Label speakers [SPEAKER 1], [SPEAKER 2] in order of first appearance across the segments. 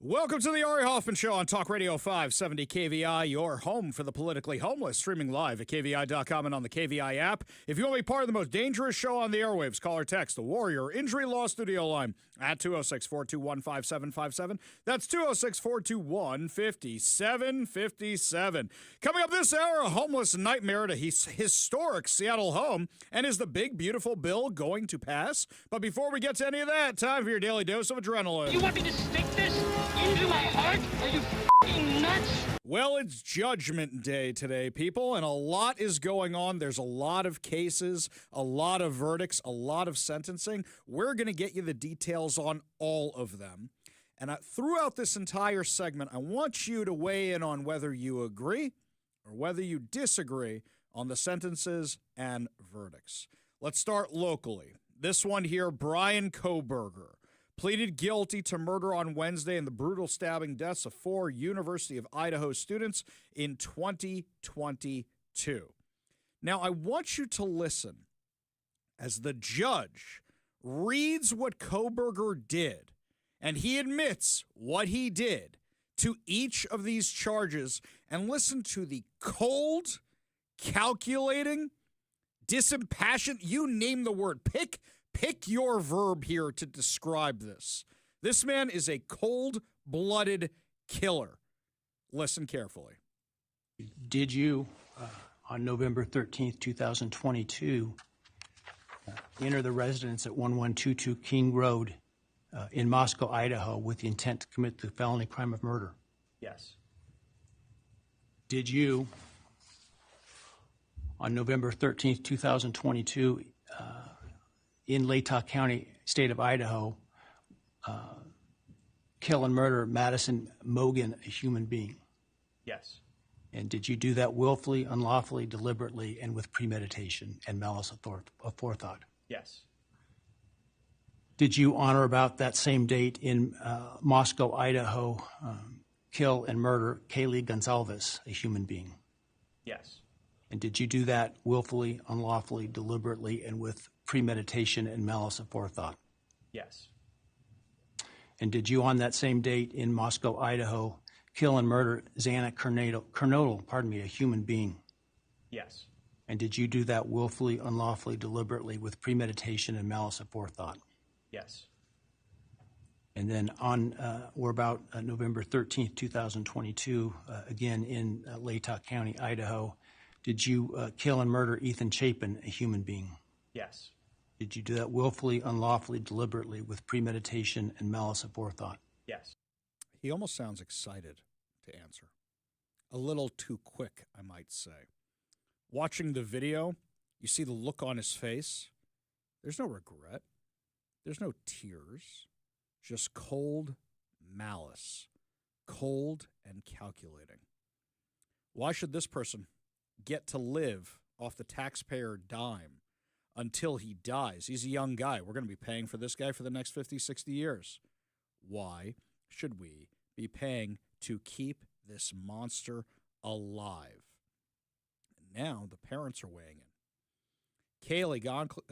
[SPEAKER 1] Welcome to the Ari Hoffman Show on Talk Radio 570 KVI, your home for the politically homeless, streaming live at KVI.com and on the KVI app. If you want to be part of the most dangerous show on the airwaves, call or text the Warrior Injury Law Studio line at 206-421-5757. That's 206-421-5757. Coming up this hour, a homeless nightmare at a historic Seattle home. And is the big, beautiful bill going to pass? But before we get to any of that, time for your daily dose of adrenaline.
[SPEAKER 2] You want me to stick this into my heart? Are you f***ing nuts?
[SPEAKER 1] Well, it's Judgment Day today, people, and a lot is going on. There's a lot of cases, a lot of verdicts, a lot of sentencing. We're going to get you the details on all of them. And throughout this entire segment, I want you to weigh in on whether you agree or whether you disagree on the sentences and verdicts. Let's start locally. This one here, Brian Kohberger pleaded guilty to murder on Wednesday in the brutal stabbing deaths of 4 University of Idaho students in 2022. Now, I want you to listen as the judge reads what Kohberger did, and he admits what he did to each of these charges, and listen to the cold, calculating, disimpassioned, you name the word, pick your verb here to describe this. This man is a cold-blooded killer. Listen carefully.
[SPEAKER 3] Did you, on November 13th, 2022, enter the residence at 1122 King Road in Moscow, Idaho, with the intent to commit the felony crime of murder?
[SPEAKER 4] Yes.
[SPEAKER 3] Did you, on November 13th, 2022, in Latah County, state of Idaho, kill and murder Madison Mogan, a human being?
[SPEAKER 4] Yes.
[SPEAKER 3] And did you do that willfully, unlawfully, deliberately, and with premeditation and malice of forethought?
[SPEAKER 4] Yes.
[SPEAKER 3] Did you, on or about that same date in Moscow, Idaho, kill and murder Kaylee Gonzalez, a human being?
[SPEAKER 4] Yes.
[SPEAKER 3] And did you do that willfully, unlawfully, deliberately, and with premeditation and malice of forethought?
[SPEAKER 4] Yes.
[SPEAKER 3] And did you, on that same date in Moscow, Idaho, kill and murder Xana Kernodle, a human being?
[SPEAKER 4] Yes.
[SPEAKER 3] And did you do that willfully, unlawfully, deliberately, with premeditation and malice of forethought?
[SPEAKER 4] Yes.
[SPEAKER 3] And then on or about November 13th, 2022, again in Latah County, Idaho, did you kill and murder Ethan Chapin, a human being?
[SPEAKER 4] Yes.
[SPEAKER 3] Did you do that willfully, unlawfully, deliberately, with premeditation and malice of forethought?
[SPEAKER 4] Yes.
[SPEAKER 1] He almost sounds excited to answer. A little too quick, I might say. Watching the video, you see the look on his face. There's no regret. There's no tears. Just cold malice. Cold and calculating. Why should this person get to live off the taxpayer dime until he dies? He's a young guy. We're going to be paying for this guy for the next 50, 60 years. Why should we be paying to keep this monster alive? And now the parents are weighing in. Kaylee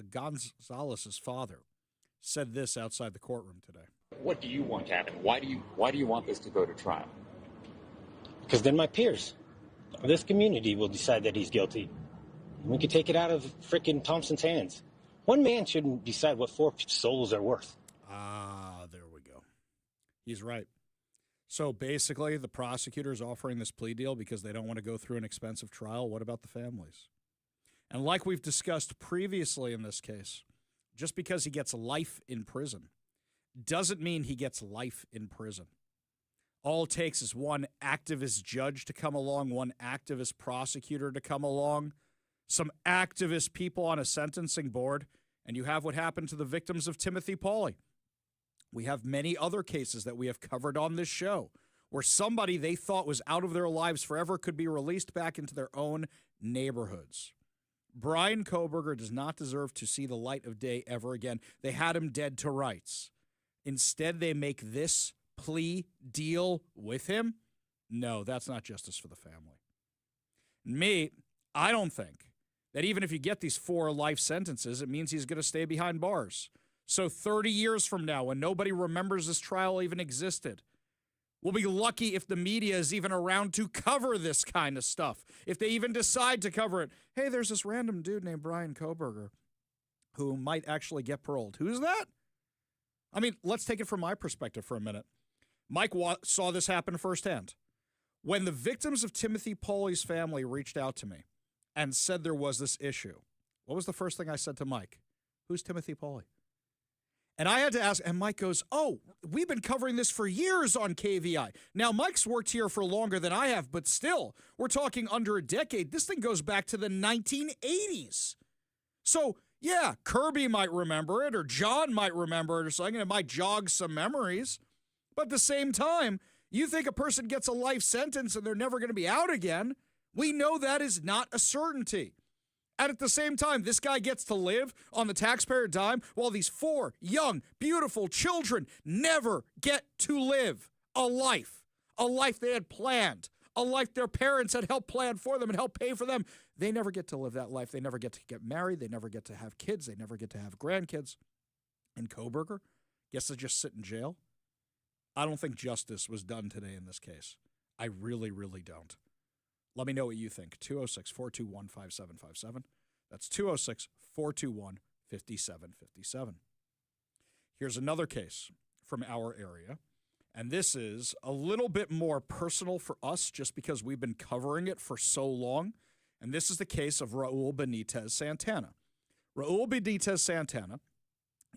[SPEAKER 1] Gonzalez's father said this outside the courtroom today.
[SPEAKER 5] What do you want to happen? Why do you want this to go to trial?
[SPEAKER 6] Because then my peers, this community, will decide that he's guilty. We could take it out of frickin' Thompson's hands. One man shouldn't decide what 4 souls are worth.
[SPEAKER 1] There we go. He's right. So basically, the prosecutor's offering this plea deal because they don't want to go through an expensive trial. What about the families? And like we've discussed previously in this case, just because he gets life in prison doesn't mean he gets life in prison. All it takes is one activist judge to come along, one activist prosecutor to come along, some activist people on a sentencing board, and you have what happened to the victims of Timothy Pauly. We have many other cases that we have covered on this show where somebody they thought was out of their lives forever could be released back into their own neighborhoods. Brian Kohberger does not deserve to see the light of day ever again. They had him dead to rights. Instead, they make this plea deal with him. No, that's not justice for the family. Me, I don't think that even if you get these 4 life sentences, it means he's going to stay behind bars. So 30 years from now, when nobody remembers this trial even existed, We'll be lucky if the media is even around to cover this kind of stuff. If they even decide to cover it. Hey, there's this random dude named Brian Kohberger who might actually get paroled. Who's that? I mean, let's take it from my perspective for a minute. Mike saw this happen firsthand. When the victims of Timothy Pauly's family reached out to me and said there was this issue, what was the first thing I said to Mike? Who's Timothy Pauly? And I had to ask, and Mike goes, oh, we've been covering this for years on KVI. Now, Mike's worked here for longer than I have, but still, we're talking under a decade. This thing goes back to the 1980s. So, yeah, Kirby might remember it, or John might remember it or something, and it might jog some memories. But at the same time, you think a person gets a life sentence and they're never going to be out again. We know that is not a certainty. And at the same time, this guy gets to live on the taxpayer dime while these 4 young, beautiful children never get to live a life they had planned, a life their parents had helped plan for them and helped pay for them. They never get to live that life. They never get to get married. They never get to have kids. They never get to have grandkids. And Kohberger gets to just sit in jail. I don't think justice was done today in this case. I really, really don't. Let me know what you think. 206-421-5757. That's 206-421-5757. Here's another case from our area. And this is a little bit more personal for us just because we've been covering it for so long. And this is the case of Raul Benitez Santana. Raul Benitez Santana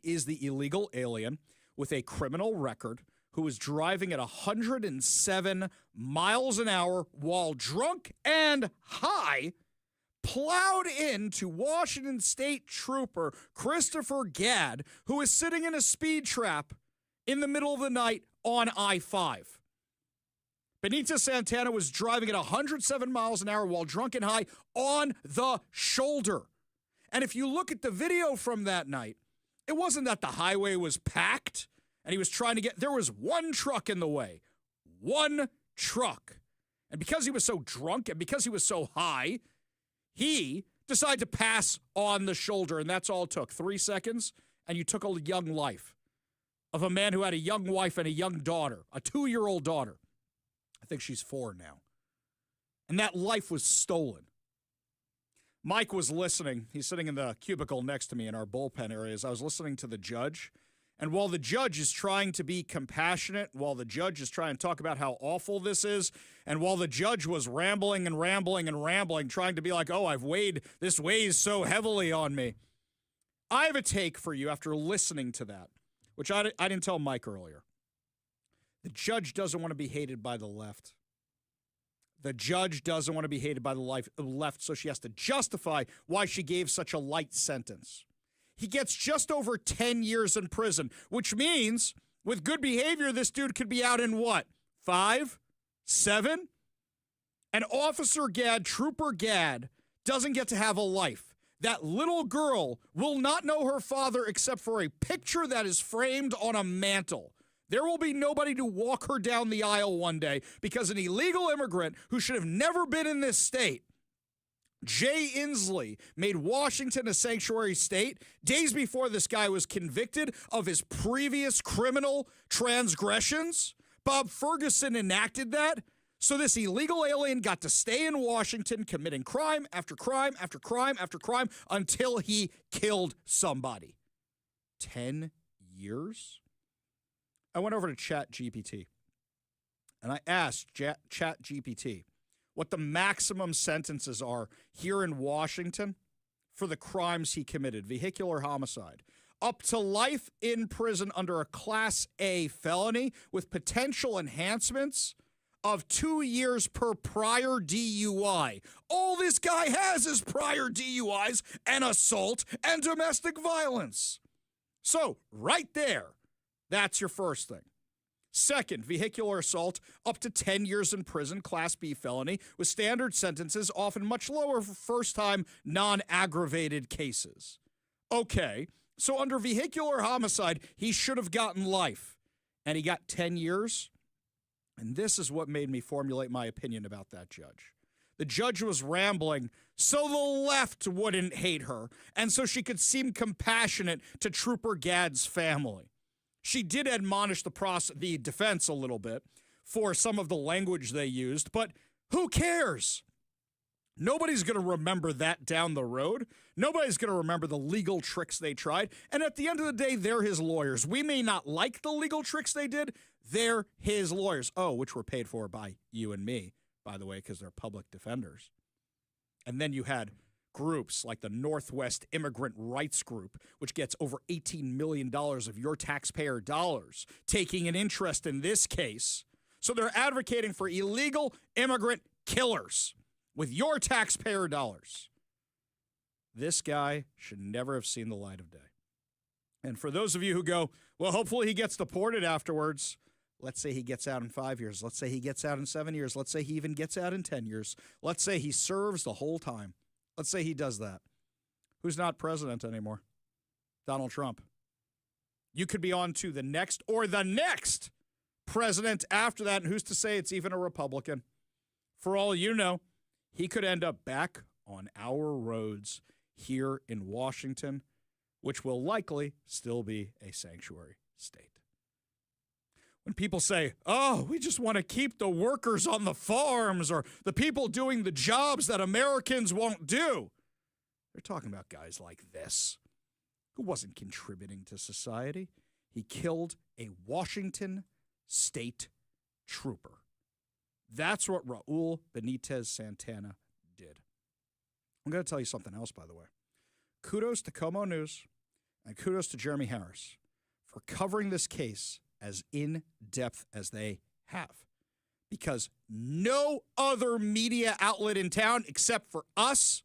[SPEAKER 1] is the illegal alien with a criminal record who was driving at 107 miles an hour while drunk and high, plowed into Washington State Trooper Christopher Gadd, who was sitting in a speed trap in the middle of the night on I-5. Benitez Santana was driving at 107 miles an hour while drunk and high on the shoulder. And if you look at the video from that night, it wasn't that the highway was packed and he was trying to there was one truck in the way. One truck. And because he was so drunk and because he was so high, he decided to pass on the shoulder. And that's all it took. 3 seconds, and you took a young life of a man who had a young wife and a young daughter, a 2-year-old daughter. I think she's 4 now. And that life was stolen. Mike was listening. He's sitting in the cubicle next to me in our bullpen areas. I was listening to the judge. And while the judge is trying to be compassionate, while the judge is trying to talk about how awful this is, and while the judge was rambling and rambling and rambling, trying to be like, oh, this weighs so heavily on me. I have a take for you after listening to that, which I didn't tell Mike earlier. The judge doesn't want to be hated by the left. The judge doesn't want to be hated by the left, so she has to justify why she gave such a light sentence. He gets just over 10 years in prison, which means with good behavior, this dude could be out in what? 5? 7? And Officer Gadd, Trooper Gadd, doesn't get to have a life. That little girl will not know her father except for a picture that is framed on a mantle. There will be nobody to walk her down the aisle one day because an illegal immigrant who should have never been in this state, Jay Inslee, made Washington a sanctuary state days before this guy was convicted of his previous criminal transgressions. Bob Ferguson enacted that. So this illegal alien got to stay in Washington committing crime after crime after crime after crime until he killed somebody. 10 years? I went over to ChatGPT and I asked ChatGPT what the maximum sentences are here in Washington for the crimes he committed. Vehicular homicide. Up to life in prison under a Class A felony with potential enhancements of 2 years per prior DUI. All this guy has is prior DUIs and assault and domestic violence. So, right there, that's your first thing. Second, vehicular assault, up to 10 years in prison, Class B felony, with standard sentences often much lower for first-time, non-aggravated cases. Okay, so under vehicular homicide, he should have gotten life, and he got 10 years. And this is what made me formulate my opinion about that judge. The judge was rambling so the left wouldn't hate her, and so she could seem compassionate to Trooper Gadd's family. She did admonish the defense a little bit, for some of the language they used, but who cares? Nobody's going to remember that down the road. Nobody's going to remember the legal tricks they tried. And at the end of the day, they're his lawyers. We may not like the legal tricks they did. They're his lawyers. Oh, which were paid for by you and me, by the way, because they're public defenders. And then you had groups like the Northwest Immigrant Rights Group, which gets over $18 million of your taxpayer dollars, taking an interest in this case. So they're advocating for illegal immigrant killers with your taxpayer dollars. This guy should never have seen the light of day. And for those of you who go, well, hopefully he gets deported afterwards. Let's say he gets out in 5 years. Let's say he gets out in 7 years. Let's say he even gets out in 10 years. Let's say he serves the whole time. Let's say he does that. Who's not president anymore? Donald Trump. You could be on to the next or the next president after that. And who's to say it's even a Republican? For all you know, he could end up back on our roads here in Washington, which will likely still be a sanctuary state. When people say, oh, we just want to keep the workers on the farms or the people doing the jobs that Americans won't do, they're talking about guys like this, who wasn't contributing to society. He killed a Washington state trooper. That's what Raul Benitez Santana did. I'm going to tell you something else, by the way. Kudos to Como News and kudos to Jeremy Harris for covering this case as in-depth as they have. Because no other media outlet in town, except for us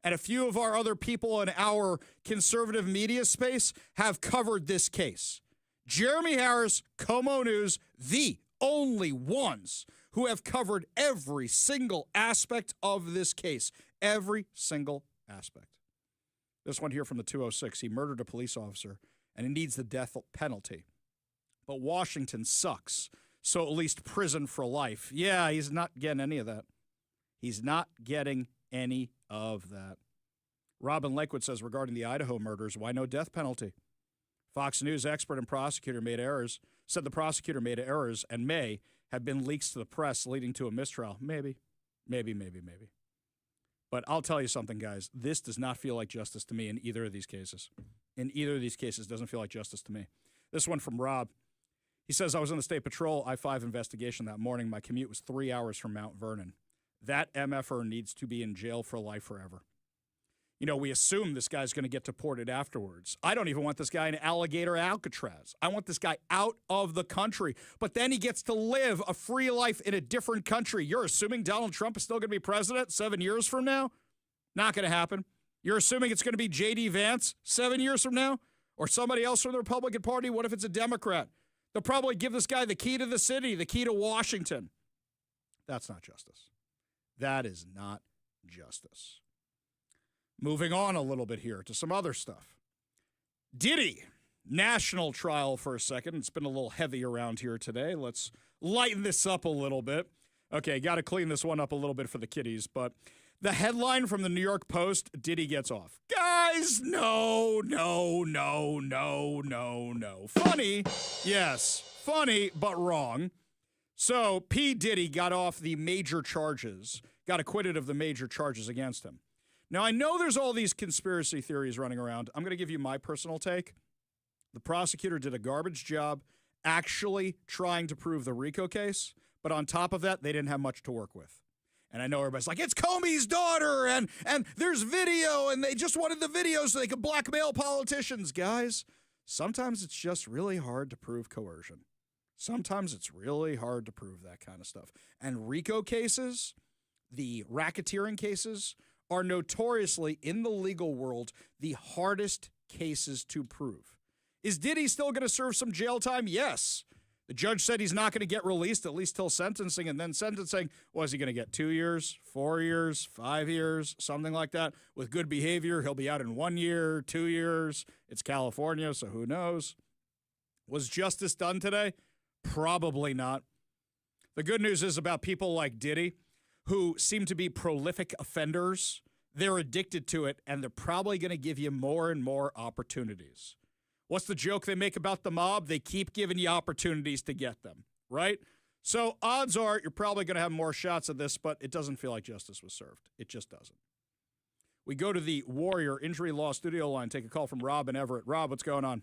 [SPEAKER 1] and a few of our other people in our conservative media space, have covered this case. Jeremy Harris, Como News, the only ones who have covered every single aspect of this case. Every single aspect. This one here from the 206. He murdered a police officer, and he needs the death penalty. But Washington sucks, so at least prison for life. Yeah, he's not getting any of that. He's not getting any of that. Robin Lakewood says regarding the Idaho murders, why no death penalty? Fox News expert and prosecutor said the prosecutor made errors and may have been leaks to the press leading to a mistrial. Maybe. But I'll tell you something, guys. This does not feel like justice to me in either of these cases. In either of these cases, doesn't feel like justice to me. This one from Rob. He says, I was on the State Patrol I-5 investigation that morning. My commute was 3 hours from Mount Vernon. That MFer needs to be in jail for life forever. You know, we assume this guy's going to get deported afterwards. I don't even want this guy in Alligator Alcatraz. I want this guy out of the country. But then he gets to live a free life in a different country. You're assuming Donald Trump is still going to be president 7 years from now? Not going to happen. You're assuming it's going to be J.D. Vance 7 years from now? Or somebody else from the Republican Party? What if it's a Democrat? They'll probably give this guy the key to the city, the key to Washington. That's not justice. That is not justice. Moving on a little bit here to some other stuff. Diddy, national trial for a second. It's been a little heavy around here today. Let's lighten this up a little bit. Okay, got to clean this one up a little bit for the kiddies, but the headline from the New York Post, Diddy gets off. Guys, no. Funny, yes, funny, but wrong. So P. Diddy got off the major charges, got acquitted of the major charges against him. Now, I know there's all these conspiracy theories running around. I'm going to give you my personal take. The prosecutor did a garbage job actually trying to prove the RICO case, but on top of that, they didn't have much to work with. And I know everybody's like, it's Comey's daughter, and there's video, and they just wanted the video so they could blackmail politicians. Guys, sometimes it's just really hard to prove coercion. Sometimes it's really hard to prove that kind of stuff. And RICO cases, the racketeering cases, are notoriously, in the legal world, the hardest cases to prove. Is Diddy still going to serve some jail time? Yes. The judge said he's not going to get released, at least till sentencing, and then sentencing, was he going to get 2 years, 4 years, 5 years, something like that? With good behavior, he'll be out in 1 year, 2 years. It's California, so who knows? Was justice done today? Probably not. The good news is about people like Diddy, who seem to be prolific offenders. They're addicted to it, and they're probably going to give you more and more opportunities. What's the joke they make about the mob? They keep giving you opportunities to get them, right? So odds are you're probably going to have more shots at this, but it doesn't feel like justice was served. It just doesn't. We go to the Warrior Injury Law studio line. Take a call from Rob in Everett. Rob, what's going on?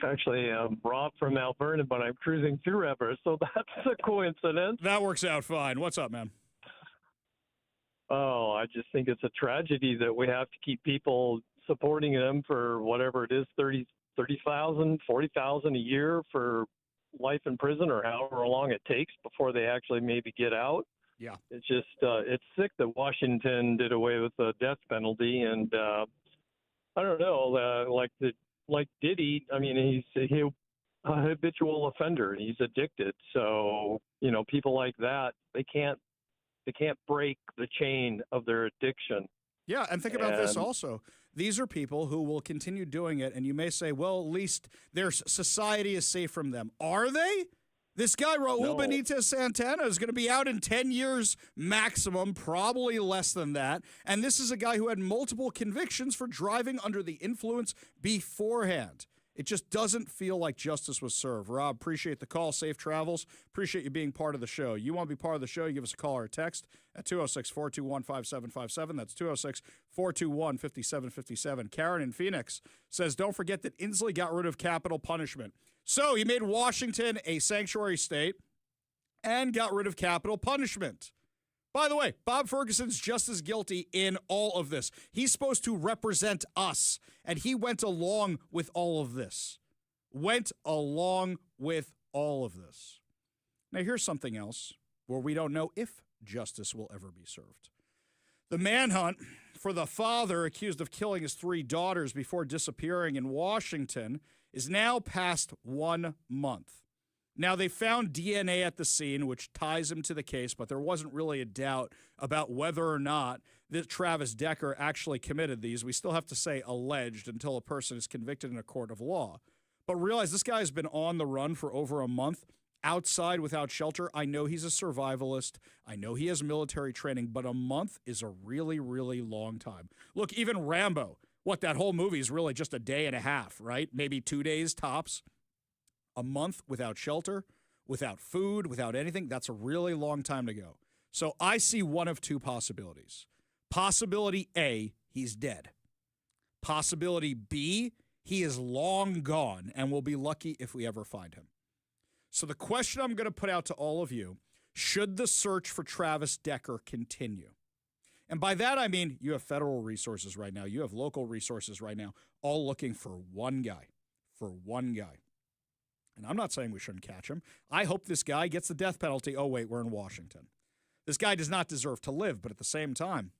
[SPEAKER 7] Actually, Rob from Mount Vernon, but I'm cruising through Everett, so that's a coincidence.
[SPEAKER 1] That works out fine. What's up, man?
[SPEAKER 7] Oh, I just think it's a tragedy that we have to keep people supporting them for whatever it is, 30,000, 40,000 a year for life in prison or however long it takes before they actually maybe get out.
[SPEAKER 1] Yeah.
[SPEAKER 7] It's just it's sick that Washington did away with the death penalty, and I don't know, like Diddy. I mean, he's a habitual offender. He's addicted. So people like that, they can't break the chain of their addiction.
[SPEAKER 1] Yeah, and think about this also. These are people who will continue doing it, and you may say, well, at least their society is safe from them. Are they? This guy, Raul Benitez Santana, is going to be out in 10 years maximum, probably less than that. And this is a guy who had multiple convictions for driving under the influence beforehand. It just doesn't feel like justice was served. Rob, appreciate the call. Safe travels. Appreciate you being part of the show. You want to be part of the show, you give us a call or a text at 206-421-5757. That's 206-421-5757. Karen in Phoenix says, don't forget that Inslee got rid of capital punishment. So he made Washington a sanctuary state and got rid of capital punishment. By the way, Bob Ferguson's just as guilty in all of this. He's supposed to represent us, and he went along with all of this. Now, here's something else where we don't know if justice will ever be served. The manhunt for the father accused of killing his 3 daughters before disappearing in Washington is now past 1 month. Now, they found DNA at the scene, which ties him to the case, but there wasn't really a doubt about whether or not that Travis Decker actually committed these. We still have to say alleged until a person is convicted in a court of law. But realize this guy has been on the run for over a month, outside without shelter. I know he's a survivalist. I know he has military training, but a month is a really, really long time. Look, even Rambo, that whole movie is really just a day and a half, right? Maybe 2 days tops. A month without shelter, without food, without anything, that's a really long time to go. So I see one of 2 possibilities. Possibility A, he's dead. Possibility B, he is long gone, and we'll be lucky if we ever find him. So the question I'm going to put out to all of you, should the search for Travis Decker continue? And by that, I mean you have federal resources right now. You have local resources right now, all looking for one guy. And I'm not saying we shouldn't catch him. I hope this guy gets the death penalty. Oh, wait, we're in Washington. This guy does not deserve to live, but at the same time,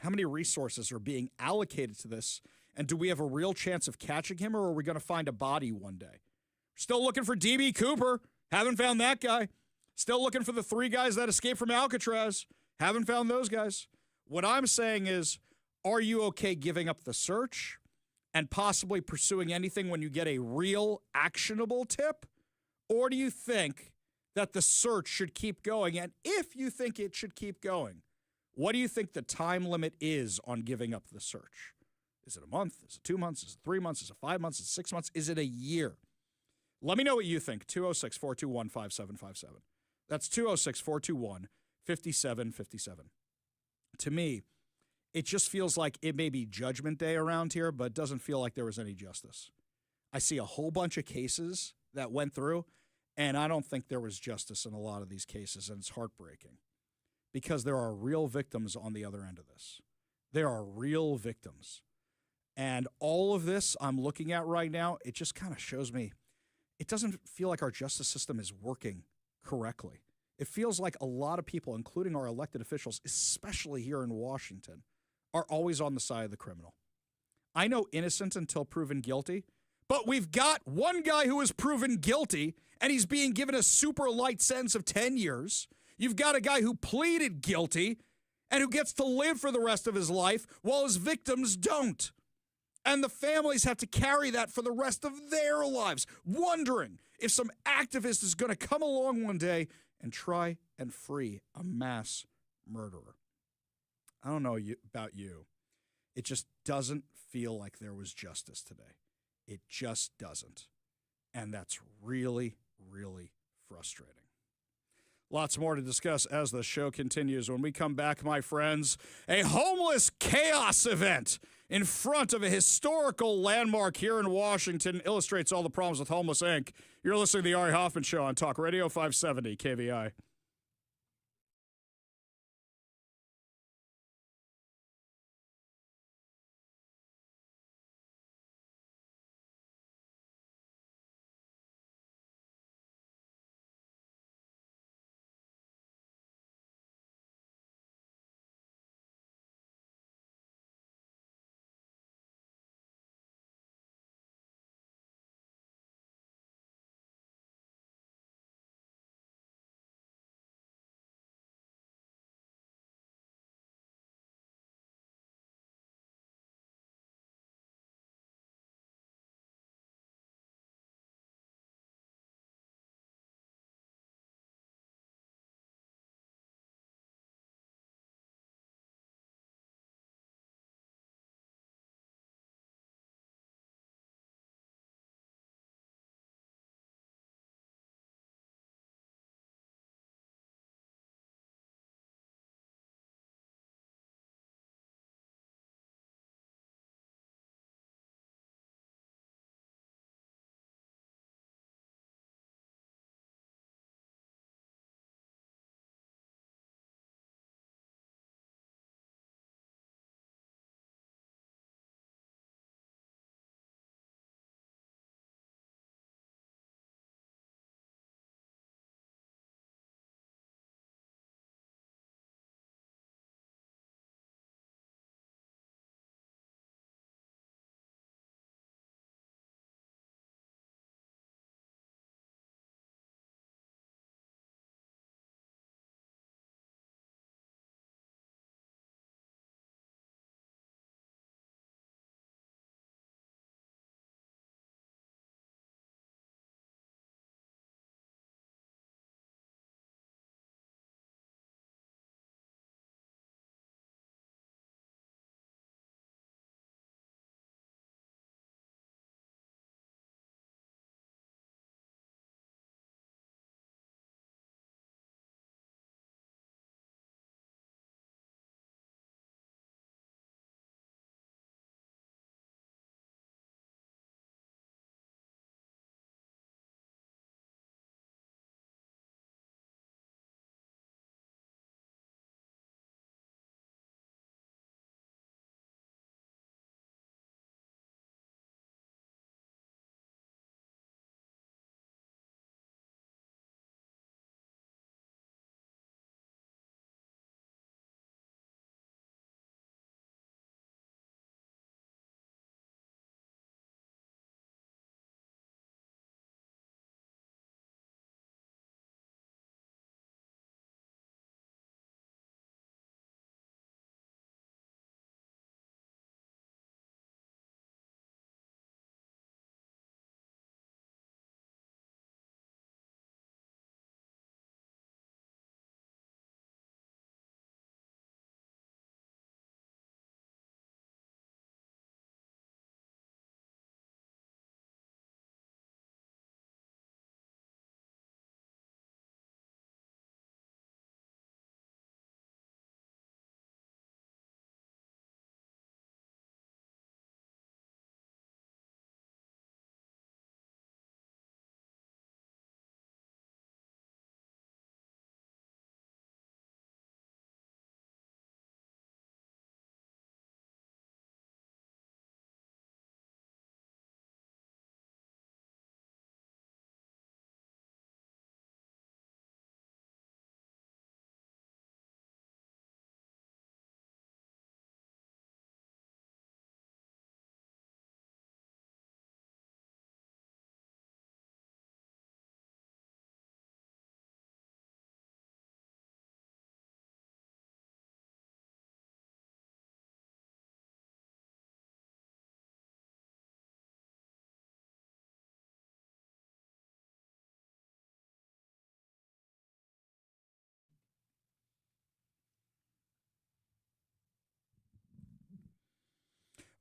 [SPEAKER 1] how many resources are being allocated to this? And do we have a real chance of catching him, or are we going to find a body one day? Still looking for D.B. Cooper. Haven't found that guy. Still looking for the 3 guys that escaped from Alcatraz. Haven't found those guys. What I'm saying is, are you okay giving up the search and possibly pursuing anything when you get a real actionable tip? Or do you think that the search should keep going? And if you think it should keep going, what do you think the time limit is on giving up the search? Is it a month? Is it 2 months? Is it 3 months? Is it 5 months? Is it 6 months? Is it a year? Let me know what you think. 206-421-5757. That's 206-421-5757. To me, it just feels like it may be Judgment Day around here, but it doesn't feel like there was any justice. I see a whole bunch of cases that went through, and I don't think there was justice in a lot of these cases, and it's heartbreaking because there are real victims on the other end of this. There are real victims. And all of this I'm looking at right now, it just kind of shows me it doesn't feel like our justice system is working correctly. It feels like a lot of people, including our elected officials, especially here in Washington, are always on the side of the criminal. I know innocent until proven guilty, but we've got one guy who is proven guilty, and he's being given a super light sentence of 10 years. You've got a guy who pleaded guilty and who gets to live for the rest of his life while his victims don't. And the families have to carry that for the rest of their lives, wondering if some activist is going to come along one day and try and free a mass murderer. I don't know about you. It just doesn't feel like there was justice today. It just doesn't. And that's really, really frustrating. Lots more to discuss as the show continues. When we come back, my friends, a homeless chaos event in front of a historical landmark here in Washington illustrates all the problems with Homeless Inc. You're listening to the Ari Hoffman Show on Talk Radio 570 KVI.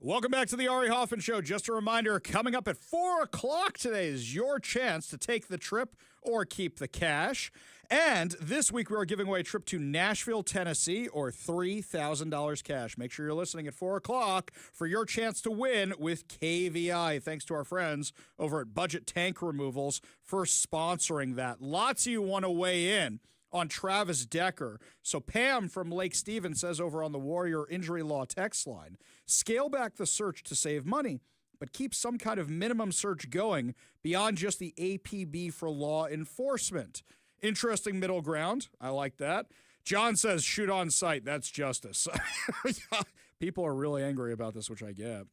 [SPEAKER 1] Welcome back to the Ari Hoffman Show. Just a reminder, coming up at 4 o'clock today is your chance to take the trip or keep the cash. And this week we are giving away a trip to Nashville, Tennessee, or $3,000 cash. Make sure you're listening at 4 o'clock for your chance to win with KVI. Thanks to our friends over at Budget Tank Removals for sponsoring that. Lots of you want to weigh in on Travis Decker. So Pam from Lake Stevens says over on the Warrior Injury Law text line, scale back the search to save money, but keep some kind of minimum search going beyond just the APB for law enforcement. Interesting middle ground. I like that. John says shoot on sight. That's justice. People are really angry about this, which I get.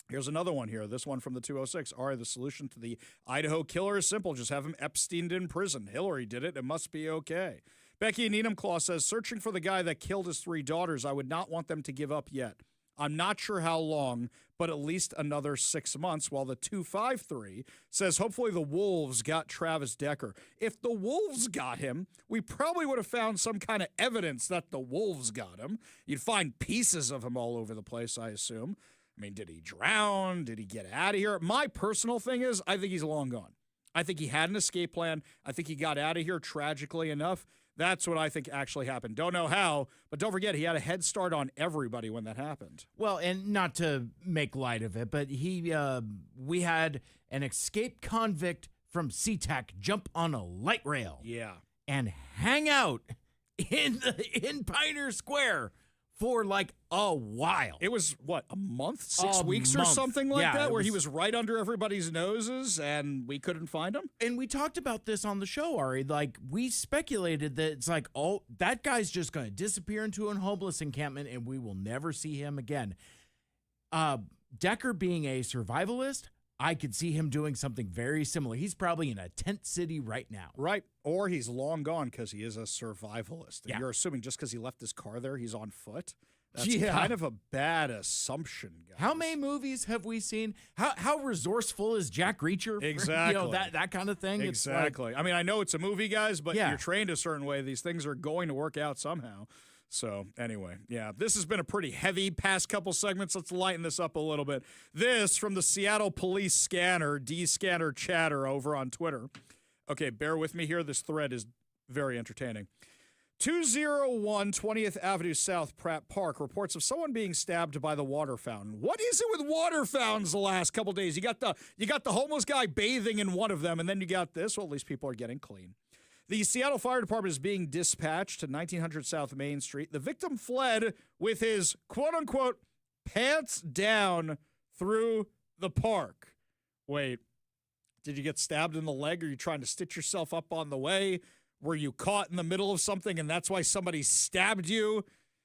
[SPEAKER 1] Here's another one here. This one from the 206. All right, the solution to the Idaho killer is simple. Just have him Epsteined in prison. Hillary did it. It must be okay. Becky in Enumclaw says, searching for the guy that killed his 3 daughters. I would not want them to give up yet. I'm not sure how long, but at least another 6 months, while the 253 says, hopefully the wolves got Travis Decker. If the wolves got him, we probably would have found some kind of evidence that the wolves got him. You'd find pieces of him all over the place, I assume. I mean, did he drown? Did he get out of here? My personal thing is, I think he's long gone. I think he had an escape plan. I think he got out of here tragically enough. That's what I think actually happened. Don't know how, but don't forget, he had a head start on everybody when that happened.
[SPEAKER 8] Well, and not to make light of it, but we had an escaped convict from SeaTac jump on a light rail.
[SPEAKER 1] Yeah.
[SPEAKER 8] And hang out in Pioneer Square for like a while.
[SPEAKER 1] It was, what, a month? 6 weeks or something like that, where he was right under everybody's noses and we couldn't find him?
[SPEAKER 8] And we talked about this on the show, Ari. Like, we speculated that it's like, oh, that guy's just going to disappear into a homeless encampment and we will never see him again. Decker being a survivalist, I could see him doing something very similar. He's probably in a tent city right now.
[SPEAKER 1] Right. Or he's long gone because he is a survivalist. And you're assuming just because he left his car there, he's on foot? That's kind of a bad assumption, guys.
[SPEAKER 8] How many movies have we seen? How resourceful is Jack Reacher? For,
[SPEAKER 1] exactly.
[SPEAKER 8] That kind of thing.
[SPEAKER 1] Exactly. I mean, I know it's a movie, guys, but you're trained a certain way. These things are going to work out somehow. So anyway, this has been a pretty heavy past couple segments. Let's lighten this up a little bit. This from the Seattle Police Scanner, D-Scanner Chatter over on Twitter. Okay, bear with me here. This thread is very entertaining. 201 20th Avenue South, Pratt Park, reports of someone being stabbed by the water fountain. What is it with water fountains the last couple days? You got the homeless guy bathing in one of them, and then you got this. Well, at least people are getting clean. The Seattle Fire Department is being dispatched to 1900 South Main Street. The victim fled with his quote-unquote pants down through the park. Wait, did you get stabbed in the leg? Are you trying to stitch yourself up on the way? Were you caught in the middle of something and that's why somebody stabbed you?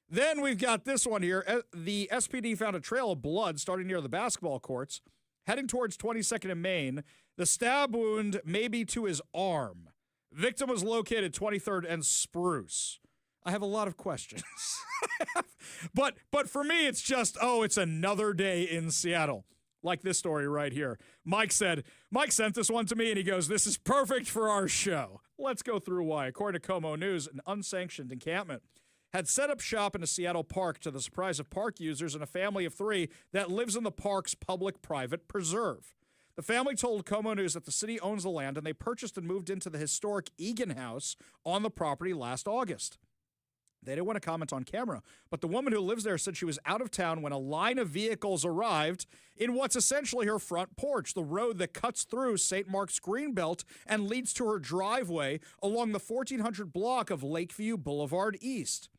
[SPEAKER 1] Then we've got this one here. The SPD found a trail of blood starting near the basketball courts, heading towards 22nd and Main. The stab wound may be to his arm. Victim was located 23rd and Spruce. I have a lot of questions. but for me, it's just, it's another day in Seattle. Like this story right here. Mike sent this one to me, and he goes, this is perfect for our show. Let's go through why. According to Como News, an unsanctioned encampment had set up shop in a Seattle park to the surprise of park users and a family of 3 that lives in the park's public-private preserve. The family told Como News that the city owns the land, and they purchased and moved into the historic Egan House on the property last August. They didn't want to comment on camera, but the woman who lives there said she was out of town when a line of vehicles arrived in what's essentially her front porch, the road that cuts through St. Mark's Greenbelt and leads to her driveway along the 1400 block of Lakeview Boulevard East.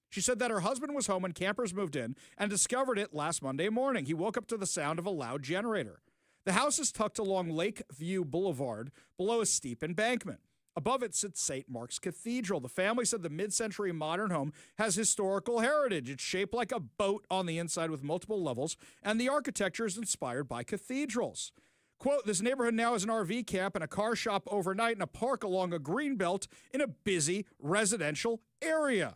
[SPEAKER 1] She said that her husband was home when campers moved in and discovered it last Monday morning. He woke up to the sound of a loud generator. The house is tucked along Lakeview Boulevard below a steep embankment. Above it sits St. Mark's Cathedral. The family said the mid-century modern home has historical heritage. It's shaped like a boat on the inside with multiple levels, and the architecture is inspired by cathedrals. Quote, this neighborhood now has an RV camp and a car shop overnight and a park along a green belt in a busy residential area.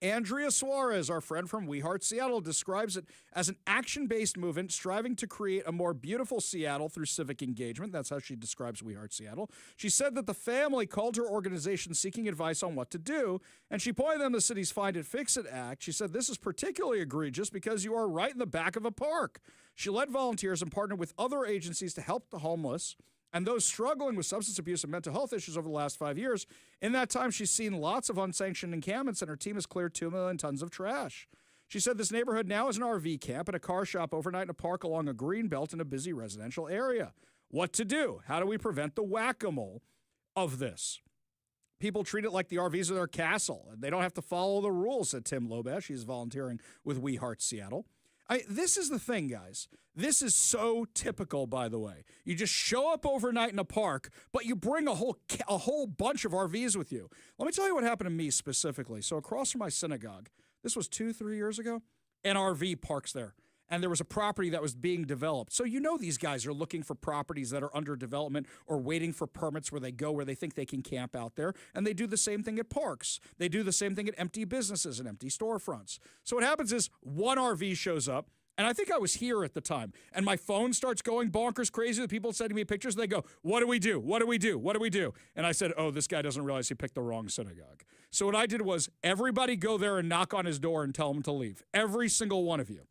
[SPEAKER 1] Andrea Suarez, our friend from We Heart Seattle, describes it as an action-based movement striving to create a more beautiful Seattle through civic engagement. That's how she describes We Heart Seattle. She said that the family called her organization seeking advice on what to do, and she pointed them to the city's Find It, Fix It Act. She said, this is particularly egregious because you are right in the back of a park. She led volunteers and partnered with other agencies to help the homeless and those struggling with substance abuse and mental health issues over the last 5 years. In that time, she's seen lots of unsanctioned encampments, and her team has cleared 2 million tons of trash. She said this neighborhood now is an RV camp and a car shop overnight in a park along a green belt in a busy residential area. What to do? How do we prevent the whack-a-mole of this? People treat it like the RVs are their castle. They don't have to follow the rules, said Tim Lobash. He's volunteering with We Heart Seattle. This is the thing, guys. This is so typical, by the way. You just show up overnight in a park, but you bring a whole bunch of RVs with you. Let me tell you what happened to me specifically. So across from my synagogue, this was 2-3 years ago, an RV parks there. And there was a property that was being developed. So you know these guys are looking for properties that are under development or waiting for permits where they go where they think they can camp out there. And they do the same thing at parks. They do the same thing at empty businesses and empty storefronts. So what happens is one RV shows up, and I think I was here at the time, and my phone starts going bonkers crazy. The people sending me pictures, and they go, what do we do? What do we do? What do we do? And I said, oh, this guy doesn't realize he picked the wrong synagogue. So what I did was everybody go there and knock on his door and tell him to leave. Every single one of you.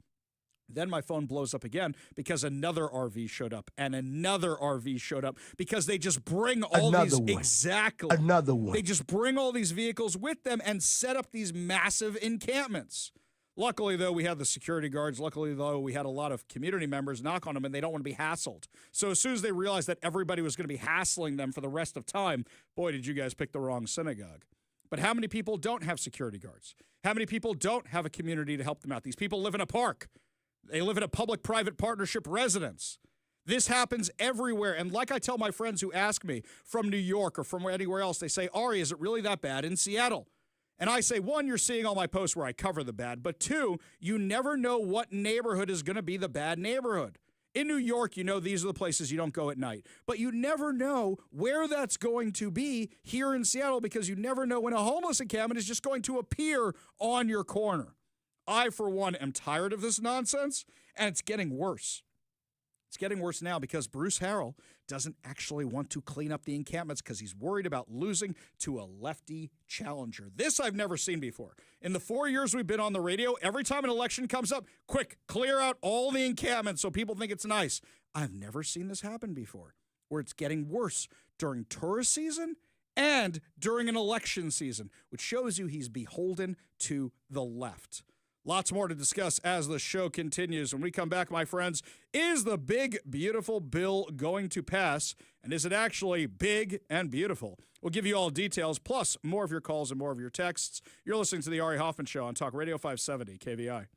[SPEAKER 1] Then my phone blows up again because another RV showed up and another RV showed up because they just bring all
[SPEAKER 9] Another
[SPEAKER 1] these
[SPEAKER 9] one.
[SPEAKER 1] exactly.
[SPEAKER 9] Another one.
[SPEAKER 1] They just bring all these vehicles with them and set up these massive encampments. Luckily, though, we had the security guards. Luckily, though, we had a lot of community members knock on them, and they don't want to be hassled. So as soon as they realized that everybody was going to be hassling them for the rest of time, boy, did you guys pick the wrong synagogue. But how many people don't have security guards? How many people don't have a community to help them out? These people live in a park. They live in a public-private partnership residence. This happens everywhere. And like I tell my friends who ask me from New York or from anywhere else, they say, Ari, is it really that bad in Seattle? And I say, one, you're seeing all my posts where I cover the bad. But two, you never know what neighborhood is going to be the bad neighborhood. In New York, you know these are the places you don't go at night. But you never know where that's going to be here in Seattle because you never know when a homeless encampment is just going to appear on your corner. I, for one, am tired of this nonsense, and it's getting worse. It's getting worse now because Bruce Harrell doesn't actually want to clean up the encampments because he's worried about losing to a lefty challenger. This I've never seen before. In the 4 years we've been on the radio, every time an election comes up, quick, clear out all the encampments so people think it's nice. I've never seen this happen before, where it's getting worse during tourist season and during an election season, which shows you he's beholden to the left. Lots more to discuss as the show continues. When we come back, my friends, is the big, beautiful bill going to pass? And is it actually big and beautiful? We'll give you all details, plus more of your calls and more of your texts. You're listening to the Ari Hoffman Show on Talk Radio 570 KVI.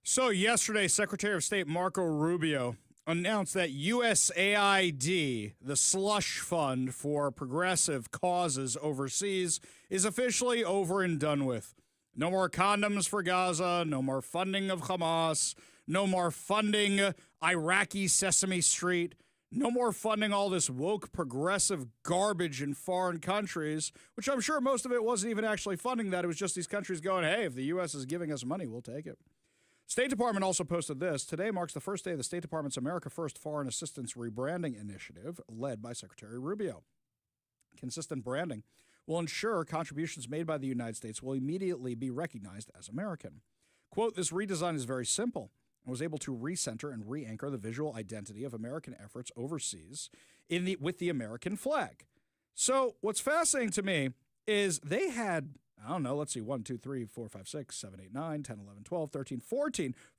[SPEAKER 1] So yesterday, Secretary of State Marco Rubio announced that USAID, the slush fund for progressive causes overseas, is officially over and done with. No more condoms for Gaza, no more funding of Hamas, no more funding Iraqi Sesame Street, no more funding all this woke progressive garbage in foreign countries, which I'm sure most of it wasn't even actually funding that. It was just these countries going, hey, if the U.S. is giving us money, we'll take it. State Department also posted this. Today marks the first day of the State Department's America First Foreign Assistance Rebranding Initiative, led by Secretary Rubio. Consistent branding will ensure contributions made by the United States will immediately be recognized as American. Quote, this redesign is very simple and was able to recenter and re-anchor the visual identity of American efforts overseas with the American flag. So what's fascinating to me is they had, I don't know, let's see, 1, 2, 3, 4, 5, 6, 7, 8, 9, 10, 11, 12, 13,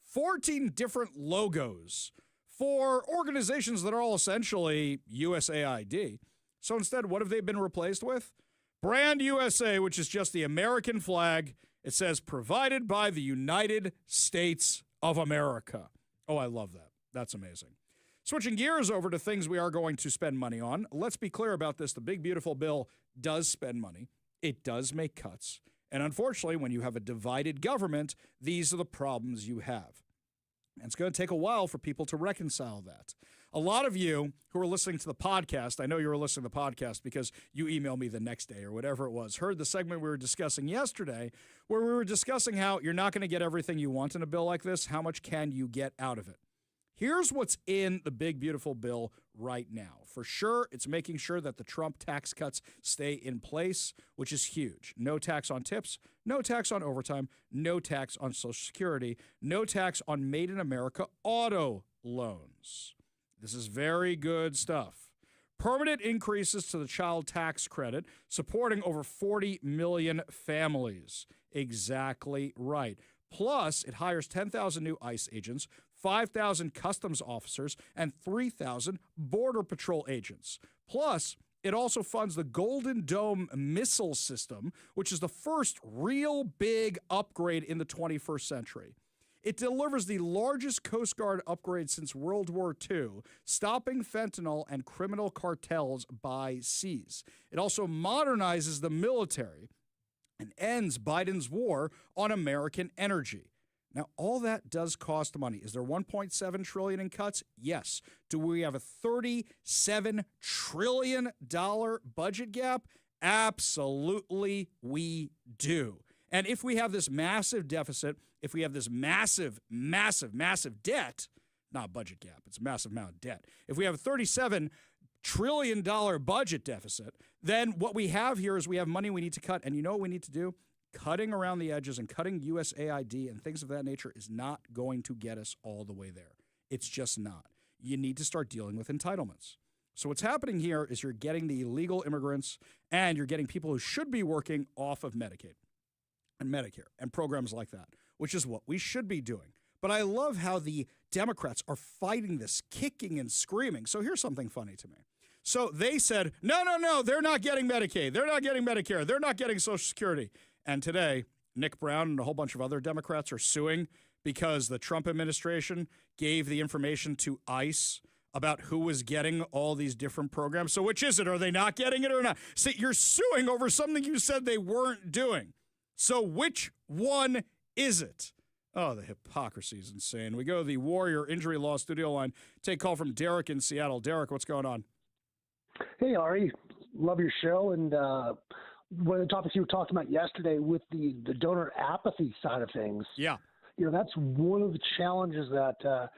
[SPEAKER 1] 14 different logos for organizations that are all essentially USAID. So instead, what have they been replaced with? Brand USA, which is just the American flag. It says, provided by the United States of America. Oh, I love that. That's amazing. Switching gears over to things we are going to spend money on. Let's be clear about this. The big, beautiful bill does spend money. It does make cuts. And unfortunately, when you have a divided government, these are the problems you have. And it's going to take a while for people to reconcile that. A lot of you who are listening to the podcast, I know you were listening to the podcast because you emailed me the next day or whatever it was, heard the segment we were discussing yesterday where we were discussing how you're not going to get everything you want in a bill like this. How much can you get out of it? Here's what's in the big, beautiful bill right now. For sure, it's making sure that the Trump tax cuts stay in place, which is huge. No tax on tips, no tax on overtime, no tax on Social Security, no tax on Made in America auto loans. This is very good stuff. Permanent increases to the child tax credit, supporting over 40 million families. Exactly right. Plus, it hires 10,000 new ICE agents, 5,000 customs officers, and 3,000 Border Patrol agents. Plus, it also funds the Golden Dome missile system, which is the first real big upgrade in the 21st century. It delivers the largest Coast Guard upgrade since World War II, stopping fentanyl and criminal cartels by seas. It also modernizes the military and ends Biden's war on American energy. Now, all that does cost money. Is there $1.7 trillion in cuts? Yes. Do we have a $37 trillion budget gap? Absolutely we do. And if we have this massive deficit, if we have this massive debt, not budget gap, it's a massive amount of debt. If we have a $37 trillion budget deficit, then what we have here is we have money we need to cut. And you know what we need to do? Cutting around the edges and cutting USAID and things of that nature is not going to get us all the way there. It's just not. You need to start dealing with entitlements. So what's happening here is you're getting the illegal immigrants and you're getting people who should be working off of Medicaid and Medicare and programs like that, which is what we should be doing. But I love how the Democrats are fighting this, kicking and screaming. So here's something funny to me. So they said, no, they're not getting Medicaid. They're not getting Medicare. They're not getting Social Security. And today, Nick Brown and a whole bunch of other Democrats are suing because the Trump administration gave the information to ICE about who was getting all these different programs. So which is it? Are they not getting it or not? See, you're suing over something you said they weren't doing. So which one is it? Oh, the hypocrisy is insane. We go to the Warrior Injury Law studio line. Take a call from Derek in Seattle. Derek, what's going on?
[SPEAKER 9] Hey, Ari. Love your show. And one of the topics you were talking about yesterday with the donor apathy side of things.
[SPEAKER 1] Yeah.
[SPEAKER 9] That's one of the challenges that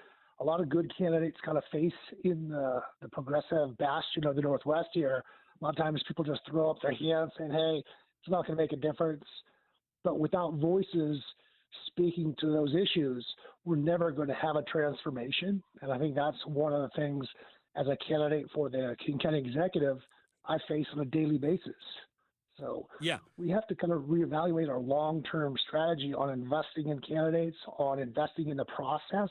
[SPEAKER 9] a lot of good candidates kind of face in the progressive bastion of the Northwest here. A lot of times people just throw up their hands saying, hey, it's not going to make a difference. But without voices speaking to those issues, we're never going to have a transformation. And I think that's one of the things as a candidate for the King County Executive I face on a daily basis. So
[SPEAKER 1] yeah,
[SPEAKER 9] we have to kind of reevaluate our long-term strategy on investing in candidates, on investing in the process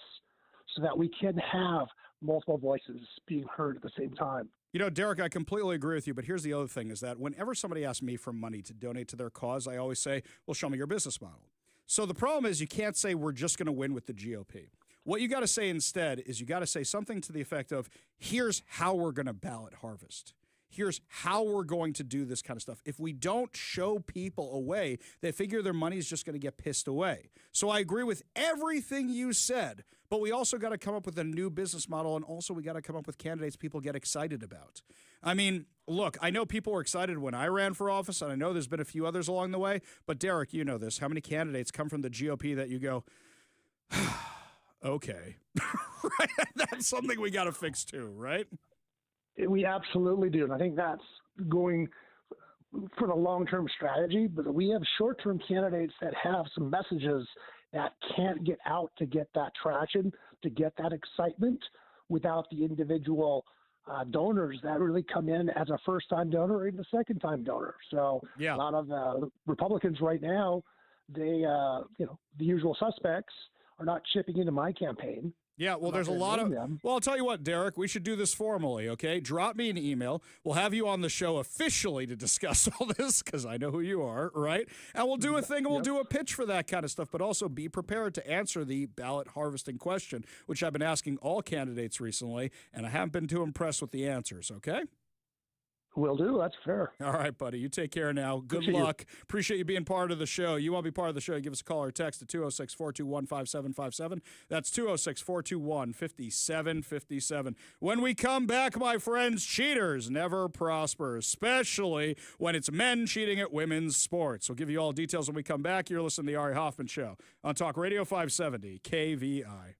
[SPEAKER 9] so that we can have multiple voices being heard at the same time.
[SPEAKER 1] You know, Derek, I completely agree with you, but here's the other thing is that whenever somebody asks me for money to donate to their cause, I always say, well, show me your business model. So the problem is you can't say we're just going to win with the GOP. What you got to say instead is you got to say something to the effect of, here's how we're going to ballot harvest. Here's how we're going to do this kind of stuff. If we don't show people a way, they figure their money is just going to get pissed away. So I agree with everything you said, but we also got to come up with a new business model, and also we got to come up with candidates people get excited about. I mean, look, I know people were excited when I ran for office, and I know there's been a few others along the way, but Derek, you know this. How many candidates come from the GOP that you go, okay, right? That's something we got to fix too, right?
[SPEAKER 9] We absolutely do. And I think that's going for the long-term strategy, but we have short-term candidates that have some messages that can't get out to get that traction, to get that excitement without the individual donors that really come in as a first-time donor or even a second-time donor. So
[SPEAKER 1] Yeah.
[SPEAKER 9] a lot of Republicans right now, they, the usual suspects are not chipping into my campaign.
[SPEAKER 1] Yeah, well, there's a lot of. Well, I'll tell you what, Derek, we should do this formally, okay? Drop me an email. We'll have you on the show officially to discuss all this because I know who you are, right? And we'll do a thing and we'll do a pitch for that kind of stuff, but also be prepared to answer the ballot harvesting question, which I've been asking all candidates recently, and I haven't been too impressed with the answers, okay?
[SPEAKER 9] Will do. That's fair.
[SPEAKER 1] All right, buddy. You take care now. Good luck. Appreciate you being part of the show. You want to be part of the show, give us a call or text at 206-421-5757. That's 206-421-5757. When we come back, my friends, cheaters never prosper, especially when it's men cheating at women's sports. We'll give you all details when we come back. You're listening to the Ari Hoffman Show on Talk Radio 570 KVI.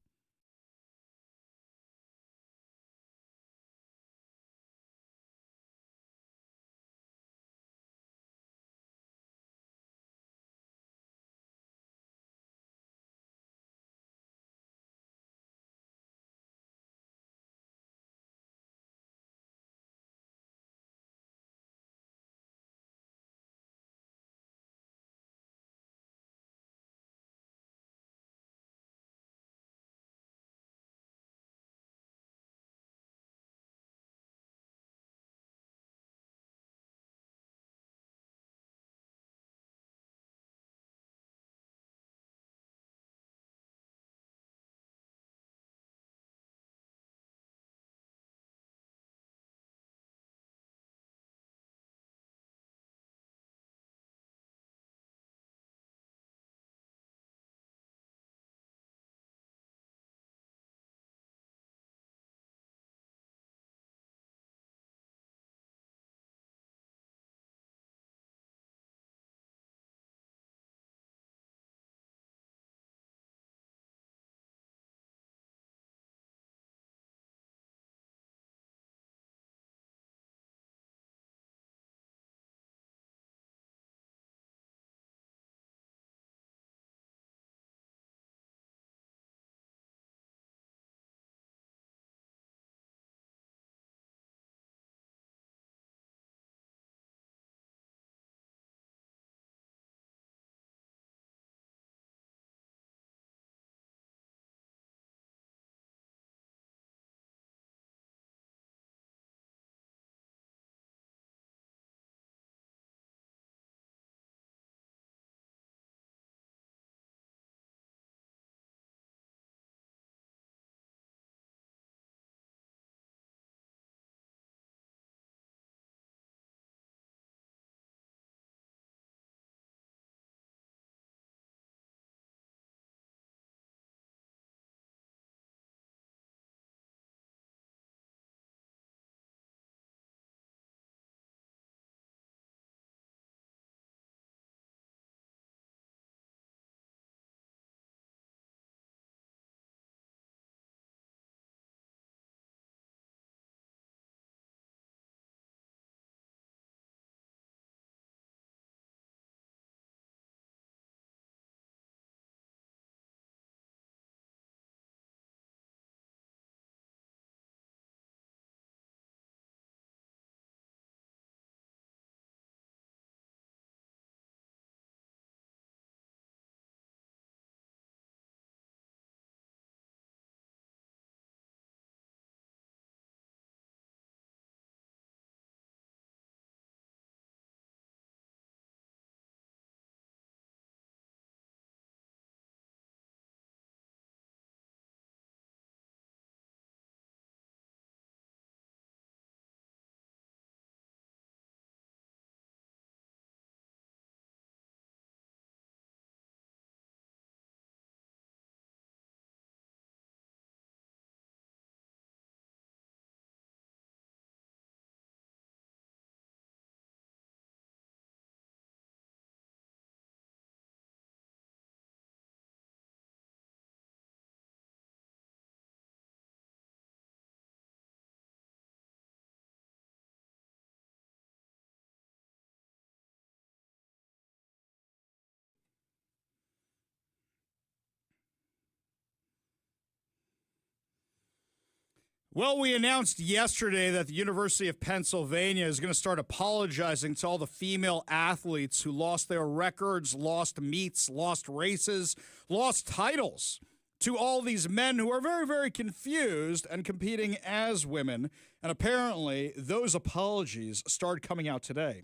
[SPEAKER 1] Well, we announced yesterday that the University of Pennsylvania is going to start apologizing to all the female athletes who lost their records, lost meets, lost races, lost titles, to all these men who are very, very confused and competing as women. And apparently, those apologies started coming out today.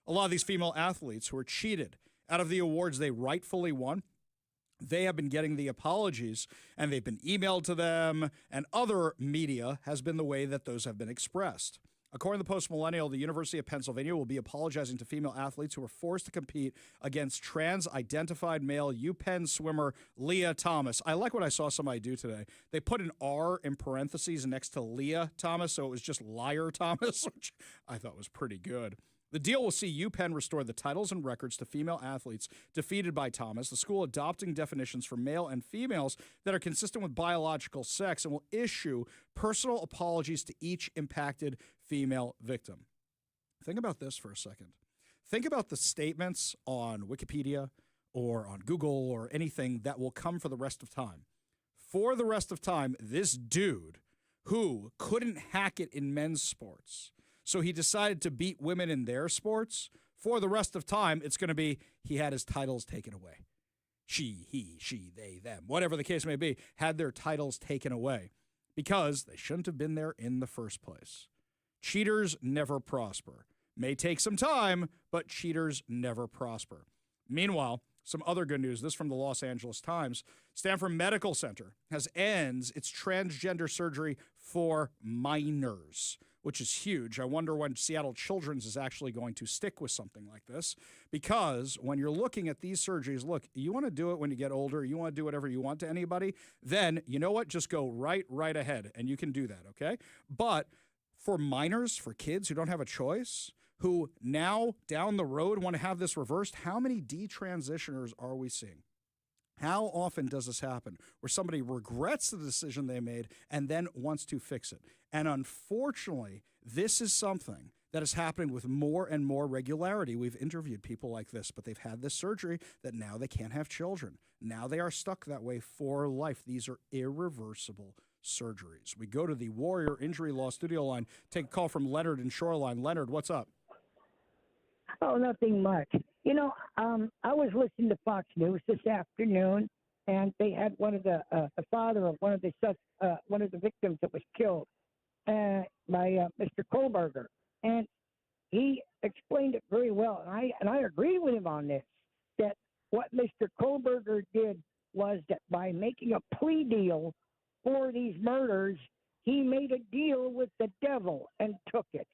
[SPEAKER 1] A lot of these female athletes who were cheated out of the awards they rightfully won, they have been getting the apologies, and they've been emailed to them, and other media has been the way that those have been expressed. According to the Post Millennial, the University of Pennsylvania will be apologizing to female athletes who were forced to compete against trans-identified male UPenn swimmer Leah Thomas. I like what I saw somebody do today. They put an R in parentheses next to Leah Thomas, so it was just Liar Thomas, which I thought was pretty good. The deal will see UPenn restore the titles and records to female athletes defeated by Thomas, the school adopting definitions for male and females that are consistent with biological sex, and will issue personal apologies to each impacted female victim. Think about this for a second. Think about the statements on Wikipedia or on Google or anything that will come for the rest of time. For the rest of time, this dude who couldn't hack it in men's sports, so he decided to beat women in their sports. For the rest of time, it's going to be he had his titles taken away. She, he, she, they, them, whatever the case may be, had their titles taken away because they shouldn't have been there in the first place. Cheaters never prosper. May take some time, but cheaters never prosper. Meanwhile, some other good news. This from the Los Angeles Times. Stanford Medical Center ends its transgender surgery for minors, which is huge. I wonder when Seattle Children's is actually going to stick with something like this, because when you're looking at these surgeries, look, you want to do it when you get older, you want to do whatever you want to anybody, then you know what? Just go right ahead, and you can do that, okay? But for minors, for kids who don't have a choice, who now down the road want to have this reversed, how many detransitioners are we seeing? How often does this happen where somebody regrets the decision they made and then wants to fix it? And unfortunately, this is something that is happening with more and more regularity. We've interviewed people like this, but they've had this surgery that now they can't have children. Now they are stuck that way for life. These are irreversible surgeries. We go to the Warrior Injury Law studio line, take a call from Leonard in Shoreline. Leonard, what's up?
[SPEAKER 10] Oh, nothing much. You know, I was listening to Fox News this afternoon, and they had one of the father of one of the victims that was killed by Mr. Kohberger, and he explained it very well, and I agree with him on this. That what Mr. Kohberger did was that by making a plea deal for these murders, he made a deal with the devil and took it.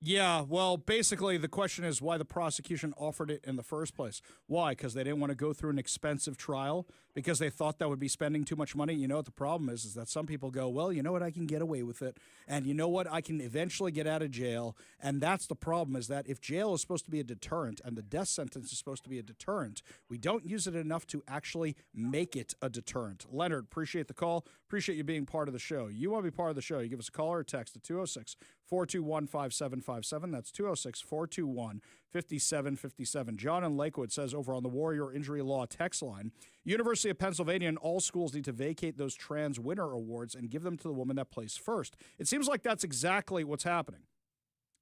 [SPEAKER 1] Yeah, well, basically the question is why the prosecution offered it in the first place. Why? Because they didn't want to go through an expensive trial? Because they thought that would be spending too much money? You know what the problem is that some people go, well, you know what, I can get away with it. And you know what, I can eventually get out of jail. And that's the problem, is that if jail is supposed to be a deterrent and the death sentence is supposed to be a deterrent, we don't use it enough to actually make it a deterrent. Leonard, appreciate the call. Appreciate you being part of the show. You want to be part of the show, you give us a call or a text at 206-421-5757. That's 206-421-5757. John in Lakewood says over on the Warrior Injury Law text line, University of Pennsylvania and all schools need to vacate those trans winner awards and give them to the woman that placed first. It seems like that's exactly what's happening.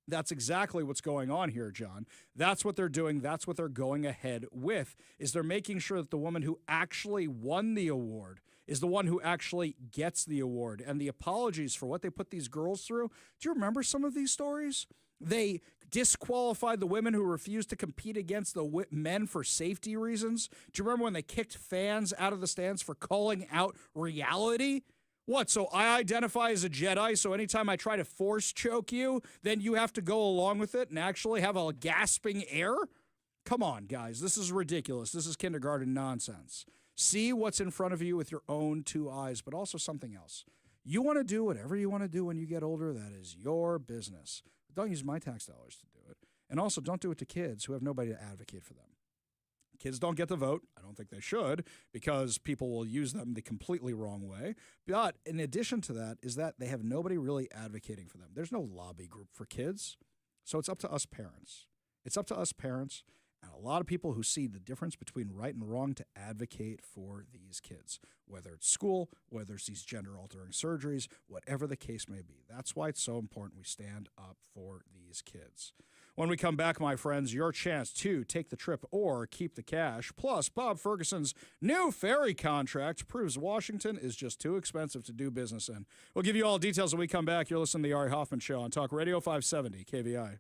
[SPEAKER 1] That's exactly what's going on here, John. That's what they're doing. That's what they're going ahead with, is they're making sure that the woman who actually won the award is the one who actually gets the award. And the apologies for what they put these girls through, do you remember some of these stories? They disqualified the women who refused to compete against the men for safety reasons. Do you remember when they kicked fans out of the stands for calling out reality? What, so I identify as a Jedi, so anytime I try to force choke you, then you have to go along with it and actually have a gasping air? Come on, guys. This is ridiculous. This is kindergarten nonsense. See what's in front of you with your own two eyes, but also something else. You want to do whatever you want to do when you get older. That is your business. But don't use my tax dollars to do it. And also, don't do it to kids who have nobody to advocate for them. Kids don't get to vote. I don't think they should, because people will use them the completely wrong way. But in addition to that is that they have nobody really advocating for them. There's no lobby group for kids. So it's up to us parents. It's up to us parents. and a lot of people who see the difference between right and wrong to advocate for these kids, whether it's school, whether it's these gender-altering surgeries, whatever the case may be. That's why it's so important we stand up for these kids. When we come back, my friends, your chance to take the trip or keep the cash. Plus, Bob Ferguson's new ferry contract proves Washington is just too expensive to do business in. We'll give you all details when we come back. You're listening to The Ari Hoffman Show on Talk Radio 570 KVI.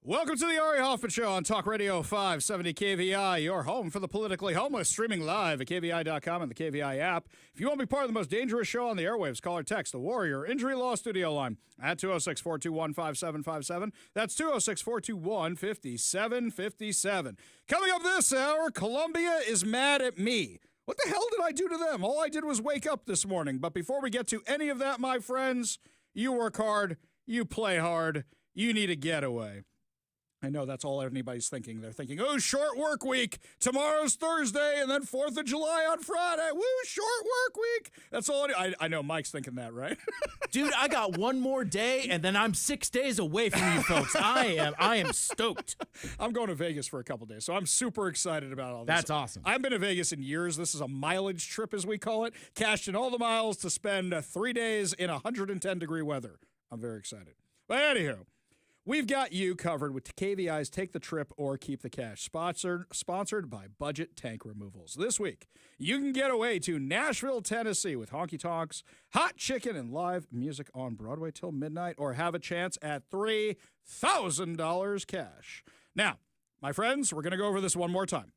[SPEAKER 1] Welcome to the Ari Hoffman Show on Talk Radio 570 KVI, your home for the politically homeless, streaming live at KVI.com and the KVI app. If you want to be part of the most dangerous show on the airwaves, call or text the Warrior Injury Law Studio line at 206-421-5757. That's 206-421-5757. Coming up this hour, Columbia is mad at me. What the hell did I do to them? All I did was wake up this morning. But before we get to any of that, my friends, you work hard, you play hard, you need a getaway. I know that's all anybody's thinking. They're thinking, oh, short work week. Tomorrow's Thursday, and then 4th of July on Friday. Woo, short work week. That's all I know Mike's thinking that, right?
[SPEAKER 8] Dude, I got one more day, and then I'm 6 days away from you folks. I am stoked.
[SPEAKER 1] I'm going to Vegas for a couple days, so I'm super excited about all this.
[SPEAKER 8] That's awesome.
[SPEAKER 1] I haven't been to Vegas in years. This is a mileage trip, as we call it. Cashed in all the miles to spend 3 days in 110-degree weather. I'm very excited. But anywho, we've got you covered with KVI's Take the Trip or Keep the Cash, sponsored by Budget Tank Removals. This week, you can get away to Nashville, Tennessee with honky tonks, hot chicken, and live music on Broadway till midnight, or have a chance at $3,000 cash. Now, my friends, we're going to go over this one more time.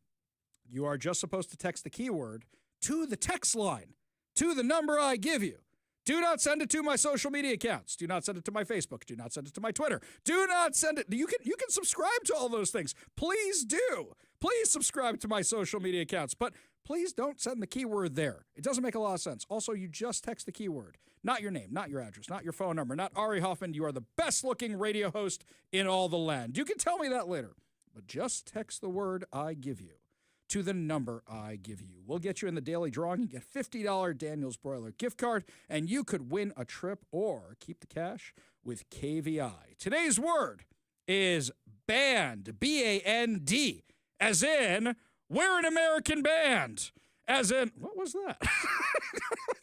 [SPEAKER 1] You are just supposed to text the keyword to the text line, to the number I give you. Do not send it to my social media accounts. Do not send it to my Facebook. Do not send it to my Twitter. Do not send it. You can subscribe to all those things. Please do. Please subscribe to my social media accounts. But please don't send the keyword there. It doesn't make a lot of sense. Also, you just text the keyword. Not your name, not your address, not your phone number, not Ari Hoffman. You are the best-looking radio host in all the land. You can tell me that later. But just text the word I give you to the number I give you. We'll get you in the daily drawing. You get $50 Daniel's Broiler gift card, and you could win a trip or keep the cash with KVI. Today's word is band, B-A-N-D, as in, we're an American band. As in, what was that?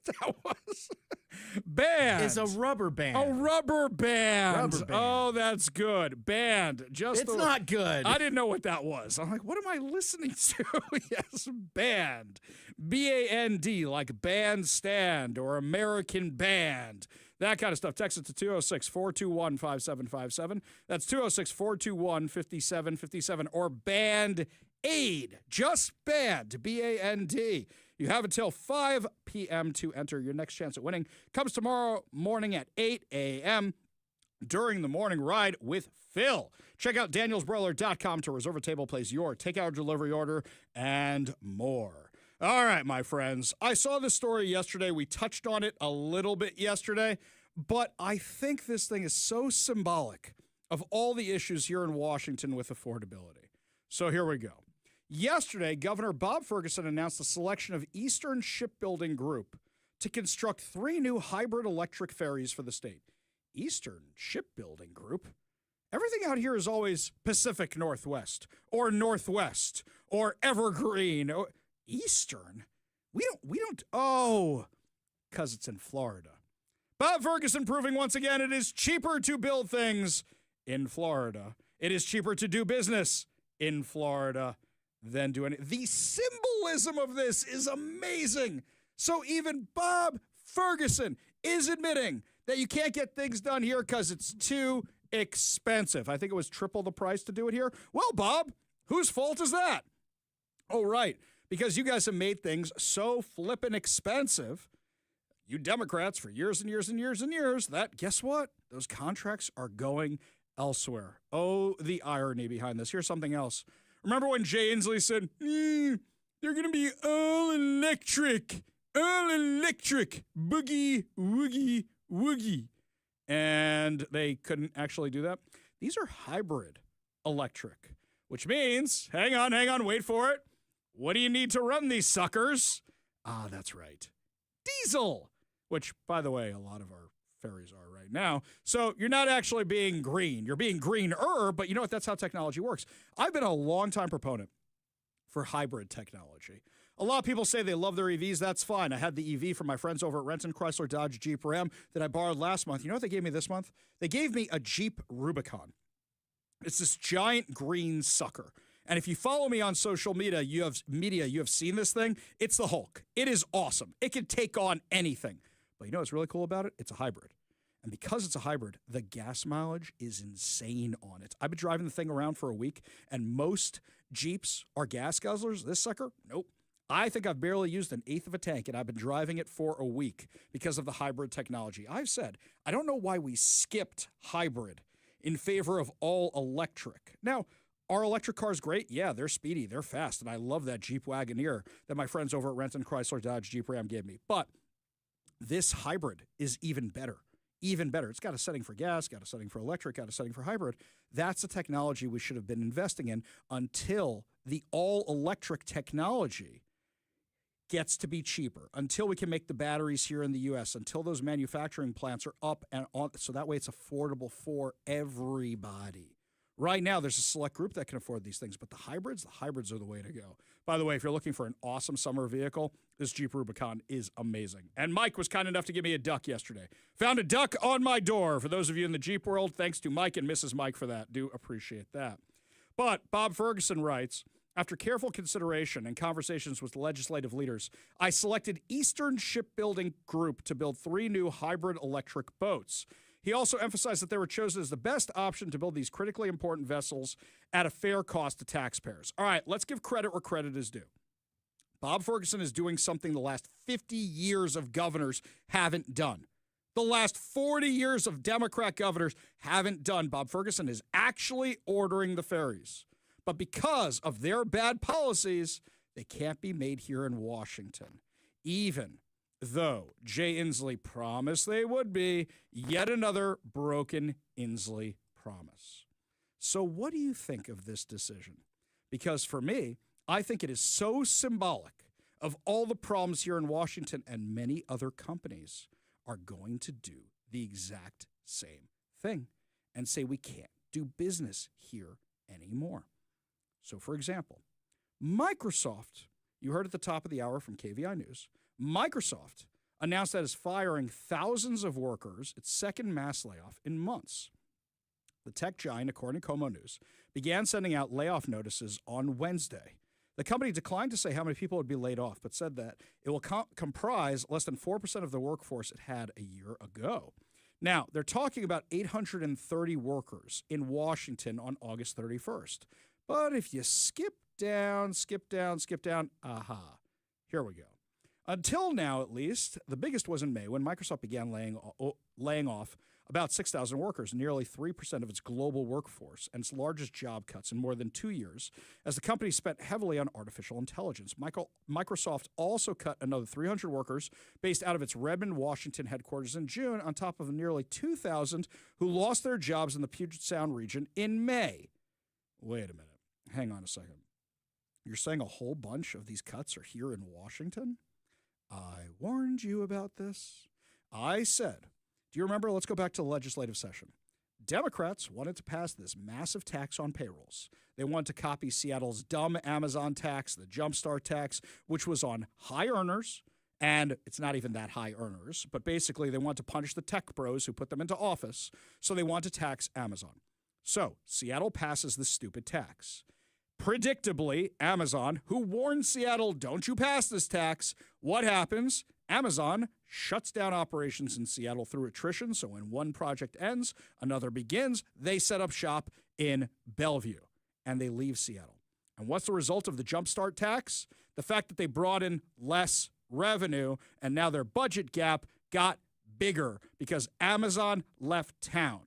[SPEAKER 1] That was band.
[SPEAKER 8] It's a rubber band.
[SPEAKER 1] A rubber band.
[SPEAKER 8] Rubber band.
[SPEAKER 1] Oh, that's good. Band.
[SPEAKER 8] It's not good.
[SPEAKER 1] I didn't know what that was. I'm like, what am I listening to? Yes, band. B-A-N-D, like bandstand or American band. That kind of stuff. Text it to 206-421-5757. That's 206-421-5757 or Band Aid. Just Band, B-A-N-D. You have until 5 p.m. to enter. Your next chance at winning comes tomorrow morning at 8 a.m. during the morning ride with Phil. Check out danielsbroiler.com to reserve a table, place your takeout delivery order, and more. All right, my friends. I saw this story yesterday. We touched on it a little bit yesterday, but I think this thing is so symbolic of all the issues here in Washington with affordability. So here we go. Yesterday, Governor Bob Ferguson announced the selection of Eastern Shipbuilding Group to construct 3 new hybrid electric ferries for the state. Eastern Shipbuilding Group? Everything out here is always Pacific Northwest or Northwest or Evergreen or Eastern. We don't, because it's in Florida. Bob Ferguson proving once again it is cheaper to build things in Florida. It is cheaper to do business in Florida than do any. The symbolism of this is amazing. So even Bob Ferguson is admitting that you can't get things done here because it's too expensive. I think it was triple the price to do it here. Well, Bob, whose fault is that? Oh, right. Because you guys have made things so flippin' expensive, you Democrats, for years and years and years and years, that, guess what? Those contracts are going elsewhere. Oh, the irony behind this. Here's something else. Remember when Jay Inslee said, they're going to be all electric, boogie, woogie, woogie. And they couldn't actually do that. These are hybrid electric, which means, hang on, wait for it. What do you need to run these suckers? Ah, that's right. Diesel, which, by the way, a lot of our ferries are right now. So you're not actually being green. You're being greener, but you know what? That's how technology works. I've been a longtime proponent for hybrid technology. A lot of people say they love their EVs. That's fine. I had the EV from my friends over at Renton Chrysler Dodge Jeep Ram that I borrowed last month. You know what they gave me this month? They gave me a Jeep Rubicon. It's this giant green sucker. And if you follow me on social media, you have seen this thing. It's the Hulk. It is awesome. It can take on anything. But you know what's really cool about it? It's a hybrid. And because it's a hybrid, the gas mileage is insane on it. I've been driving the thing around for a week, and most Jeeps are gas guzzlers. This sucker, nope. I think I've barely used an eighth of a tank, and I've been driving it for a week because of the hybrid technology. I've said, I don't know why we skipped hybrid in favor of all electric. Now, are electric cars great? Yeah, they're speedy, they're fast, and I love that Jeep Wagoneer that my friends over at Renton Chrysler Dodge Jeep Ram gave me. But this hybrid is even better. Even better. It's got a setting for gas, got a setting for electric, got a setting for hybrid. That's the technology we should have been investing in until the all-electric technology gets to be cheaper, until we can make the batteries here in the U.S., until those manufacturing plants are up and on, so that way it's affordable for everybody. Right now, there's a select group that can afford these things, but the hybrids are the way to go. By the way, if you're looking for an awesome summer vehicle, this Jeep Rubicon is amazing. And Mike was kind enough to give me a duck yesterday. Found a duck on my door. For those of you in the Jeep world, thanks to Mike and Mrs. Mike for that. Do appreciate that. But Bob Ferguson writes, after careful consideration and conversations with legislative leaders, I selected Eastern Shipbuilding Group to build 3 new hybrid electric boats. He also emphasized that they were chosen as the best option to build these critically important vessels at a fair cost to taxpayers. All right, let's give credit where credit is due. Bob Ferguson is doing something the last 50 years of governors haven't done. The last 40 years of Democrat governors haven't done. Bob Ferguson is actually ordering the ferries. But because of their bad policies, they can't be made here in Washington. Even though Jay Inslee promised they would be, yet another broken Inslee promise. So what do you think of this decision? Because for me, I think it is so symbolic of all the problems here in Washington, and many other companies are going to do the exact same thing and say we can't do business here anymore. So, for example, Microsoft, you heard at the top of the hour from KVI News, Microsoft announced that it's firing thousands of workers, its second mass layoff in months. The tech giant, according to Como News, began sending out layoff notices on Wednesday. The company declined to say how many people would be laid off, but said that it will comprise less than 4% of the workforce it had a year ago. Now, they're talking about 830 workers in Washington on August 31st. But if you skip down, aha, here we go. Until now, at least, the biggest was in May when Microsoft began laying off about 6,000 workers, nearly 3% of its global workforce, and its largest job cuts in more than 2 years, as the company spent heavily on artificial intelligence. Microsoft also cut another 300 workers based out of its Redmond, Washington headquarters in June, on top of nearly 2,000 who lost their jobs in the Puget Sound region in May. Wait a minute. Hang on a second. You're saying a whole bunch of these cuts are here in Washington? I warned you about this. I said, do you remember? Let's go back to the legislative session. Democrats wanted to pass this massive tax on payrolls. They wanted to copy Seattle's dumb Amazon tax, the Jumpstart tax, which was on high earners, and it's not even that high earners, but basically they want to punish the tech bros who put them into office, so they want to tax Amazon. So Seattle passes this stupid tax. Predictably, Amazon, who warned Seattle, don't you pass this tax, what happens? Amazon shuts down operations in Seattle through attrition, so when one project ends, another begins. They set up shop in Bellevue, and they leave Seattle. And what's the result of the Jumpstart tax? The fact that they brought in less revenue, and now their budget gap got bigger because Amazon left town,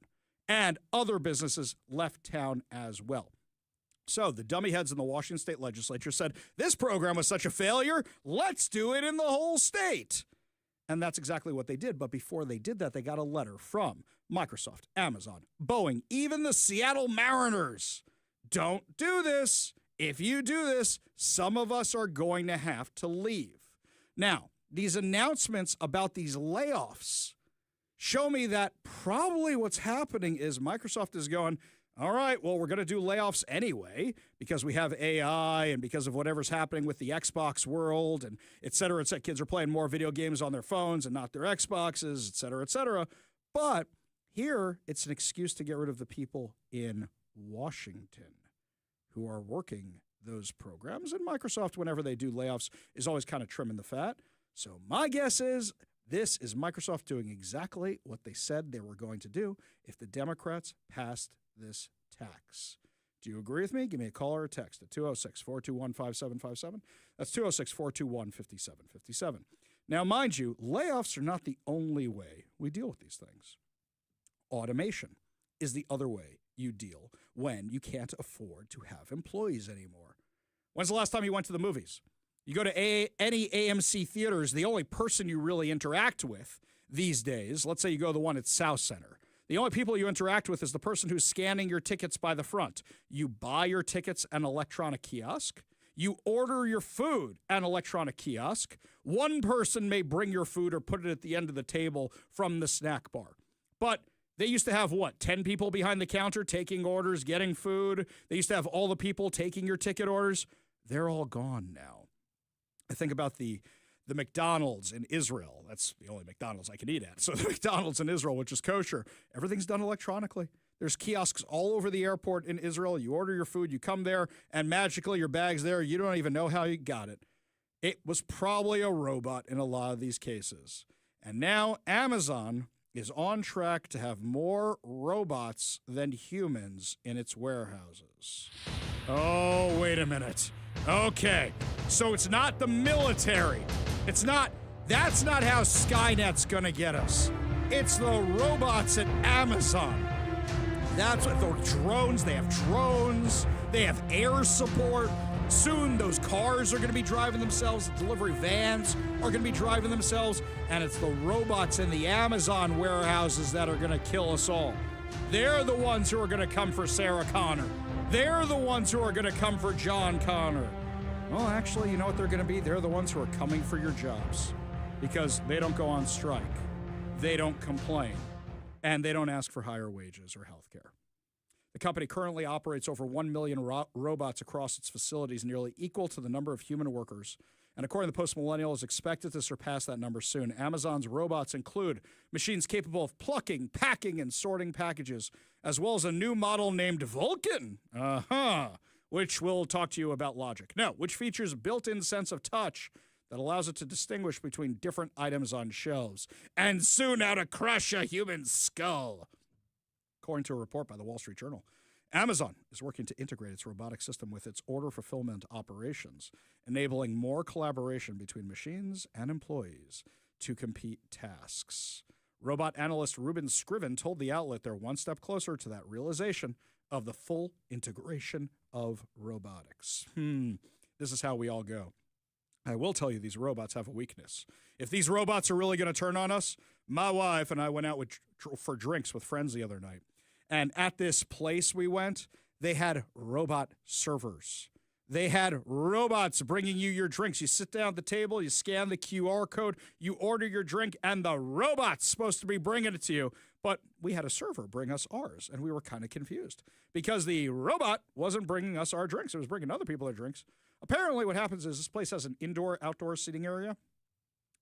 [SPEAKER 1] and other businesses left town as well. So the dummy heads in the Washington State Legislature said, this program was such a failure, let's do it in the whole state. And that's exactly what they did. But before they did that, they got a letter from Microsoft, Amazon, Boeing, even the Seattle Mariners. Don't do this. If you do this, some of us are going to have to leave. Now, these announcements about these layoffs show me that probably what's happening is Microsoft is going, all right, well, we're going to do layoffs anyway because we have AI and because of whatever's happening with the Xbox world and et cetera, et cetera. Kids are playing more video games on their phones and not their Xboxes, et cetera, et cetera. But here, it's an excuse to get rid of the people in Washington who are working those programs. And Microsoft, whenever they do layoffs, is always kind of trimming the fat. So my guess is This is Microsoft doing exactly what they said they were going to do if the Democrats passed this tax. Do you agree with me? Give me a call or a text at 206-421-5757. That's 206-421-5757. Now, mind you, layoffs are not the only way we deal with these things. Automation is the other way you deal when you can't afford to have employees anymore. When's the last time you went to the movies? You go to any AMC theaters, the only person you really interact with these days, let's say you go to the one at South Center, the only people you interact with is the person who's scanning your tickets by the front. You buy your tickets at an electronic kiosk. You order your food at an electronic kiosk. One person may bring your food or put it at the end of the table from the snack bar. But they used to have, 10 people behind the counter taking orders, getting food. They used to have all the people taking your ticket orders. They're all gone now. I think about the McDonald's in Israel. That's the only McDonald's I can eat at. So the McDonald's in Israel, which is kosher, everything's done electronically. There's kiosks all over the airport in Israel. You order your food, you come there, and magically your bag's there. You don't even know how you got it. It was probably a robot in a lot of these cases. And now Amazon is on track to have more robots than humans in its warehouses. Oh, wait a minute. Okay, so it's not the military. That's not how Skynet's gonna get us. It's the robots at Amazon. That's what the drones, they have air support. Soon those cars are gonna be driving themselves, the delivery vans are gonna be driving themselves, and it's the robots in the Amazon warehouses that are gonna kill us all. They're the ones who are gonna come for Sarah Connor. They're the ones who are going to come for John Connor. Well, actually, you know what they're going to be? They're the ones who are coming for your jobs because they don't go on strike. They don't complain. And they don't ask for higher wages or health care. The company currently operates over 1 million robots across its facilities, nearly equal to the number of human workers. And according to the Post-Millennial, is expected to surpass that number soon. Amazon's robots include machines capable of plucking, packing, and sorting packages, as well as a new model named Vulcan, which we'll talk to you about logic. No, which features a built-in sense of touch that allows it to distinguish between different items on shelves, and soon how to crush a human skull. According to a report by the Wall Street Journal, Amazon is working to integrate its robotic system with its order fulfillment operations, enabling more collaboration between machines and employees to complete tasks. Robot analyst Ruben Scriven told the outlet they're one step closer to that realization of the full integration of robotics. This is how we all go. I will tell you, these robots have a weakness. If these robots are really going to turn on us, my wife and I went out for drinks with friends the other night. And at this place we went, they had robot servers. They had robots bringing you your drinks. You sit down at the table, you scan the QR code, you order your drink, and the robot's supposed to be bringing it to you. But we had a server bring us ours, and we were kind of confused because the robot wasn't bringing us our drinks. It was bringing other people their drinks. Apparently what happens is this place has an indoor-outdoor seating area,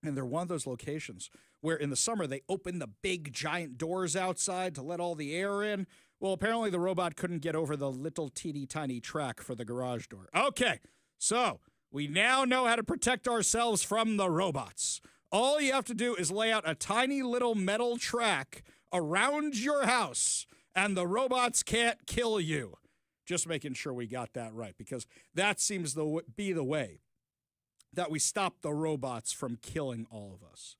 [SPEAKER 1] and they're one of those locations where in the summer they open the big giant doors outside to let all the air in. Well, apparently the robot couldn't get over the little teeny tiny track for the garage door. Okay, so we now know how to protect ourselves from the robots. All you have to do is lay out a tiny little metal track around your house, and the robots can't kill you. Just making sure we got that right, because that seems to be the way that we stop the robots from killing all of us.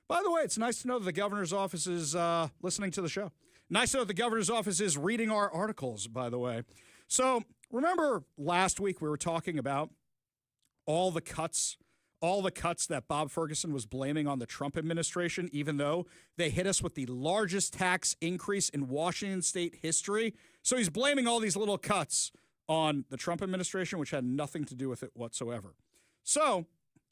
[SPEAKER 1] By the way, it's nice to know that the governor's office is listening to the show. Nice to know that the governor's office is reading our articles, by the way. So remember last week we were talking about all the cuts that Bob Ferguson was blaming on the Trump administration, even though they hit us with the largest tax increase in Washington state history. So he's blaming all these little cuts on the Trump administration, which had nothing to do with it whatsoever. So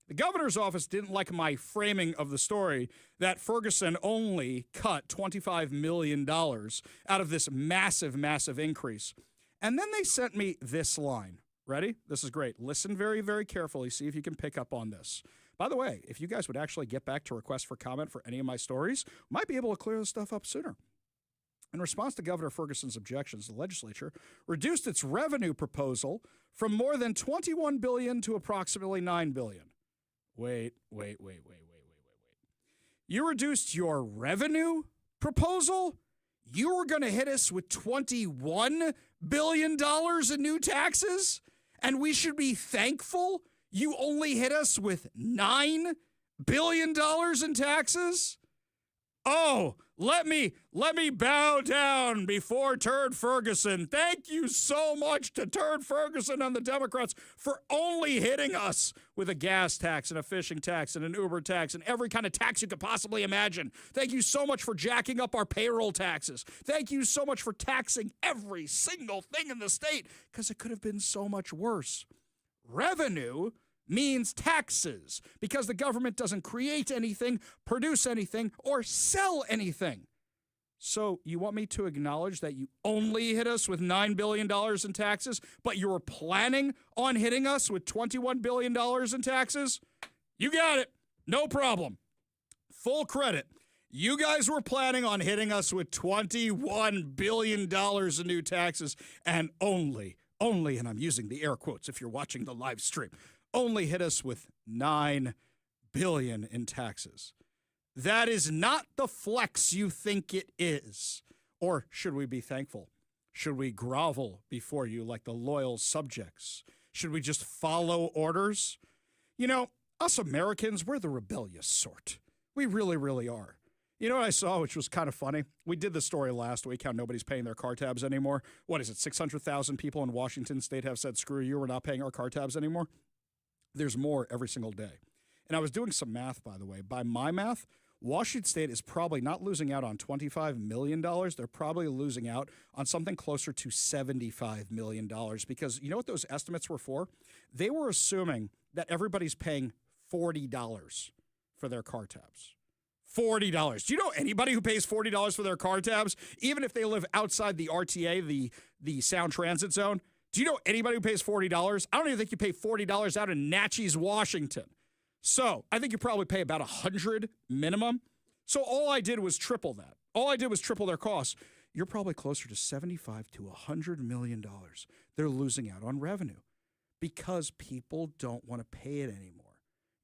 [SPEAKER 1] the governor's office didn't like my framing of the story that Ferguson only cut $25 million out of this massive, massive increase. And then they sent me this line. Ready? This is great. Listen very, very carefully. See if you can pick up on this. By the way, if you guys would actually get back to request for comment for any of my stories, might be able to clear this stuff up sooner. In response to Governor Ferguson's objections, the legislature reduced its revenue proposal from more than $21 billion to approximately $9 billion. Wait. You reduced your revenue proposal? You were going to hit us with $21 billion in new taxes? And we should be thankful you only hit us with $9 billion in taxes? Oh, let me bow down before Turd Ferguson. Thank you so much to Turd Ferguson and the Democrats for only hitting us with a gas tax and a fishing tax and an Uber tax and every kind of tax you could possibly imagine. Thank you so much for jacking up our payroll taxes. Thank you so much for taxing every single thing in the state, because it could have been so much worse. Revenue means taxes, because the government doesn't create anything, produce anything, or sell anything. So you want me to acknowledge that you only hit us with $9 billion in taxes, but you were planning on hitting us with $21 billion in taxes? You got it. No problem. Full credit. You guys were planning on hitting us with $21 billion in new taxes, and only, and I'm using the air quotes if you're watching the live stream, only hit us with $9 billion in taxes. That is not the flex you think it is. Or should we be thankful? Should we grovel before you like the loyal subjects? Should we just follow orders? You know, us Americans, we're the rebellious sort. We really, really are. You know what I saw, which was kind of funny? We did the story last week, how nobody's paying their car tabs anymore. What is it, 600,000 people in Washington state have said, screw you, we're not paying our car tabs anymore? There's more every single day. And I was doing some math, by the way. By my math, Washington State is probably not losing out on $25 million. They're probably losing out on something closer to $75 million, because you know what those estimates were for? They were assuming that everybody's paying $40 for their car tabs. $40. Do you know anybody who pays $40 for their car tabs, even if they live outside the RTA, the Sound Transit Zone? Do you know anybody who pays $40? I don't even think you pay $40 out in Natchez, Washington. So I think you probably pay about $100 minimum. So all I did was triple that. All I did was triple their costs. You're probably closer to $75 to $100 million. They're losing out on revenue because people don't want to pay it anymore.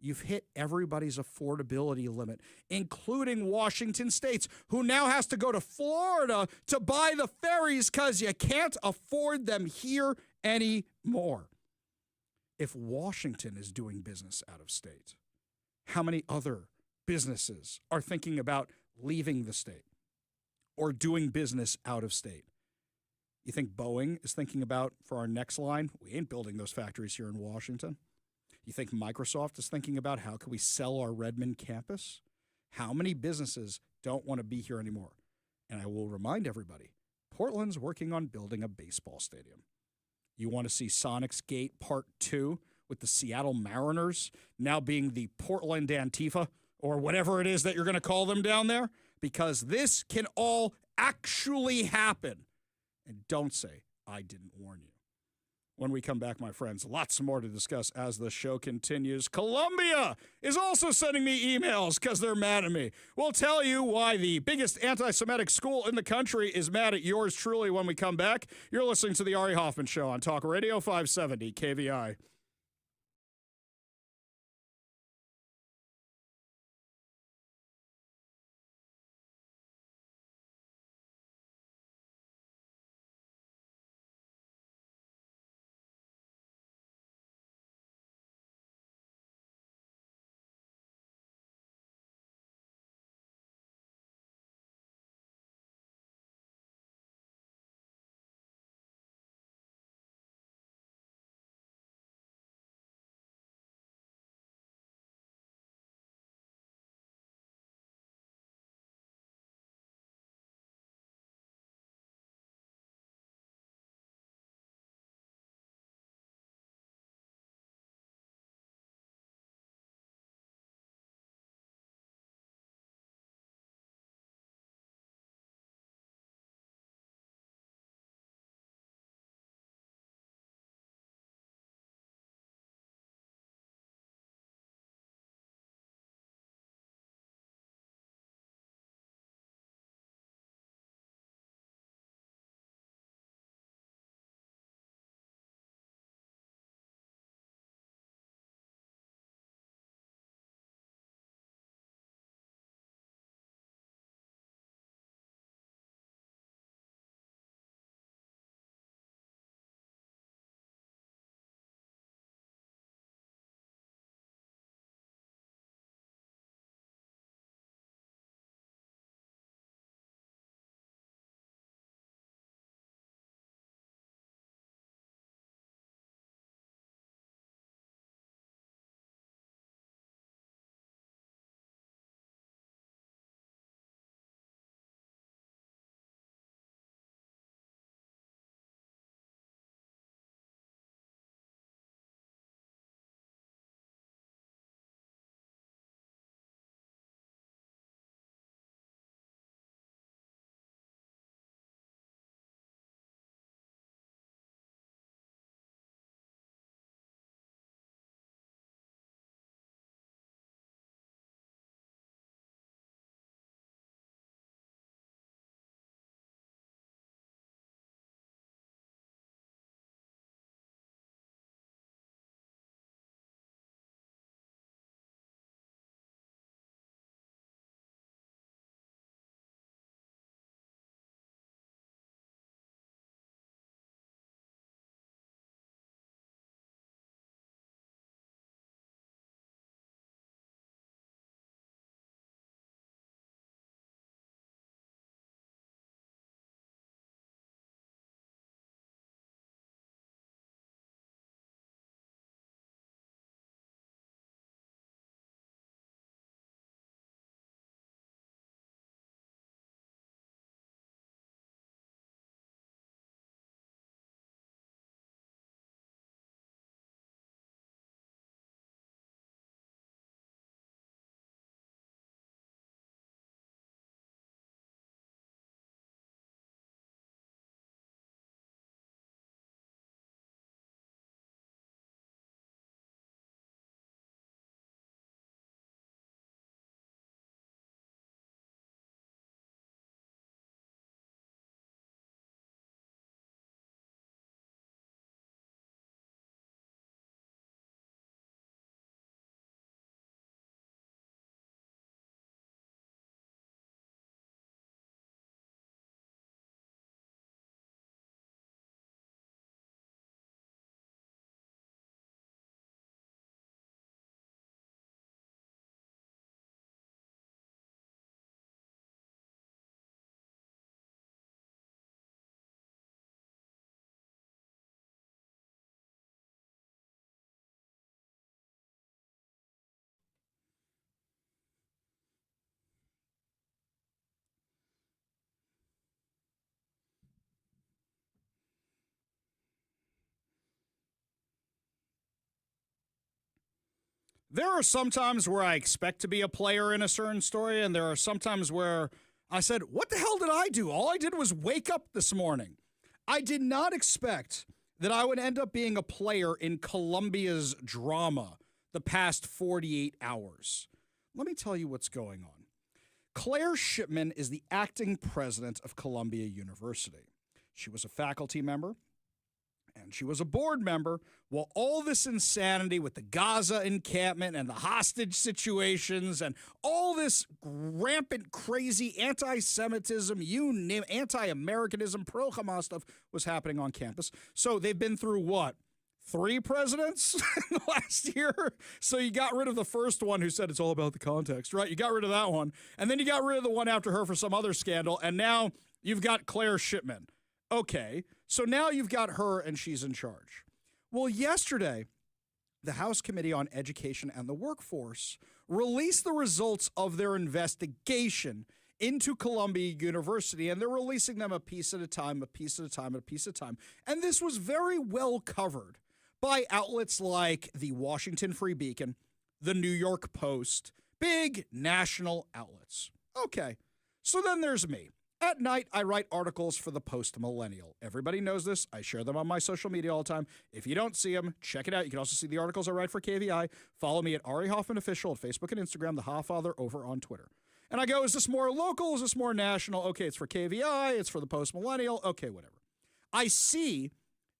[SPEAKER 1] You've hit everybody's affordability limit, including Washington State's, who now has to go to Florida to buy the ferries because you can't afford them here anymore. If Washington is doing business out of state, how many other businesses are thinking about leaving the state or doing business out of state? You think Boeing is thinking about, for our next line, we ain't building those factories here in Washington? You think Microsoft is thinking about how can we sell our Redmond campus? How many businesses don't want to be here anymore? And I will remind everybody, Portland's working on building a baseball stadium. You want to see Sonic's Gate Part 2 with the Seattle Mariners now being the Portland Antifa or whatever it is that you're going to call them down there? Because this can all actually happen. And don't say, I didn't warn you. When we come back, my friends, lots more to discuss as the show continues. Columbia is also sending me emails because they're mad at me. We'll tell you why the biggest anti-Semitic school in the country is mad at yours truly when we come back. You're listening to the Ari Hoffman Show on Talk Radio 570 KVI. There are some times where I expect to be a player in a certain story, and there are some times where I said, what the hell did I do? All I did was wake up this morning. I did not expect that I would end up being a player in Columbia's drama the past 48 hours. Let me tell you what's going on. Claire Shipman is the acting president of Columbia University. She was a faculty member, and she was a board member while all this insanity with the Gaza encampment and the hostage situations and all this rampant, crazy anti-Semitism, you name anti-Americanism, pro-Hamas stuff was happening on campus. So they've been through what? 3 presidents in the last year? So you got rid of the first one who said it's all about the context, right? You got rid of that one. And then you got rid of the one after her for some other scandal. And now you've got Claire Shipman. Okay, so now you've got her and she's in charge. Well, yesterday, the House Committee on Education and the Workforce released the results of their investigation into Columbia University, and they're releasing them a piece at a time, a piece at a time, a piece at a time. And this was very well covered by outlets like the Washington Free Beacon, the New York Post, big national outlets. Okay, so then there's me. At night, I write articles for the Post Millennial. Everybody knows this. I share them on my social media all the time. If you don't see them, check it out. You can also see the articles I write for KVI. Follow me at Ari Hoffman Official at Facebook and Instagram, the Hofffather over on Twitter. And I go, is this more local? Is this more national? Okay, it's for KVI. It's for the Post Millennial. Okay, whatever. I see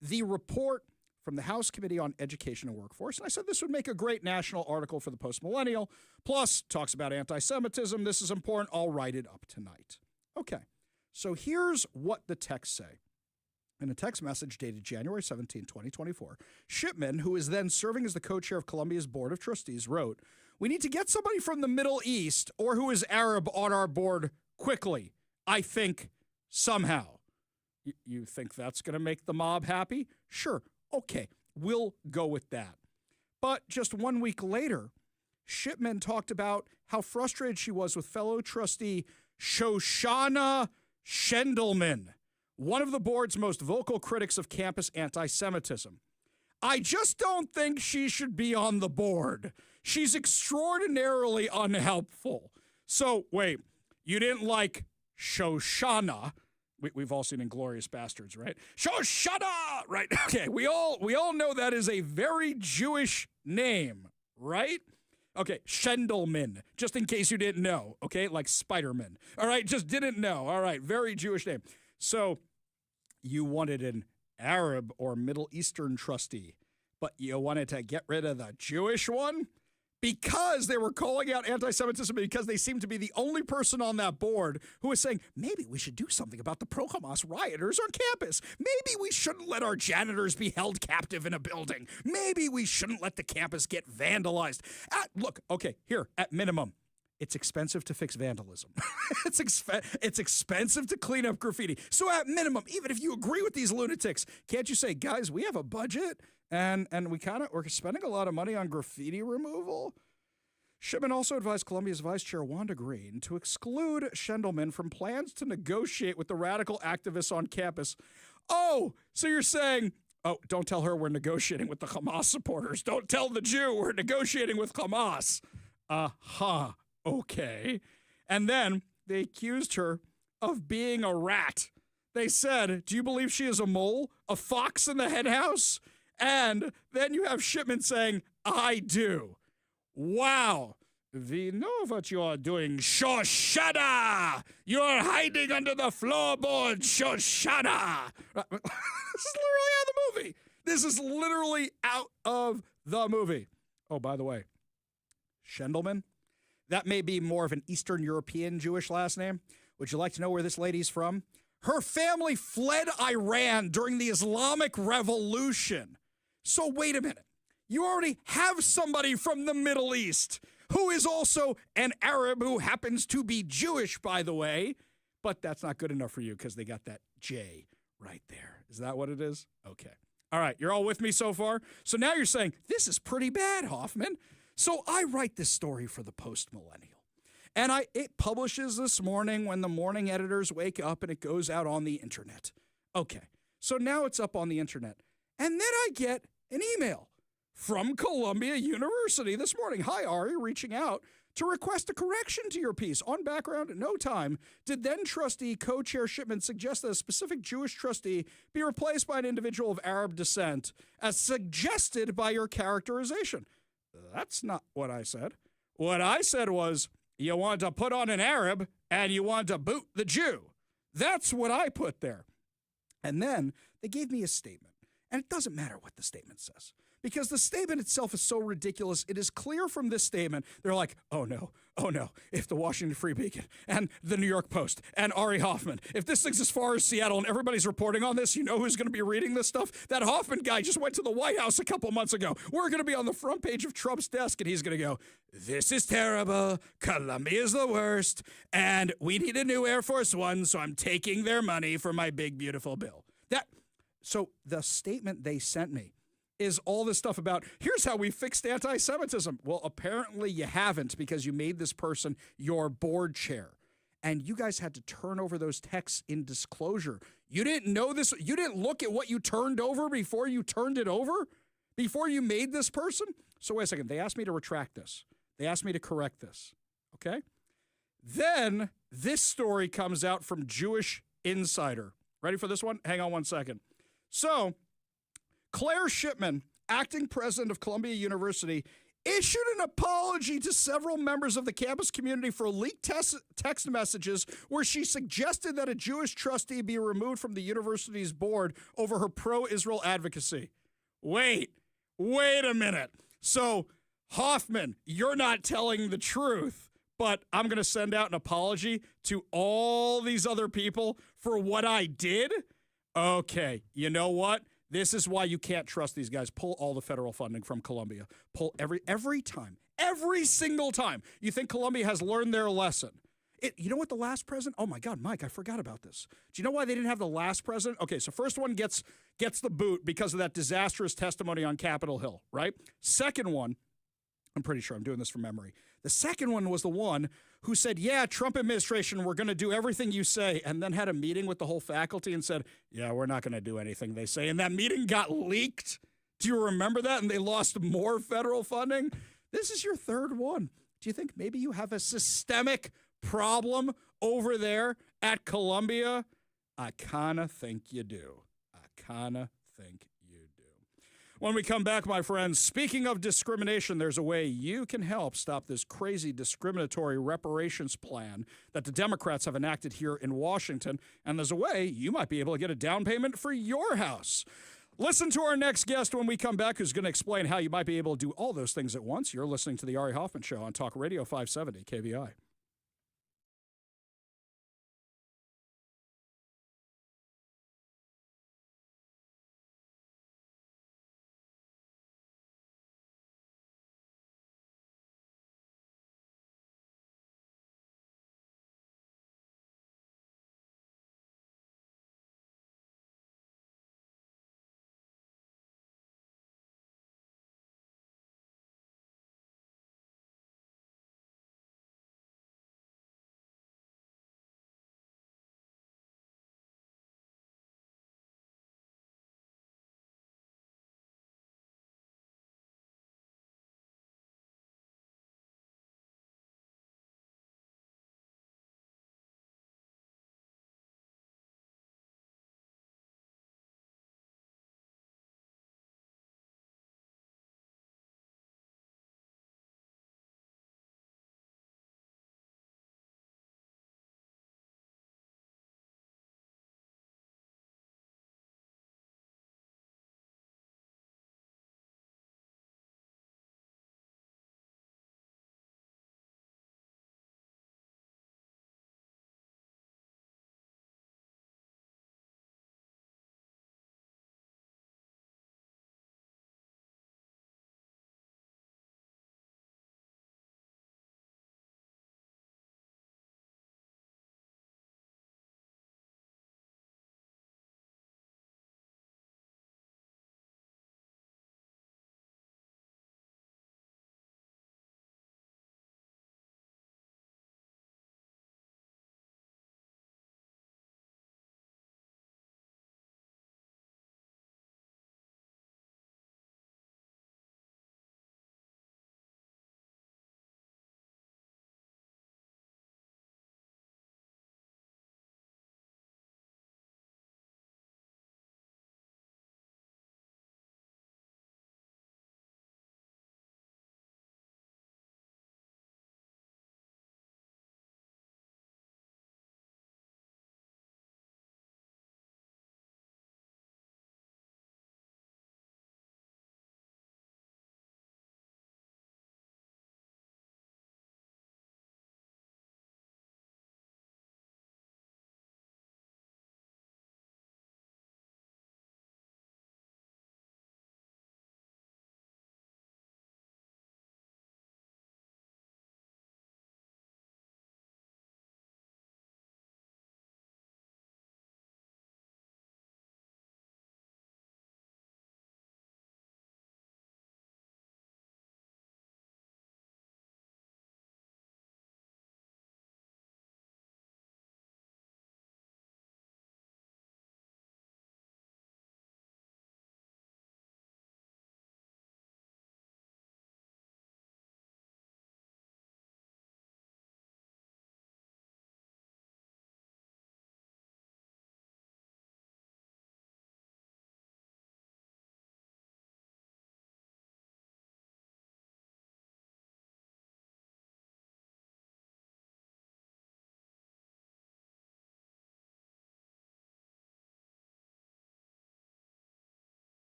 [SPEAKER 1] the report from the House Committee on Education and Workforce, and I said this would make a great national article for the Post Millennial. Plus, talks about anti-Semitism. This is important. I'll write it up tonight. Okay, so here's what the texts say. In a text message dated January 17, 2024, Shipman, who is then serving as the co-chair of Columbia's Board of Trustees, wrote, "We need to get somebody from the Middle East or who is Arab on our board quickly. I think somehow." You think that's going to make the mob happy? Sure. Okay, we'll go with that. But just 1 week later, Shipman talked about how frustrated she was with fellow trustee Shoshana Schendelman, one of the board's most vocal critics of campus anti-Semitism. "I just don't think she should be on the board. She's extraordinarily unhelpful." So, wait, you didn't like Shoshana? We've all seen Inglourious Bastards, right? Shoshana, right? Okay, we all know that is a very Jewish name, right? Okay, Schendelman, just in case you didn't know, okay? Like Spider-Man, all right? Just didn't know, all right? Very Jewish name. So you wanted an Arab or Middle Eastern trustee, but you wanted to get rid of the Jewish one? Because they were calling out anti-Semitism, because they seemed to be the only person on that board who was saying, maybe we should do something about the pro-Hamas rioters on campus. Maybe we shouldn't let our janitors be held captive in a building. Maybe we shouldn't let the campus get vandalized. Look, okay, here, at minimum, it's expensive to fix vandalism. It's expensive to clean up graffiti. So at minimum, even if you agree with these lunatics, can't you say, guys, we have a budget and we're spending a lot of money on graffiti removal? Shipman also advised Columbia's Vice Chair Wanda Green to exclude Schendelman from plans to negotiate with the radical activists on campus. Oh, so you're saying, oh, don't tell her we're negotiating with the Hamas supporters. Don't tell the Jew we're negotiating with Hamas. Okay. And then they accused her of being a rat. They said, do you believe she is a mole, a fox in the henhouse? And then you have Shipman saying, I do. Wow. We know what you are doing, Shoshana. You are hiding under the floorboard, Shoshana. This is literally out of the movie. Oh, by the way, Schendelman, that may be more of an Eastern European Jewish last name. Would you like to know where this lady's from? Her family fled Iran during the Islamic Revolution. So wait a minute. You already have somebody from the Middle East who is also an Arab who happens to be Jewish, by the way. But that's not good enough for you because they got that J right there. Is that what it is? Okay. All right. You're all with me so far? So now you're saying, this is pretty bad, Hoffman. So I write this story for the Post Millennial. And it publishes this morning when the morning editors wake up and it goes out on the internet. Okay. So now it's up on the internet. And then I get an email from Columbia University this morning. Hi, Ari, reaching out to request a correction to your piece. On background, at no time did then trustee co-chair Shipman suggest that a specific Jewish trustee be replaced by an individual of Arab descent, as suggested by your characterization. That's not what I said. What I said was, you want to put on an Arab and you want to boot the Jew. That's what I put there. And then they gave me a statement. And it doesn't matter what the statement says, because the statement itself is so ridiculous. It is clear from this statement. They're like, oh no, if the Washington Free Beacon and the New York Post and Ari Hoffman, if this thing's as far as Seattle and everybody's reporting on this, you know who's going to be reading this stuff? That Hoffman guy just went to the White House a couple months ago. We're going to be on the front page of Trump's desk, and he's going to go, this is terrible. Columbia's the worst. And we need a new Air Force One, so I'm taking their money for my big, beautiful bill. So the statement they sent me is all this stuff about, here's how we fixed anti-Semitism. Well, apparently you haven't, because you made this person your board chair. And you guys had to turn over those texts in disclosure. You didn't know this. You didn't look at what you turned over before you turned it over? Before you made this person? So wait a second. They asked me to retract this. They asked me to correct this. Okay? Then this story comes out from Jewish Insider. Ready for this one? Hang on one second. So, Claire Shipman, acting president of Columbia University, issued an apology to several members of the campus community for leaked text messages where she suggested that a Jewish trustee be removed from the university's board over her pro-Israel advocacy. Wait a minute. So, Hoffman, you're not telling the truth, but I'm going to send out an apology to all these other people for what I did? Okay, you know what? This is why you can't trust these guys. Pull all the federal funding from Columbia. Pull every time, every single time. You think Columbia has learned their lesson? You know what the last president? Oh my God, Mike, I forgot about this. Do you know why they didn't have the last president? Okay, so first one gets the boot because of that disastrous testimony on Capitol Hill, right? Second one, I'm pretty sure I'm doing this from memory. The second one was the one who said, yeah, Trump administration, we're going to do everything you say, and then had a meeting with the whole faculty and said, yeah, we're not going to do anything they say. And that meeting got leaked. Do you remember that? And they lost more federal funding. This is your third one. Do you think maybe you have a systemic problem over there at Columbia? I kind of think you do. When we come back, my friends, speaking of discrimination, there's a way you can help stop this crazy discriminatory reparations plan that the Democrats have enacted here in Washington. And there's a way you might be able to get a down payment for your house. Listen to our next guest when we come back, who's going to explain how you might be able to do all those things at once. You're listening to The Ari Hoffman Show on Talk Radio 570 KVI.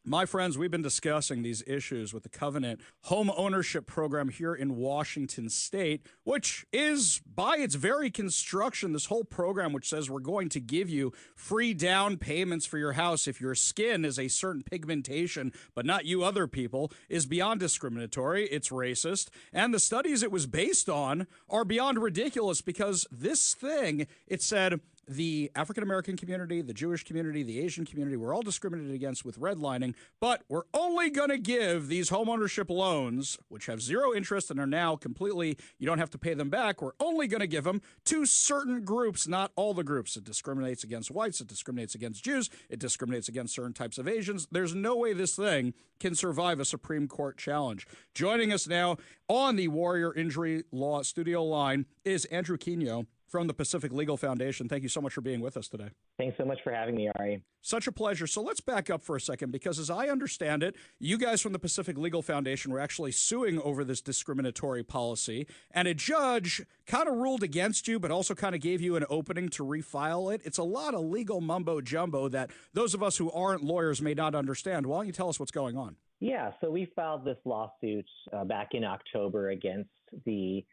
[SPEAKER 1] My friends, we've been discussing these issues with the Covenant home ownership program here in Washington State, which is, by its very construction, this whole program which says we're going to give you free down payments for your house if your skin is a certain pigmentation, but not you other people, is beyond discriminatory. It's racist. And the studies it was based on are beyond ridiculous because this thing, it said, the African-American community, the Jewish community, the Asian community, we're all discriminated against with redlining, but we're only going to give these homeownership loans, which have zero interest and are now completely, you don't have to pay them back, we're only going to give them to certain groups, not all the groups. It discriminates against whites, it discriminates against Jews, it discriminates against certain types of Asians. There's no way this thing can survive a Supreme Court challenge. Joining us now on the Warrior Injury Law studio line is Andrew Quino from the Pacific Legal Foundation. Thank you so much for being with us today.
[SPEAKER 11] Thanks so much for having me, Ari.
[SPEAKER 1] Such a pleasure. So let's back up for a second, because as I understand it, you guys from the Pacific Legal Foundation were actually suing over this discriminatory policy, and a judge kind of ruled against you, but also kind of gave you an opening to refile it. It's a lot of legal mumbo jumbo that those of us who aren't lawyers may not understand. Why don't you tell us what's going on?
[SPEAKER 11] Yeah, so we filed this lawsuit back in October against the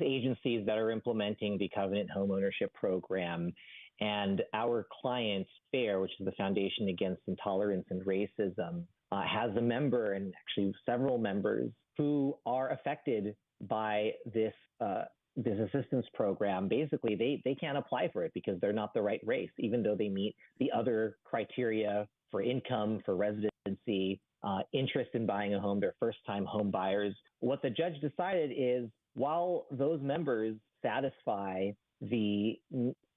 [SPEAKER 11] agencies that are implementing the Covenant Homeownership Program. And our client, FAIR, which is the Foundation Against Intolerance and Racism, has a member, and actually several members, who are affected by this assistance program. Basically, they can't apply for it because they're not the right race, even though they meet the other criteria for income, for residency, interest in buying a home. They're first-time home buyers. What the judge decided is, while those members satisfy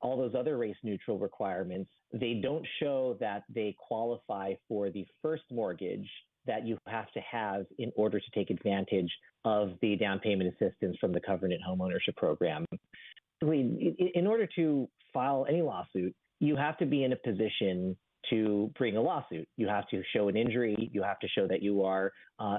[SPEAKER 11] all those other race-neutral requirements, they don't show that they qualify for the first mortgage that you have to have in order to take advantage of the down payment assistance from the Covenant Homeownership Program. In order to file any lawsuit, you have to be in a position to bring a lawsuit. You have to show an injury. You have to show that you are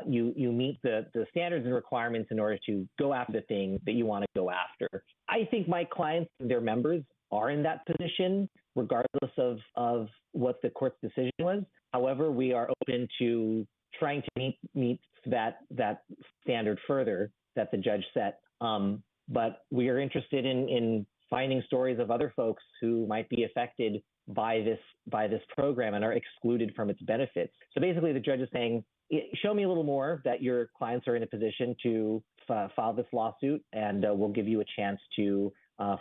[SPEAKER 11] you meet the standards and requirements in order to go after the thing that you want to go after. I think my clients and their members are in that position, regardless of what the court's decision was. However, we are open to trying to meet that standard further that the judge set. But we are interested in finding stories of other folks who might be affected by this program and are excluded from its benefits. So basically, the judge is saying, show me a little more that your clients are in a position to file this lawsuit, and we'll give you a chance to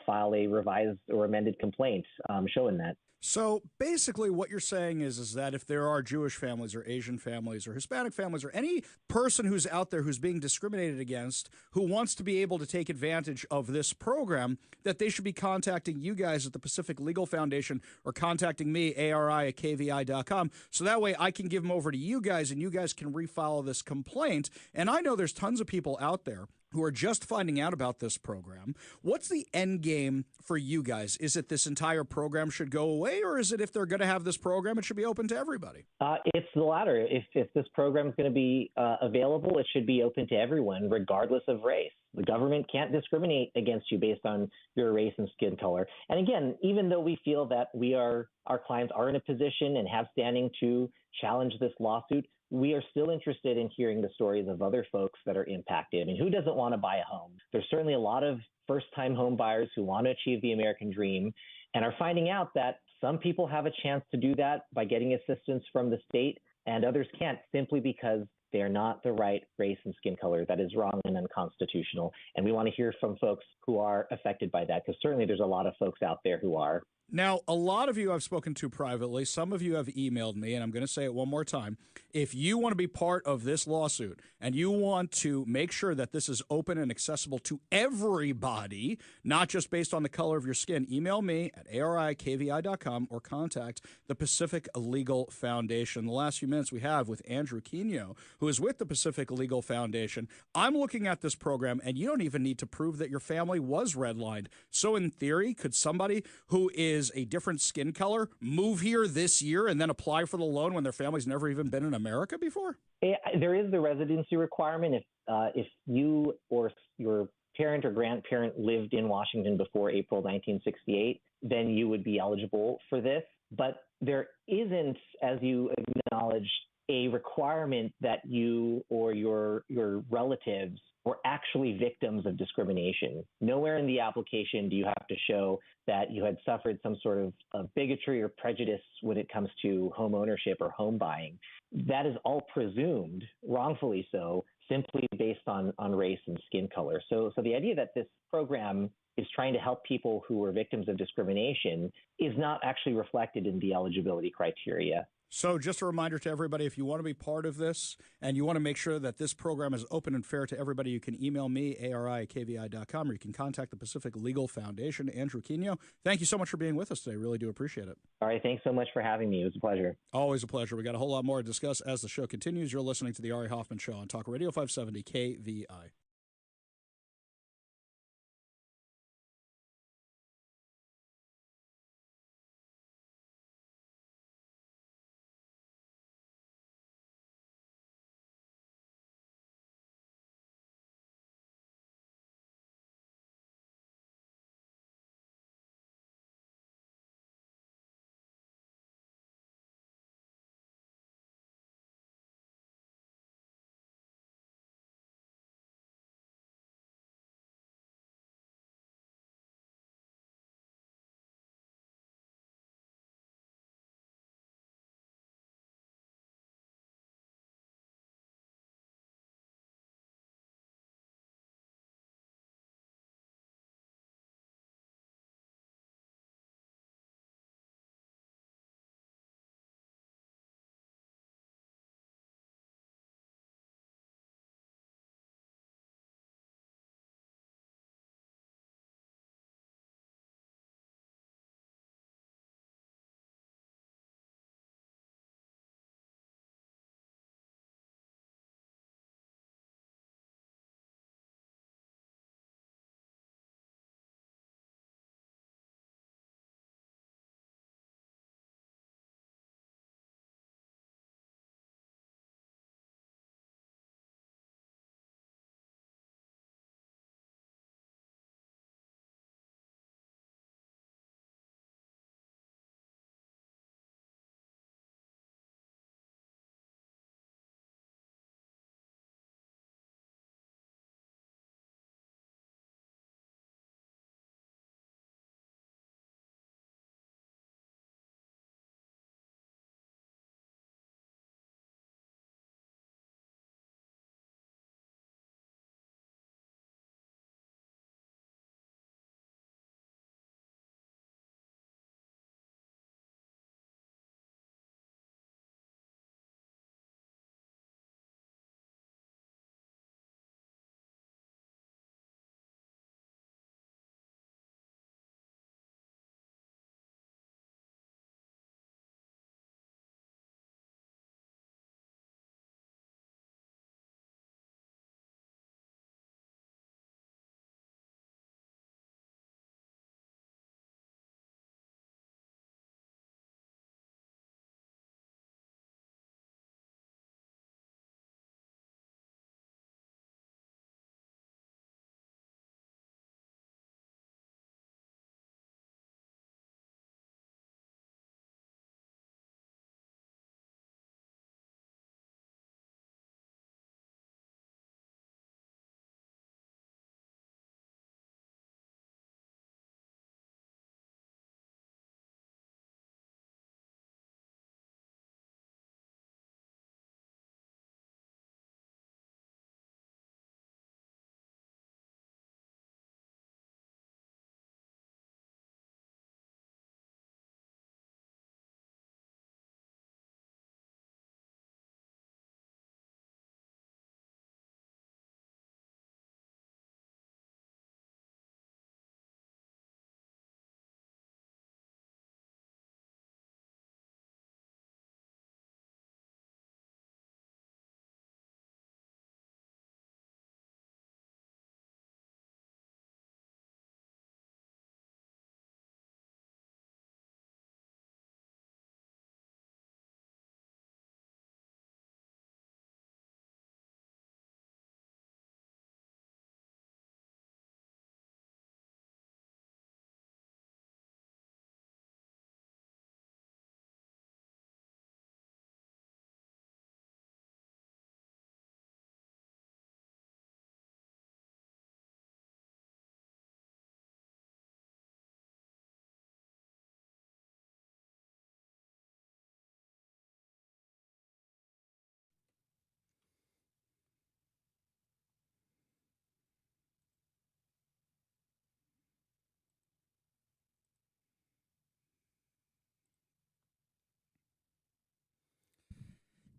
[SPEAKER 11] file a revised or amended complaint showing that.
[SPEAKER 1] So basically what you're saying is that if there are Jewish families or Asian families or Hispanic families or any person who's out there who's being discriminated against, who wants to be able to take advantage of this program, that they should be contacting you guys at the Pacific Legal Foundation or contacting me, ARI@KVI.com, so that way I can give them over to you guys and you guys can refile this complaint. And I know there's tons of people out there who are just finding out about this program. What's the end game for you guys? Is it this entire program should go away, or is it if they're going to have this program, it should be open to everybody?
[SPEAKER 11] It's the latter. If this program is going to be available, it should be open to everyone, regardless of race. The government can't discriminate against you based on your race and skin color. And again, even though we feel that our clients are in a position and have standing to challenge this lawsuit, we are still interested in hearing the stories of other folks that are impacted. I mean, who doesn't want to buy a home? There's certainly a lot of first-time home buyers who want to achieve the American dream and are finding out that some people have a chance to do that by getting assistance from the state, and others can't simply because they're not the right race and skin color. That is wrong and unconstitutional. And we want to hear from folks who are affected by that, because certainly there's a lot of folks out there who are.
[SPEAKER 1] Now, a lot of you I've spoken to privately. Some of you have emailed me, and I'm going to say it one more time. If you want to be part of this lawsuit and you want to make sure that this is open and accessible to everybody, not just based on the color of your skin, email me at ari@kvi.com or contact the Pacific Legal Foundation. The last few minutes we have with Andrew Quino, who is with the Pacific Legal Foundation. I'm looking at this program, and you don't even need to prove that your family was redlined. So in theory, could somebody who is a different skin color move here this year and then apply for the loan when their family's never even been in America before?
[SPEAKER 11] There is the residency requirement. If you or your parent or grandparent lived in Washington before April 1968, then you would be eligible for this. But there isn't, as you acknowledged, a requirement that you or your relatives were actually victims of discrimination. Nowhere in the application do you have to show that you had suffered some sort of bigotry or prejudice when it comes to home ownership or home buying. That is all presumed, wrongfully so, simply based on race and skin color. So the idea that this program is trying to help people who were victims of discrimination is not actually reflected in the eligibility criteria.
[SPEAKER 1] So just a reminder to everybody, if you want to be part of this and you want to make sure that this program is open and fair to everybody, you can email me, ari@kvi.com, or you can contact the Pacific Legal Foundation. Andrew Quino, thank you so much for being with us today. Really do appreciate it.
[SPEAKER 11] All right, thanks so much for having me. It was a pleasure.
[SPEAKER 1] Always a pleasure. We got a whole lot more to discuss as the show continues. You're listening to the Ari Hoffman Show on Talk Radio 570 KVI.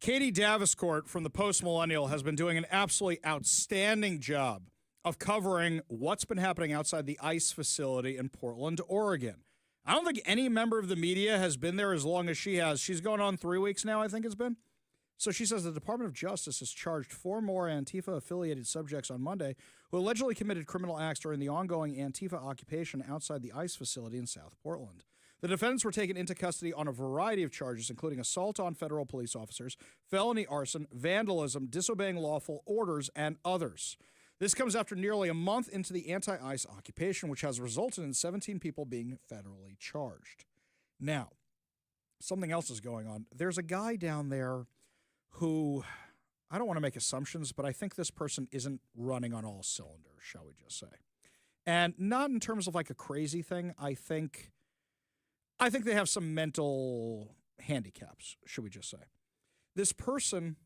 [SPEAKER 1] Katie Daviscourt from the Post Millennial has been doing an absolutely outstanding job of covering what's been happening outside the ICE facility in Portland, Oregon. I don't think any member of the media has been there as long as she has. She's going on 3 weeks now, I think it's been. So she says the Department of Justice has charged 4 more Antifa-affiliated subjects on Monday who allegedly committed criminal acts during the ongoing Antifa occupation outside the ICE facility in South Portland. The defendants were taken into custody on a variety of charges, including assault on federal police officers, felony arson, vandalism, disobeying lawful orders, and others. This comes after nearly a month into the anti-ICE occupation, which has resulted in 17 people being federally charged. Now, something else is going on. There's a guy down there who, I don't want to make assumptions, but I think this person isn't running on all cylinders, shall we just say. And not in terms of like a crazy thing. I think they have some mental handicaps, should we just say. This person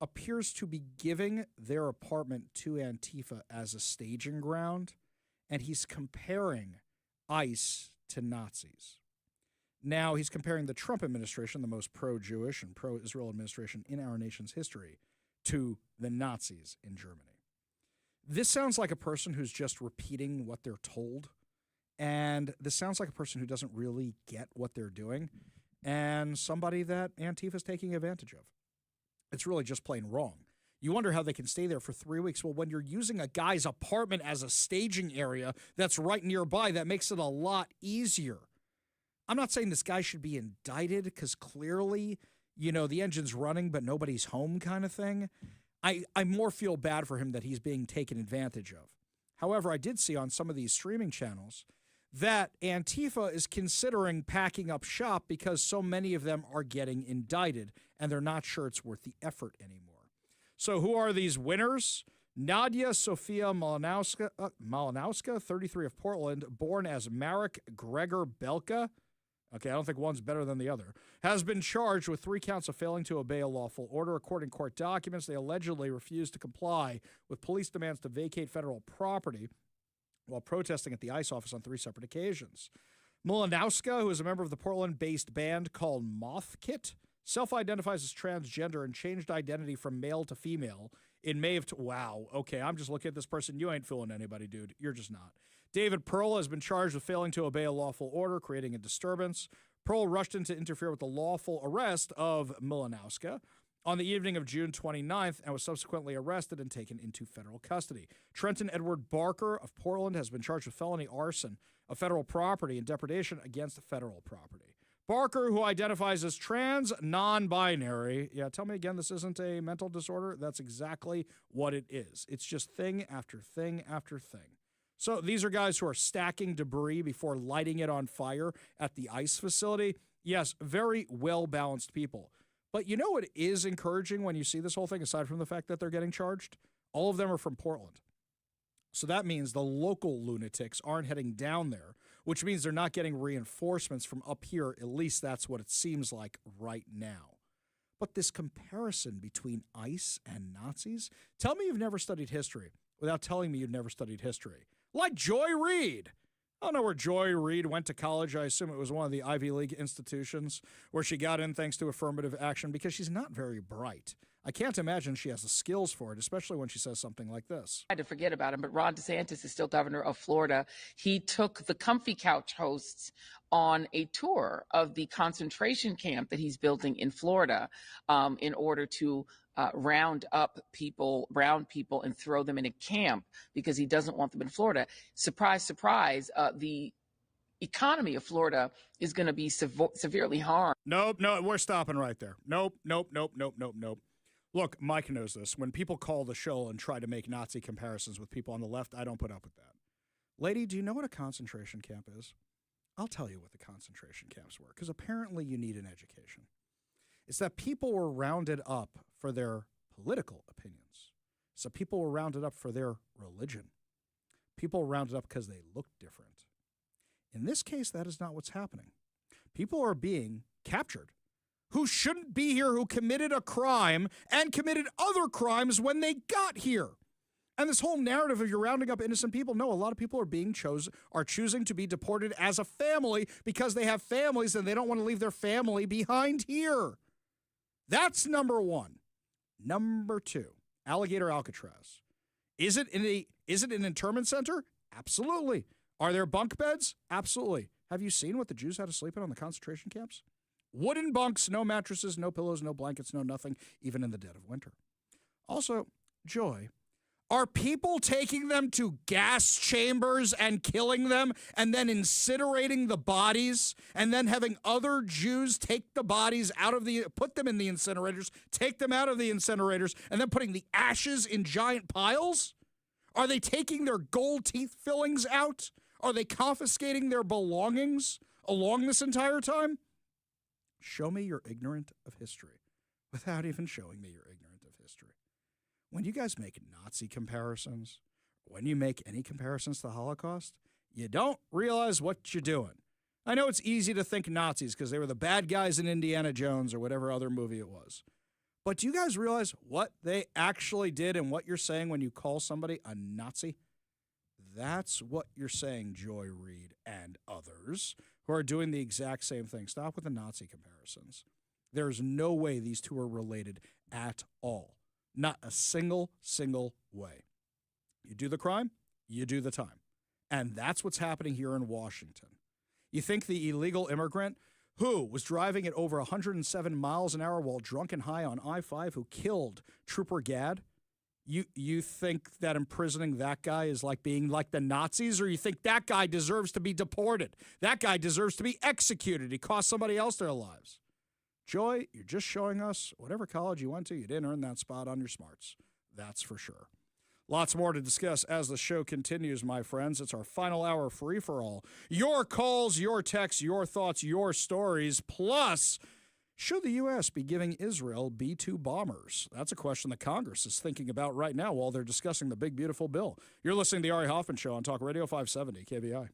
[SPEAKER 1] appears to be giving their apartment to Antifa as a staging ground, and he's comparing ICE to Nazis. Now, he's comparing the Trump administration, the most pro-Jewish and pro-Israel administration in our nation's history, to the Nazis in Germany. This sounds like a person who's just repeating what they're told, and this sounds like a person who doesn't really get what they're doing, and somebody that Antifa's taking advantage of. It's really just plain wrong. You wonder how they can stay there for 3 weeks. Well, when you're using a guy's apartment as a staging area that's right nearby, that makes it a lot easier. I'm not saying this guy should be indicted because clearly, you know, the engine's running, but nobody's home kind of thing. I more feel bad for him that he's being taken advantage of. However, I did see on some of these streaming channels that Antifa is considering packing up shop because so many of them are getting indicted and they're not sure it's worth the effort anymore. So who are these winners? Nadia Sofia Malinowska, 33 of Portland, born as Marek Gregor Belka. Okay, I don't think one's better than the other. Has been charged with 3 counts of failing to obey a lawful order. According to court documents, they allegedly refused to comply with police demands to vacate federal property while protesting at the ICE office on 3 separate occasions. Malinowska, who is a member of the Portland-based band called Moth Kit, self-identifies as transgender and changed identity from male to female in May of... Wow, okay, I'm just looking at this person. You ain't fooling anybody, dude. You're just not. David Pearl has been charged with failing to obey a lawful order, creating a disturbance. Pearl rushed in to interfere with the lawful arrest of Malinowska on the evening of June 29th and was subsequently arrested and taken into federal custody. Trenton Edward Barker of Portland has been charged with felony arson of federal property and depredation against federal property. Barker, who identifies as trans non-binary, yeah, tell me again, this isn't a mental disorder? That's exactly what it is. It's just thing after thing after thing. So these are guys who are stacking debris before lighting it on fire at the ICE facility. Yes, very well-balanced people. But you know what is encouraging when you see this whole thing, aside from the fact that they're getting charged? All of them are from Portland. So that means the local lunatics aren't heading down there, which means they're not getting reinforcements from up here. At least that's what it seems like right now. But this comparison between ICE and Nazis? Tell me you've never studied history without telling me you've never studied history. Like Joy Reid. I don't know where Joy Reid went to college. I assume it was one of the Ivy League institutions where she got in thanks to affirmative action because she's not very bright. I can't imagine she has the skills for it, especially when she says something like this.
[SPEAKER 12] I had to forget about him, but Ron DeSantis is still governor of Florida. He took the Comfy Couch hosts on a tour of the concentration camp that he's building in Florida in order to round up people, brown people, and throw them in a camp because he doesn't want them in Florida. Surprise, surprise, the economy of Florida is going to be severely harmed.
[SPEAKER 1] Nope, we're stopping right there. Nope. Look, Mike knows this. When people call the show and try to make Nazi comparisons with people on the left, I don't put up with that. Lady, do you know what a concentration camp is? I'll tell you what the concentration camps were, because apparently you need an education. It's that people were rounded up for their political opinions. So people were rounded up for their religion. People were rounded up because they looked different. In this case, that is not what's happening. People are being captured who shouldn't be here, who committed a crime and committed other crimes when they got here. And this whole narrative of you're rounding up innocent people, no, a lot of people are choosing to be deported as a family because they have families and they don't want to leave their family behind here. That's number one. Number two, Alligator Alcatraz. Is it an internment center? Absolutely. Are there bunk beds? Absolutely. Have you seen what the Jews had to sleep in on the concentration camps? Wooden bunks, no mattresses, no pillows, no blankets, no nothing, even in the dead of winter. Also, Joy, are people taking them to gas chambers and killing them and then incinerating the bodies and then having other Jews take the bodies put them in the incinerators, take them out of the incinerators, and then putting the ashes in giant piles? Are they taking their gold teeth fillings out? Are they confiscating their belongings along this entire time? Show me you're ignorant of history without even showing me you're ignorant of history. When you guys make Nazi comparisons, when you make any comparisons to the Holocaust, you don't realize what you're doing. I know it's easy to think Nazis because they were the bad guys in Indiana Jones or whatever other movie it was. But do you guys realize what they actually did and what you're saying when you call somebody a Nazi? That's what you're saying, Joy Reid and others who are doing the exact same thing. Stop with the Nazi comparisons. There's no way these two are related at all. Not a single way. You do the crime, you do the time. And that's what's happening here in Washington. You think the illegal immigrant who was driving at over 107 miles an hour while drunk and high on I-5 who killed Trooper Gadd, you think that imprisoning that guy is like being like the Nazis, or you think that guy deserves to be deported? That guy deserves to be executed. He cost somebody else their lives. Joy, you're just showing us whatever college you went to, you didn't earn that spot on your smarts. That's for sure. Lots more to discuss as the show continues, my friends. It's our final hour free-for-all. Your calls, your texts, your thoughts, your stories, plus should the U.S. be giving Israel B-2 bombers? That's a question that Congress is thinking about right now while they're discussing the big, beautiful bill. You're listening to the Ari Hoffman Show on Talk Radio 570 KBI.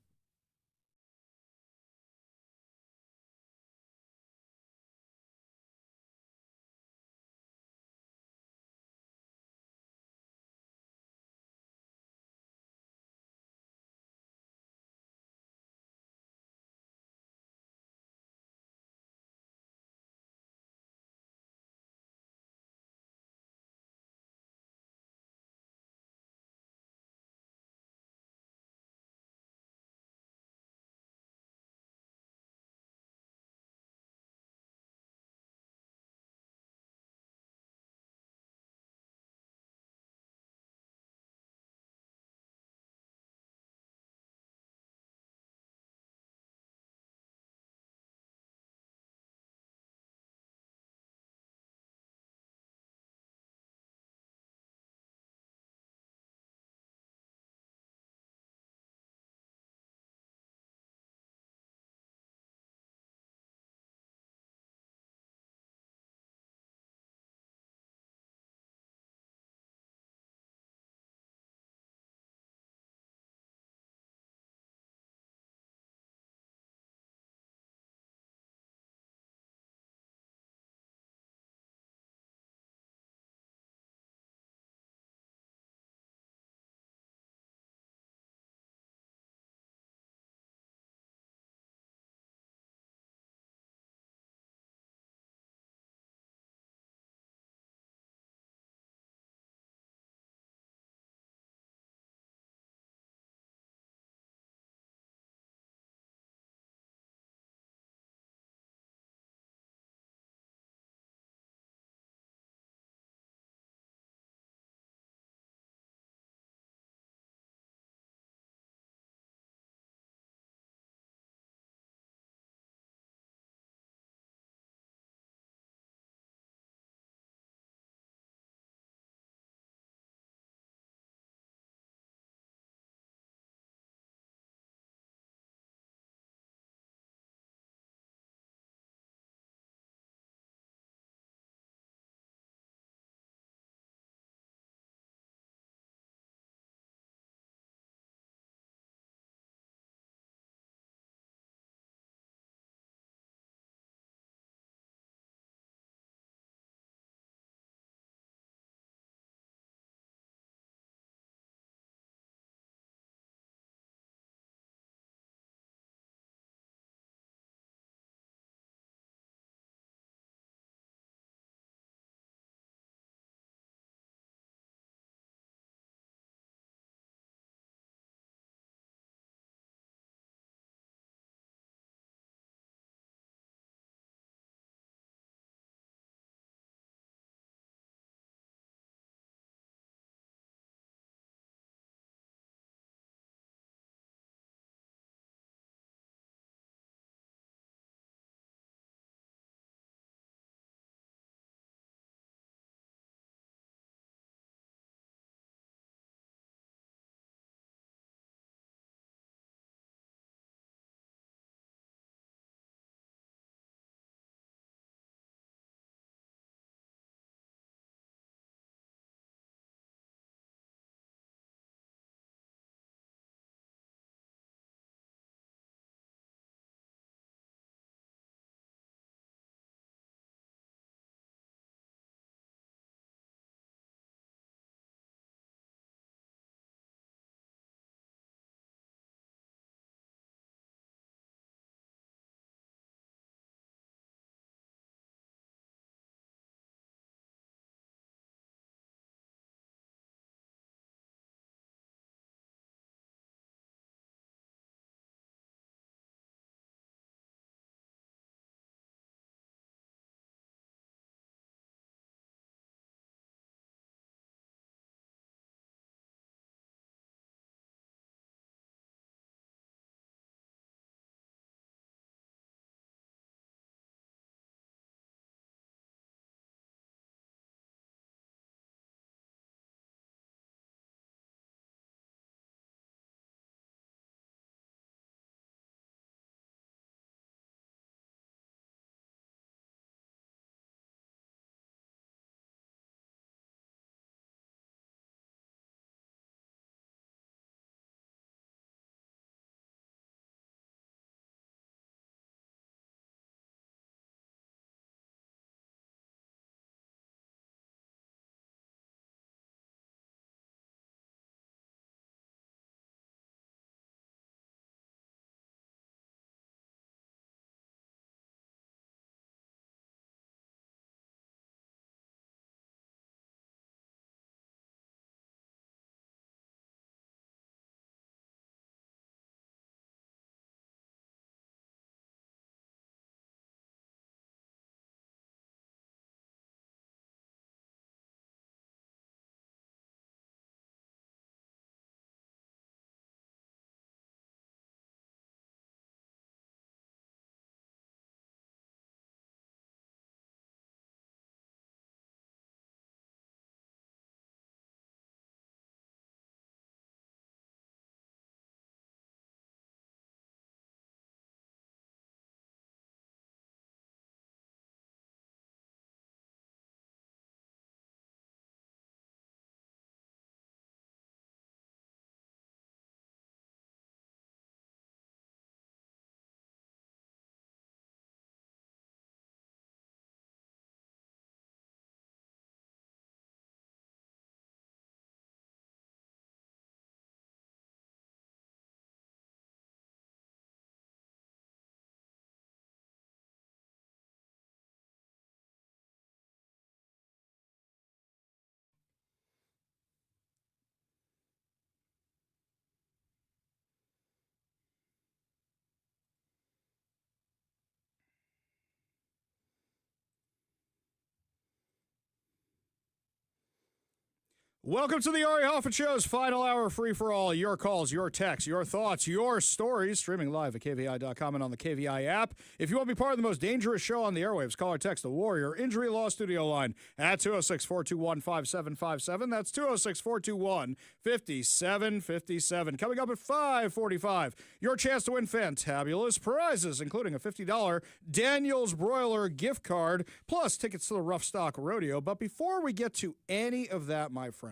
[SPEAKER 1] Welcome to the Ari Hoffman Show's final hour free for all. Your calls, your texts, your thoughts, your stories, streaming live at KVI.com and on the KVI app. If you want to be part of the most dangerous show on the airwaves, call or text the Warrior Injury Law Studio line at 206-421-5757. That's 206-421-5757. Coming up at 5:45, your chance to win fantabulous prizes, including a $50 Daniel's Broiler gift card, plus tickets to the Rough Stock Rodeo. But before we get to any of that, my friends,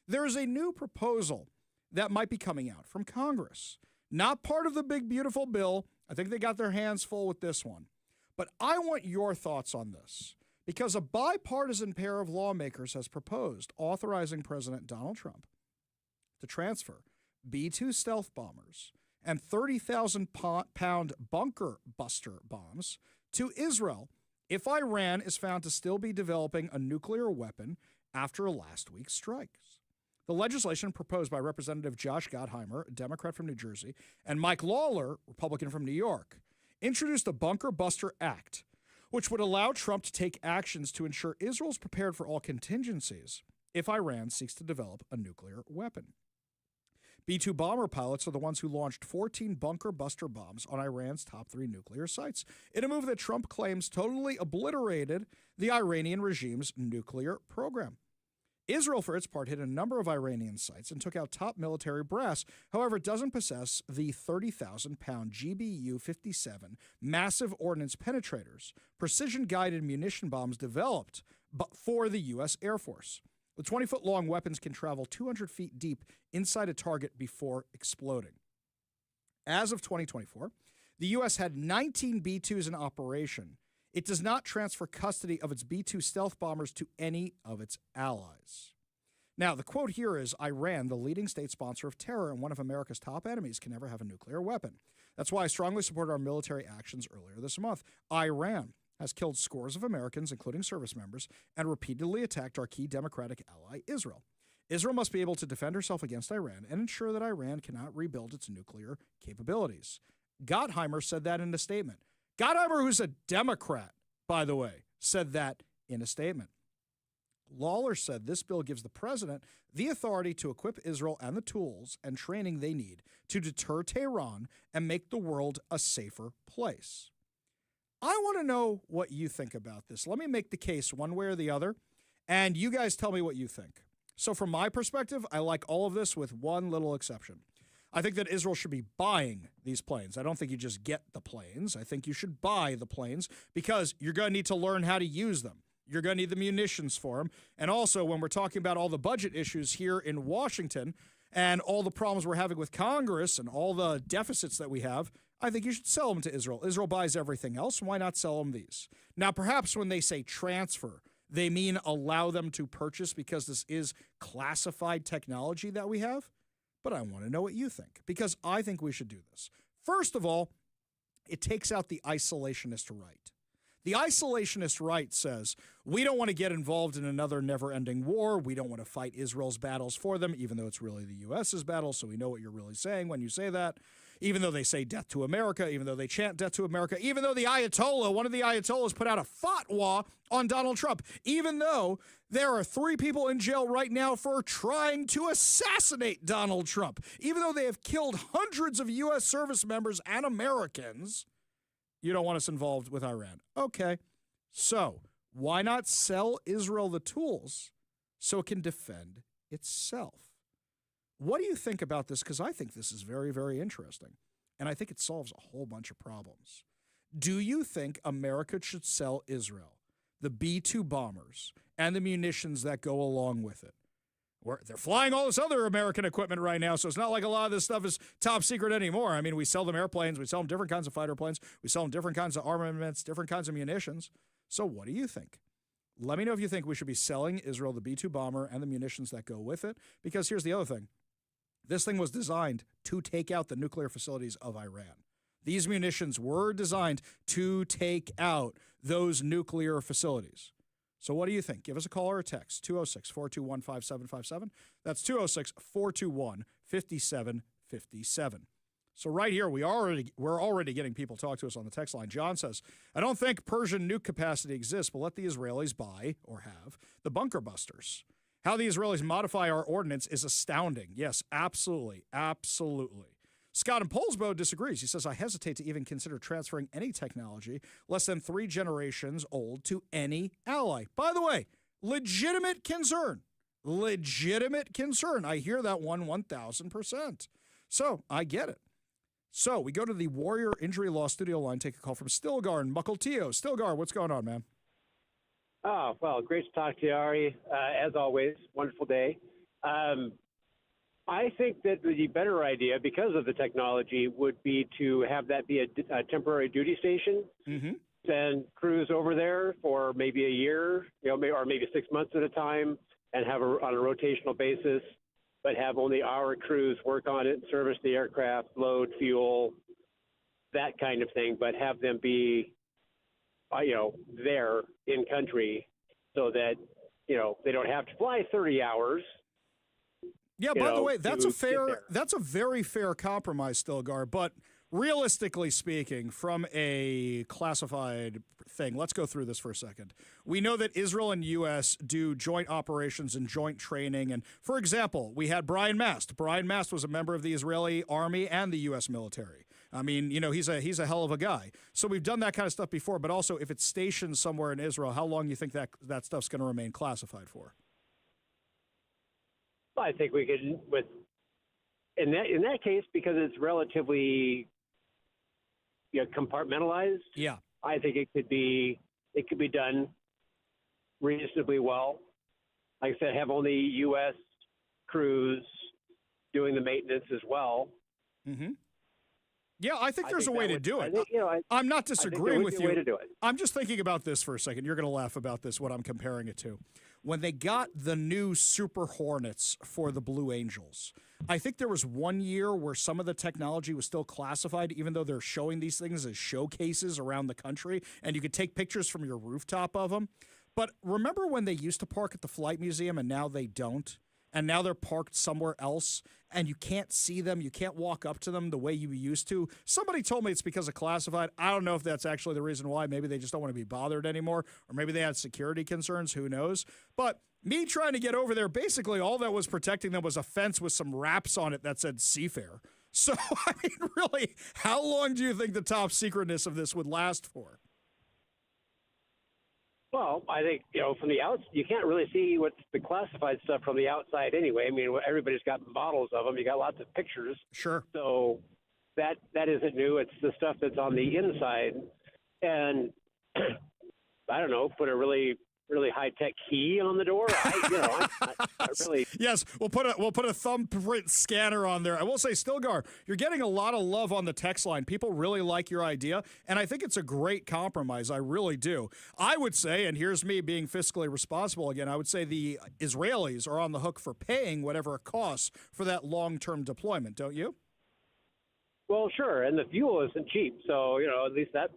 [SPEAKER 1] there is a new proposal that might be coming out from Congress. Not part of the big, beautiful bill. I think they got their hands full with this one. But I want your thoughts on this, because a bipartisan pair of lawmakers has proposed authorizing President Donald Trump to transfer B-2 stealth bombers and 30,000-pound bunker buster bombs to Israel if Iran is found to still be developing a nuclear weapon after last week's strikes. The legislation proposed by Representative Josh Gottheimer, a Democrat from New Jersey, and Mike Lawler, Republican from New York, introduced a Bunker Buster Act, which would allow Trump to take actions to ensure Israel is prepared for all contingencies if Iran seeks to develop a nuclear weapon. B-2 bomber pilots are the ones who launched 14 Bunker Buster bombs on Iran's top 3 nuclear sites, in a move that Trump claims totally obliterated the Iranian regime's nuclear program. Israel, for its part, hit a number of Iranian sites and took out top military brass. However, it doesn't possess the 30,000-pound GBU-57 massive ordnance penetrators, precision-guided munition bombs developed for the U.S. Air Force. The 20-foot-long weapons can travel 200 feet deep inside a target before exploding. As of 2024, the U.S. had 19 B-2s in operation. It does not transfer custody of its B-2 stealth bombers to any of its allies. Now, the quote here is, Iran, the leading state sponsor of terror and one of America's top enemies, can never have a nuclear weapon. That's why I strongly support our military actions earlier this month. Iran has killed scores of Americans, including service members, and repeatedly attacked our key democratic ally, Israel. Israel must be able to defend herself against Iran and ensure that Iran cannot rebuild its nuclear capabilities. Gottheimer said that in a statement. Gottheimer, who's a Democrat, by the way, said that in a statement. Lawler said this bill gives the president the authority to equip Israel and the tools and training they need to deter Tehran and make the world a safer place. I want to know what you think about this. Let me make the case one way or the other, and you guys tell me what you think. So from my perspective, I like all of this with one little exception. I think that Israel should be buying these planes. I don't think you just get the planes. I think you should buy the planes because you're going to need to learn how to use them. You're going to need the munitions for them. And also, when we're talking about all the budget issues here in Washington and all the problems we're having with Congress and all the deficits that we have, I think you should sell them to Israel. Israel buys everything else. Why not sell them these? Now, perhaps when they say transfer, they mean allow them to purchase because this is classified technology that we have. But I want to know what you think, because I think we should do this. First of all, it takes out the isolationist right. The isolationist right says, we don't want to get involved in another never-ending war. We don't want to fight Israel's battles for them, even though it's really the U.S.'s battle, so we know what you're really saying when you say that. Even though they say death to America, even though they chant death to America, even though the Ayatollah, one of the Ayatollahs, put out a fatwa on Donald Trump, even though there are 3 people in jail right now for trying to assassinate Donald Trump, even though they have killed hundreds of U.S. service members and Americans, you don't want us involved with Iran. Okay, so why not sell Israel the tools so it can defend itself? What do you think about this? Because I think this is very, very interesting, and I think it solves a whole bunch of problems. Do you think America should sell Israel the B-2 bombers and the munitions that go along with it? They're flying all this other American equipment right now, so it's not like a lot of this stuff is top secret anymore. I mean, we sell them airplanes, we sell them different kinds of fighter planes, we sell them different kinds of armaments, different kinds of munitions. So what do you think? Let me know if you think we should be selling Israel the B-2 bomber and the munitions that go with it, because here's the other thing. This thing was designed to take out the nuclear facilities of Iran. These munitions were designed to take out those nuclear facilities. So what do you think? Give us a call or a text, 206-421-5757. That's 206-421-5757. So right here, we're already getting people talk to us on the text line. John says, I don't think Persian nuke capacity exists, but let the Israelis buy, or have, the bunker busters. How the Israelis modify our ordinance is astounding. Yes, absolutely. Absolutely. Scott in Polsbo disagrees. He says, I hesitate to even consider transferring any technology less than 3 generations old to any ally. By the way, legitimate concern. Legitimate concern. I hear that 1,000%. So I get it. So we go to the Warrior Injury Law studio line, take a call from Stilgar and Mukilteo. Stilgar, what's going on, man?
[SPEAKER 13] Oh, well, great to talk to you, Ari. As always, wonderful day. I think that the better idea, because of the technology, would be to have that be a temporary duty station.
[SPEAKER 1] Mm-hmm.
[SPEAKER 13] Send crews over there for maybe a year, or maybe 6 months at a time, and have on a rotational basis, but have only our crews work on it, service the aircraft, load fuel, that kind of thing, but have them be, there in country so that, they don't have to fly 30 hours.
[SPEAKER 1] Yeah, by the way, that's a very fair compromise, Stilgar, but realistically speaking, from a classified thing, let's go through this for a second. We know that Israel and U.S. do joint operations and joint training. And, for example, we had Brian Mast. Brian Mast was a member of the Israeli army and the U.S. military. I mean, he's a hell of a guy. So we've done that kind of stuff before. But also, if it's stationed somewhere in Israel, how long do you think that stuff's going to remain classified for?
[SPEAKER 13] I think we could, in that case, because it's relatively compartmentalized.
[SPEAKER 1] Yeah,
[SPEAKER 13] I think it could be done reasonably well. Like I said, have only U.S. crews doing the maintenance as well.
[SPEAKER 1] Mm-hmm. Yeah, I think there's a way to do it. I'm not disagreeing with you.
[SPEAKER 13] Way to do it.
[SPEAKER 1] I'm just thinking about this for a second. You're going to laugh about this, what I'm comparing it to. When they got the new Super Hornets for the Blue Angels, I think there was 1 year where some of the technology was still classified, even though they're showing these things as showcases around the country, and you could take pictures from your rooftop of them. But remember when they used to park at the Flight Museum and now they don't? And now they're parked somewhere else, and you can't see them. You can't walk up to them the way you used to. Somebody told me it's because of classified. I don't know if that's actually the reason why. Maybe they just don't want to be bothered anymore, or maybe they had security concerns. Who knows? But me trying to get over there, basically all that was protecting them was a fence with some wraps on it that said Seafair. So, I mean, really, how long do you think the top secretness of this would last for?
[SPEAKER 13] Well, I think, from the outside, you can't really see what's the classified stuff from the outside anyway. I mean, everybody's got models of them. You got lots of pictures.
[SPEAKER 1] Sure.
[SPEAKER 13] So that isn't new. It's the stuff that's on the inside. And I don't know, put a really high-tech key on the door. I really.
[SPEAKER 1] Yes, we'll put a thumbprint scanner on there. I will say, Stilgar, you're getting a lot of love on the text line. People really like your idea, and I think it's a great compromise. I really do. I would say, and here's me being fiscally responsible again, I would say the Israelis are on the hook for paying whatever it costs for that long-term deployment, don't you?
[SPEAKER 13] Well, sure, and the fuel isn't cheap, so, at least that,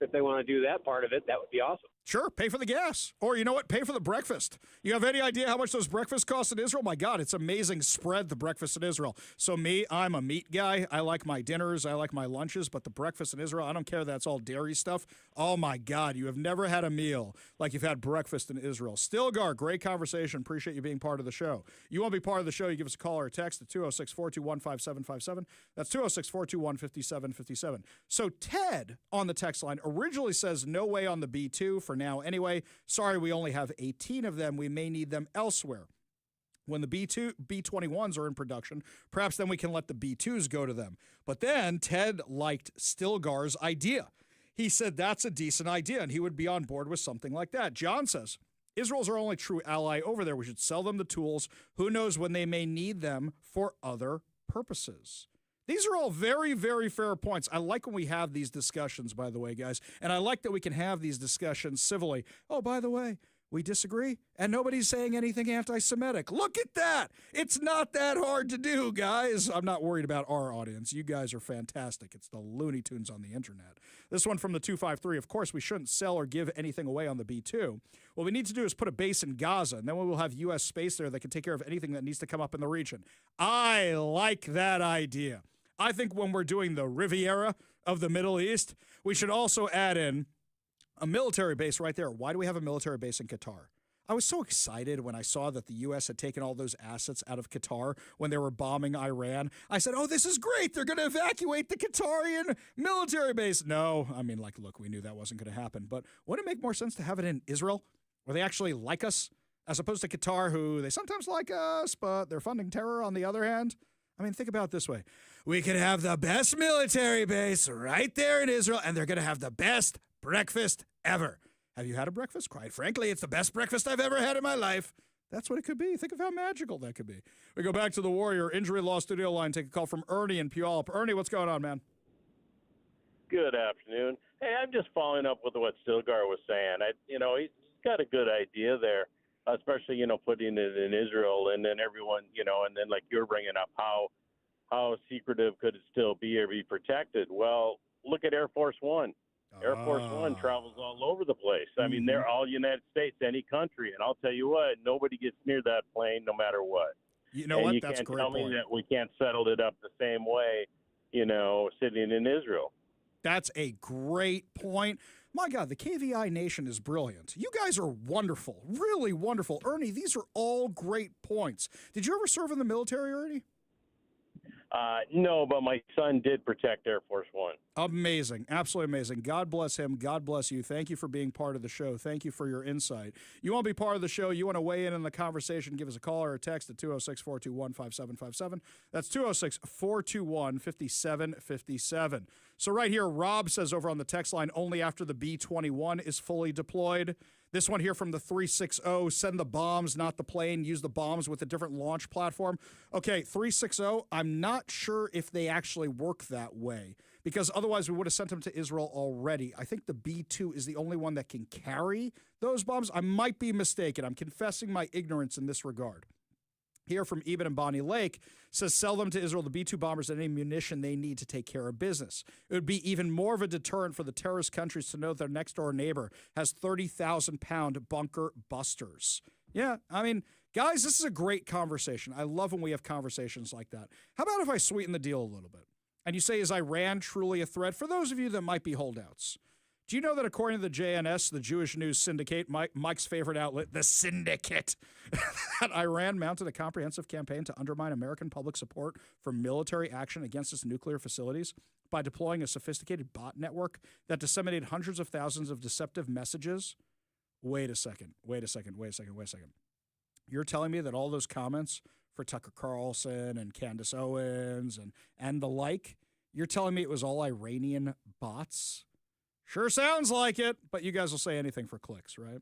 [SPEAKER 13] if they want to do that part of it, that would be awesome.
[SPEAKER 1] Sure, pay for the gas. Or you know what? Pay for the breakfast. You have any idea how much those breakfasts cost in Israel? My God, it's amazing spread, the breakfast in Israel. So I'm a meat guy. I like my dinners. I like my lunches. But the breakfast in Israel, I don't care. That's all dairy stuff. Oh, my God. You have never had a meal like you've had breakfast in Israel. Stilgar, great conversation. Appreciate you being part of the show. You want to be part of the show, you give us a call or a text at 206-421-5757. That's 206-421-5757. So Ted on the text line originally says no way on the B-2 for now anyway. Sorry, we only have 18 of them. We may need them elsewhere. When the B-21s are in production, perhaps then we can let the B-2s go to them. But then Ted liked Stilgar's idea. He said that's a decent idea, and he would be on board with something like that. John says, Israel's our only true ally over there. We should sell them the tools. Who knows when they may need them for other purposes. These are all very, very fair points. I like when we have these discussions, by the way, guys. And I like that we can have these discussions civilly. Oh, by the way, we disagree, and nobody's saying anything anti-Semitic. Look at that. It's not that hard to do, guys. I'm not worried about our audience. You guys are fantastic. It's the Looney Tunes on the internet. This one from the 253. Of course, we shouldn't sell or give anything away on the B-2. What we need to do is put a base in Gaza, and then we will have U.S. space there that can take care of anything that needs to come up in the region. I like that idea. I think when we're doing the Riviera of the Middle East, we should also add in a military base right there. Why do we have a military base in Qatar? I was so excited when I saw that the U.S. had taken all those assets out of Qatar when they were bombing Iran. I said, oh, this is great. They're going to evacuate the Qatarian military base. No, I mean, like, look, we knew that wasn't going to happen. But wouldn't it make more sense to have it in Israel, where they actually like us, as opposed to Qatar, who they sometimes like us, but they're funding terror on the other hand? I mean, think about it this way. We could have the best military base right there in Israel, and they're going to have the best breakfast ever. Have you had a breakfast? Quite frankly, it's the best breakfast I've ever had in my life. That's what it could be. Think of how magical that could be. We go back to the Warrior Injury Law Studio line. Take a call from Ernie in Puyallup. Ernie, what's going on, man?
[SPEAKER 14] Good afternoon. Hey, I'm just following up with what Stilgar was saying. He's got a good idea there, especially, putting it in Israel, and then everyone, and then like you're bringing up how secretive could it still be or be protected? Well, look at Air Force One. Air Force One travels all over the place. I mean, they're all United States, any country. And I'll tell you what, nobody gets near that plane no matter what.
[SPEAKER 1] You know what?
[SPEAKER 14] You
[SPEAKER 1] That's a
[SPEAKER 14] can't
[SPEAKER 1] great
[SPEAKER 14] tell
[SPEAKER 1] point.
[SPEAKER 14] me that we can't settle it up the same way, sitting in Israel.
[SPEAKER 1] That's a great point. My God, the KVI Nation is brilliant. You guys are wonderful, really wonderful. Ernie, these are all great points. Did you ever serve in the military, Ernie?
[SPEAKER 14] No, but my son did protect Air Force One.
[SPEAKER 1] Amazing. Absolutely amazing. God bless him. God bless you. Thank you for being part of the show. Thank you for your insight. You want to be part of the show, you want to weigh in on the conversation, give us a call or a text at 206-421-5757. That's 206-421-5757. So right here, Rob says over on the text line, only after the B-21 is fully deployed. This one here from the 360, send the bombs, not the plane. Use the bombs with a different launch platform. Okay, 360, I'm not sure if they actually work that way, because otherwise we would have sent them to Israel already. I think the B-2 is the only one that can carry those bombs. I might be mistaken. I'm confessing my ignorance in this regard. Here from Eben and Bonnie Lake says, sell them to Israel, the B-2 bombers, and any munition they need to take care of business. It would be even more of a deterrent for the terrorist countries to know their next-door neighbor has 30,000-pound bunker busters. Yeah, I mean, guys, this is a great conversation. I love when we have conversations like that. How about if I sweeten the deal a little bit? And you say, is Iran truly a threat? For those of you that might be holdouts, do you know that according to the JNS, the Jewish News Syndicate, Mike's favorite outlet, the Syndicate, that Iran mounted a comprehensive campaign to undermine American public support for military action against its nuclear facilities by deploying a sophisticated bot network that disseminated hundreds of thousands of deceptive messages? Wait a second. You're telling me that all those comments for Tucker Carlson and Candace Owens and the like, you're telling me it was all Iranian bots? Sure sounds like it, but you guys will say anything for clicks, right?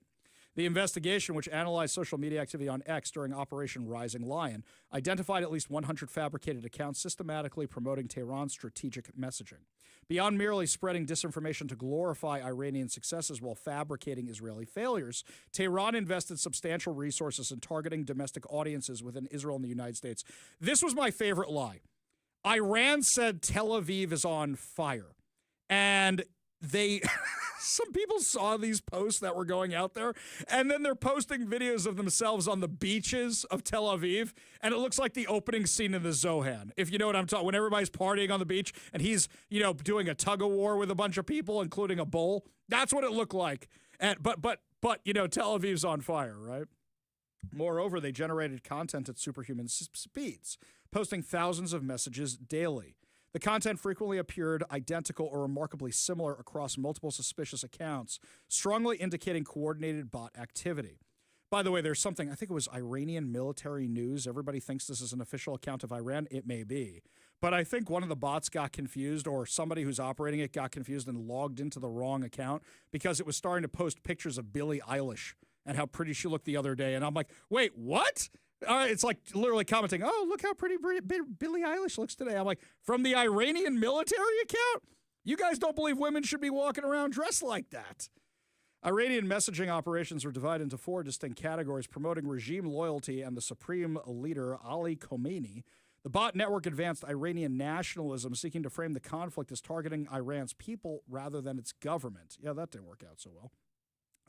[SPEAKER 1] The investigation, which analyzed social media activity on X during Operation Rising Lion, identified at least 100 fabricated accounts systematically promoting Tehran's strategic messaging. Beyond merely spreading disinformation to glorify Iranian successes while fabricating Israeli failures, Tehran invested substantial resources in targeting domestic audiences within Israel and the United States. This was my favorite lie. Iran said Tel Aviv is on fire, and some people saw these posts that were going out there, and then they're posting videos of themselves on the beaches of Tel Aviv, and it looks like the opening scene in the Zohan, if you know what I'm talking, when everybody's partying on the beach, and he's, doing a tug-of-war with a bunch of people, including a bull. That's what it looked like. And but Tel Aviv's on fire, right? Moreover, they generated content at superhuman speeds, posting thousands of messages daily. The content frequently appeared identical or remarkably similar across multiple suspicious accounts, strongly indicating coordinated bot activity. By the way, there's something, I think it was Iranian military news. Everybody thinks this is an official account of Iran. It may be. But I think one of the bots got confused, or somebody who's operating it got confused and logged into the wrong account because it was starting to post pictures of Billie Eilish and how pretty she looked the other day. And I'm like, wait, what? It's like literally commenting, oh, look how pretty Billie Eilish looks today. I'm like, from the Iranian military account? You guys don't believe women should be walking around dressed like that. Iranian messaging operations were divided into 4 distinct categories, promoting regime loyalty and the supreme leader, Ali Khomeini. The bot network advanced Iranian nationalism, seeking to frame the conflict as targeting Iran's people rather than its government. Yeah, that didn't work out so well.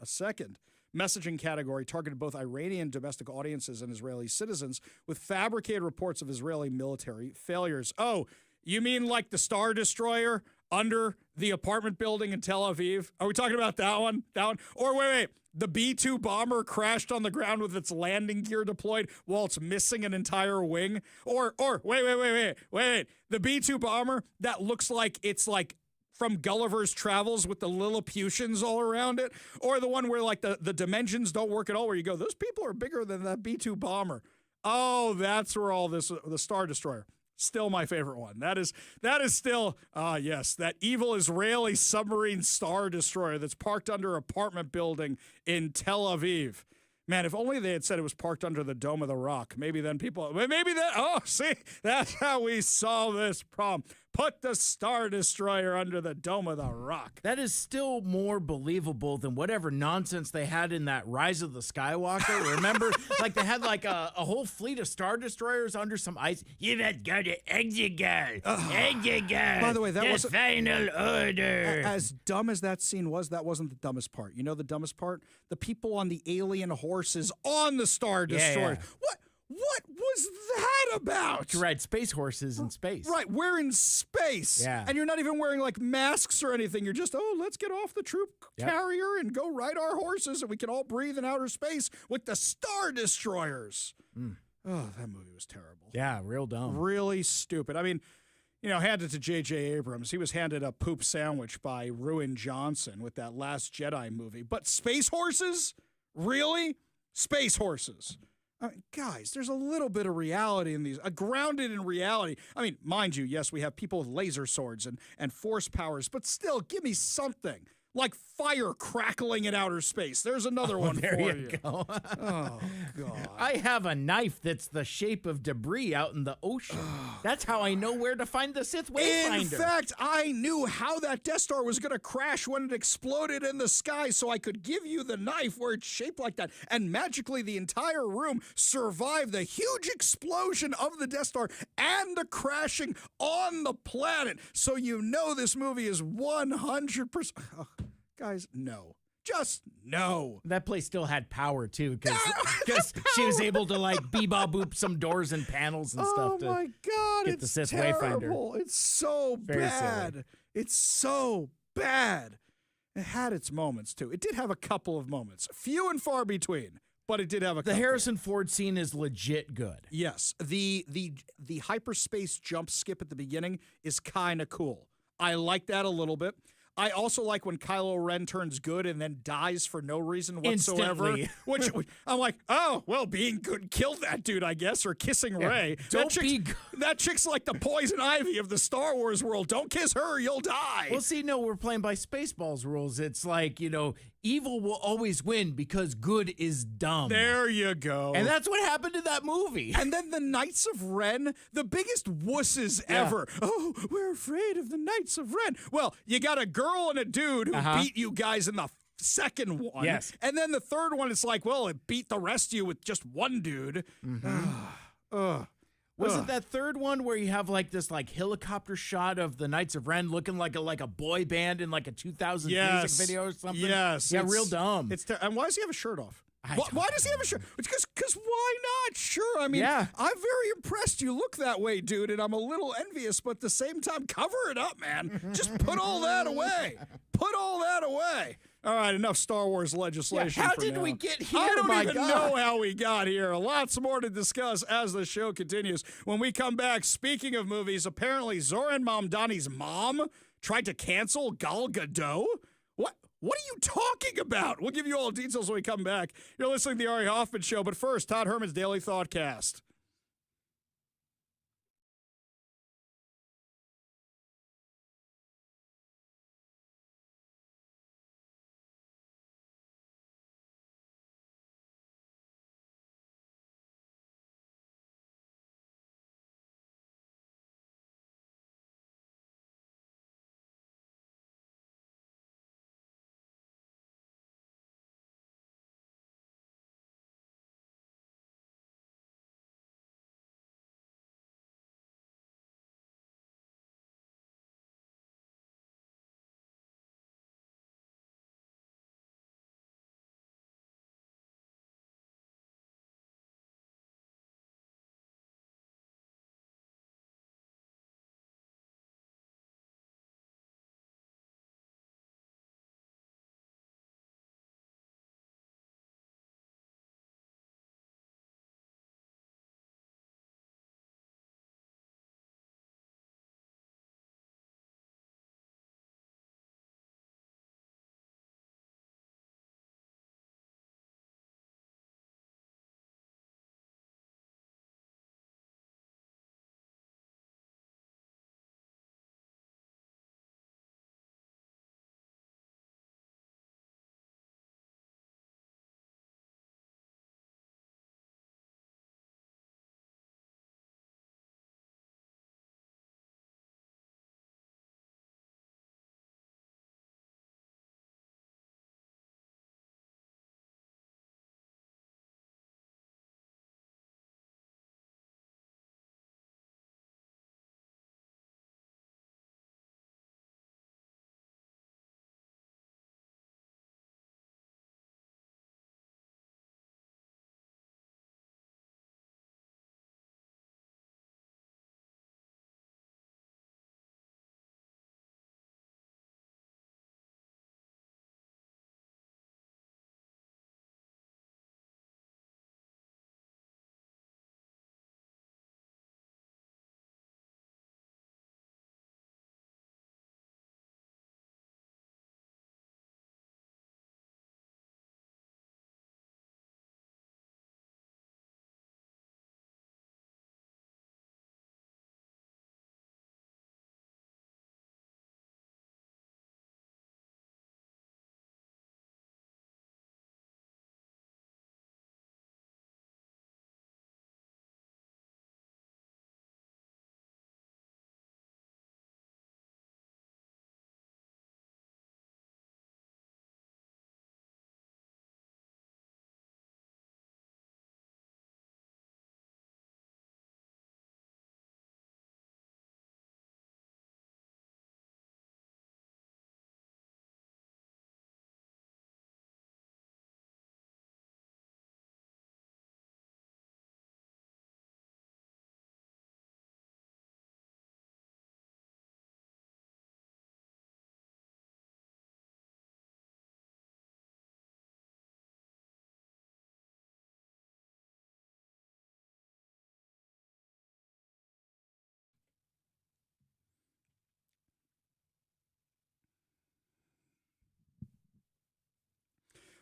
[SPEAKER 1] A second messaging category targeted both Iranian domestic audiences and Israeli citizens with fabricated reports of Israeli military failures. Oh, you mean like the Star Destroyer? under the apartment building in Tel Aviv? Are we talking about that one? That one? Or wait. The B-2 bomber crashed on the ground with its landing gear deployed while it's missing an entire wing? Or wait. The B-2 bomber that looks like it's like from Gulliver's Travels with the Lilliputians all around it? Or the one where like the dimensions don't work at all, where you go, those people are bigger than that B-2 bomber. Oh, that's where all this, the Star Destroyer. Still my favorite one. That is still, yes, that evil Israeli submarine Star Destroyer that's parked under an apartment building in Tel Aviv. Man, if only they had said it was parked under the Dome of the Rock. Maybe then see, that's how we solve this problem. Put the Star Destroyer under the Dome of the Rock.
[SPEAKER 8] That is still more believable than whatever nonsense they had in that Rise of the Skywalker. Remember, like they had like a whole fleet of Star Destroyers under some ice. You must go to Exegol. Exegol.
[SPEAKER 1] By the way, that was
[SPEAKER 8] the final order.
[SPEAKER 1] As dumb as that scene was, that wasn't the dumbest part. You know the dumbest part? The people on the alien horses on the Star Destroyer.
[SPEAKER 8] Yeah.
[SPEAKER 1] What was that about?
[SPEAKER 8] To ride space horses in space.
[SPEAKER 1] Right, we're in space.
[SPEAKER 8] Yeah.
[SPEAKER 1] And you're not even wearing like masks or anything. You're just, let's get off the troop carrier and go ride our horses and we can all breathe in outer space with the Star Destroyers. Oh, that movie was terrible.
[SPEAKER 8] Yeah, real dumb.
[SPEAKER 1] Really stupid. I mean, handed to J.J. Abrams. He was handed a poop sandwich by Ruin Johnson with that Last Jedi movie. But space horses? Really? Space horses. I mean, guys, there's a little bit of reality in these, grounded in reality. I mean, mind you, yes, we have people with laser swords and force powers, but still, give me something. Like fire crackling in outer space. There's another one
[SPEAKER 8] there
[SPEAKER 1] for
[SPEAKER 8] you go.
[SPEAKER 1] Oh, God.
[SPEAKER 8] I have a knife that's the shape of debris out in the ocean. That's how I know where to find the Sith Wayfinder.
[SPEAKER 1] In fact, I knew how that Death Star was going to crash when it exploded in the sky, so I could give you the knife where it's shaped like that. And magically, the entire room survived the huge explosion of the Death Star and the crashing on the planet. So you know this movie is 100%... Guys, no. Just no.
[SPEAKER 8] That place still had power, too, because she was able to, like, bebop-boop some doors and panels and stuff to
[SPEAKER 1] my God,
[SPEAKER 8] get the Sith
[SPEAKER 1] terrible.
[SPEAKER 8] Wayfinder.
[SPEAKER 1] It's so
[SPEAKER 8] Very
[SPEAKER 1] bad.
[SPEAKER 8] silly.
[SPEAKER 1] It's so bad. It had its moments, too. It did have a couple of moments. Few and far between, but it did have a couple.
[SPEAKER 8] The Harrison Ford scene is legit good.
[SPEAKER 1] Yes. The hyperspace jump skip at the beginning is kind of cool. I like that a little bit. I also like when Kylo Ren turns good and then dies for no reason whatsoever.
[SPEAKER 8] Instantly.
[SPEAKER 1] Which I'm like, oh, well, being good killed that dude, I guess, or kissing Rey. That chick's like the poison ivy of the Star Wars world. Don't kiss her, you'll die.
[SPEAKER 8] Well, see, no, we're playing by Spaceballs rules. It's like, evil will always win because good is dumb.
[SPEAKER 1] There you go.
[SPEAKER 8] And that's what happened to that movie.
[SPEAKER 1] And then the Knights of Ren, the biggest wusses ever. Oh, we're afraid of the Knights of Ren. Well, you got a girl and a dude who beat you guys in the second one.
[SPEAKER 8] Yes.
[SPEAKER 1] And then the third one, it's like, well, it beat the rest of you with just one dude.
[SPEAKER 8] Wasn't that third one where you have like this like helicopter shot of the Knights of Ren looking like a boy band in like a 2000 music video or something?
[SPEAKER 1] Yes.
[SPEAKER 8] Yeah, real dumb.
[SPEAKER 1] And why does he have a shirt off? Why does he have a shirt? Because why not? Sure. I mean,
[SPEAKER 8] Yeah.
[SPEAKER 1] I'm very impressed you look that way, dude, and I'm a little envious, but at the same time, cover it up, man. Just put all that away. Put all that away. All right, enough Star Wars legislation.
[SPEAKER 8] How
[SPEAKER 1] for
[SPEAKER 8] did
[SPEAKER 1] now.
[SPEAKER 8] we get here?
[SPEAKER 1] I don't
[SPEAKER 8] My
[SPEAKER 1] even
[SPEAKER 8] God.
[SPEAKER 1] know how we got here. Lots more to discuss as the show continues. When we come back, speaking of movies, apparently Zoran Mamdani's mom tried to cancel Gal Gadot. What are you talking about? We'll give you all details when we come back. You're listening to the Ari Hoffman Show, but first, Todd Herman's Daily Thoughtcast.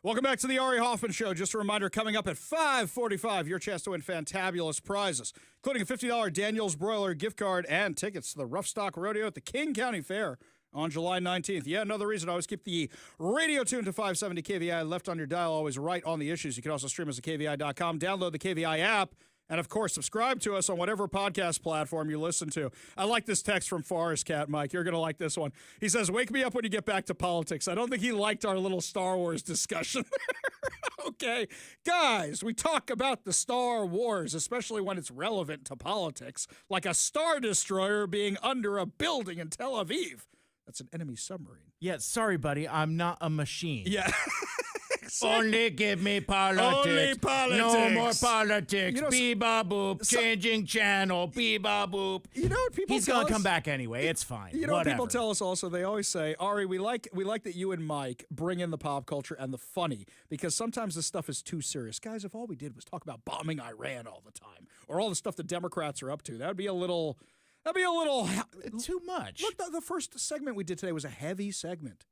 [SPEAKER 1] Welcome back to the Ari Hoffman Show. Just a reminder, coming up at 5:45, your chance to win fantabulous prizes, including a $50 Daniel's Broiler gift card and tickets to the Rough Stock Rodeo at the King County Fair on July 19th. Yeah, another reason I always keep the radio tuned to 570 KVI left on your dial, always right on the issues. You can also stream us at KVI.com, download the KVI app, and, of course, subscribe to us on whatever podcast platform you listen to. I like this text from Forest Cat, Mike. You're going to like this one. He says, wake me up when you get back to politics. I don't think he liked our little Star Wars discussion there. Okay. Guys, we talk about the Star Wars, especially when it's relevant to politics, like a Star Destroyer being under a building in Tel Aviv. That's an enemy submarine.
[SPEAKER 8] Yeah, sorry, buddy. I'm not a machine.
[SPEAKER 1] Yeah.
[SPEAKER 8] Only give me politics.
[SPEAKER 1] Only politics.
[SPEAKER 8] No more politics.
[SPEAKER 1] You know,
[SPEAKER 8] Beep-a boop. Changing channel. Beep-a boop.
[SPEAKER 1] You know what people
[SPEAKER 8] He's
[SPEAKER 1] tell
[SPEAKER 8] going
[SPEAKER 1] us?
[SPEAKER 8] to come back anyway. It's fine.
[SPEAKER 1] You know what people
[SPEAKER 8] Whatever.
[SPEAKER 1] tell us also? They always say, Ari, we like that you and Mike bring in the pop culture and the funny, because sometimes this stuff is too serious. Guys, if all we did was talk about bombing Iran all the time, or all the stuff the Democrats are up to, that'd be a little
[SPEAKER 8] too much.
[SPEAKER 1] Look, the first segment we did today was a heavy segment.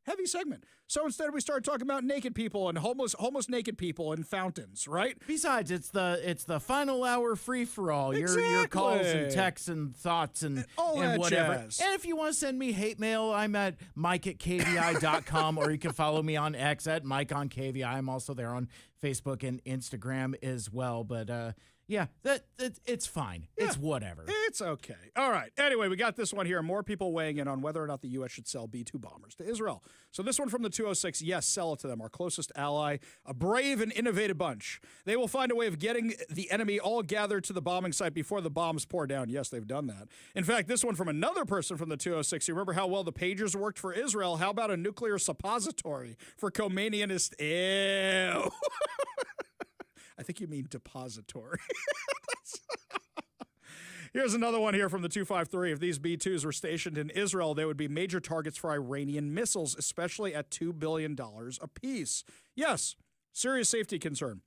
[SPEAKER 1] So instead we started talking about naked people and homeless naked people in fountains, right?
[SPEAKER 8] Besides, it's the final hour free for all. Your calls and texts and thoughts and
[SPEAKER 1] all that
[SPEAKER 8] whatever.
[SPEAKER 1] jazz.
[SPEAKER 8] And if you want to send me hate mail, I'm at mike@kvi.com, or you can follow me on X at Mike on KVI. I'm also there on Facebook and Instagram as well. But yeah, it's fine.
[SPEAKER 1] Yeah.
[SPEAKER 8] It's whatever.
[SPEAKER 1] It's okay. All right. Anyway, we got this one here. More people weighing in on whether or not the U.S. should sell B-2 bombers to Israel. So this one from the 206, yes, sell it to them. Our closest ally, a brave and innovative bunch. They will find a way of getting the enemy all gathered to the bombing site before the bombs pour down. Yes, they've done that. In fact, this one from another person from the 206, you remember how well the pagers worked for Israel? How about a nuclear suppository for Khomeinianist? Ew. I think you mean depository. Here's another one here from the 253. If these B-2s were stationed in Israel, they would be major targets for Iranian missiles, especially at $2 billion apiece. Yes, serious safety concern.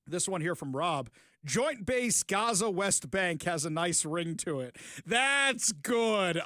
[SPEAKER 1] This one here from Rob. Joint Base Gaza West Bank has a nice ring to it. That's good.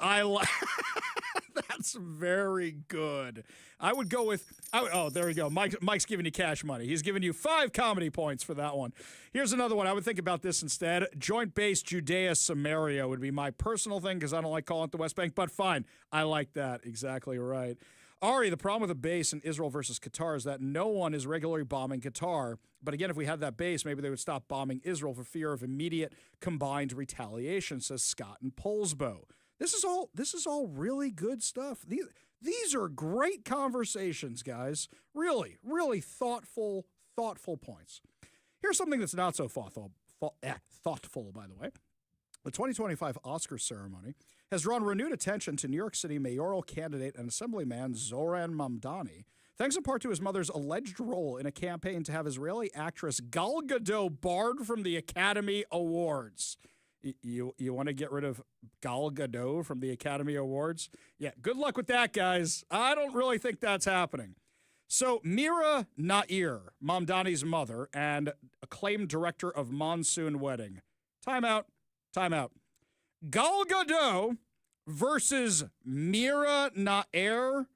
[SPEAKER 1] That's very good. I would go with, oh, there we go. Mike's giving you cash money. He's giving you 5 comedy points for that one. Here's another one. I would think about this instead. Joint Base Judea Samaria would be my personal thing because I don't like calling it the West Bank, but fine. I like that. Exactly right. Ari, the problem with a base in Israel versus Qatar is that no one is regularly bombing Qatar. But again, if we had that base, maybe they would stop bombing Israel for fear of immediate combined retaliation, says Scott in Polsbo. This is all really good stuff. These are great conversations, guys. Really, really thoughtful points. Here's something that's not so thoughtful, by the way. The 2025 Oscar ceremony has drawn renewed attention to New York City mayoral candidate and assemblyman Zoran Mamdani, thanks in part to his mother's alleged role in a campaign to have Israeli actress Gal Gadot barred from the Academy Awards. You want to get rid of Gal Gadot from the Academy Awards? Yeah, good luck with that, guys. I don't really think that's happening. So Mira Nair, Mamdani's mother and acclaimed director of Monsoon Wedding. Time out. Gal Gadot versus Mira Nair,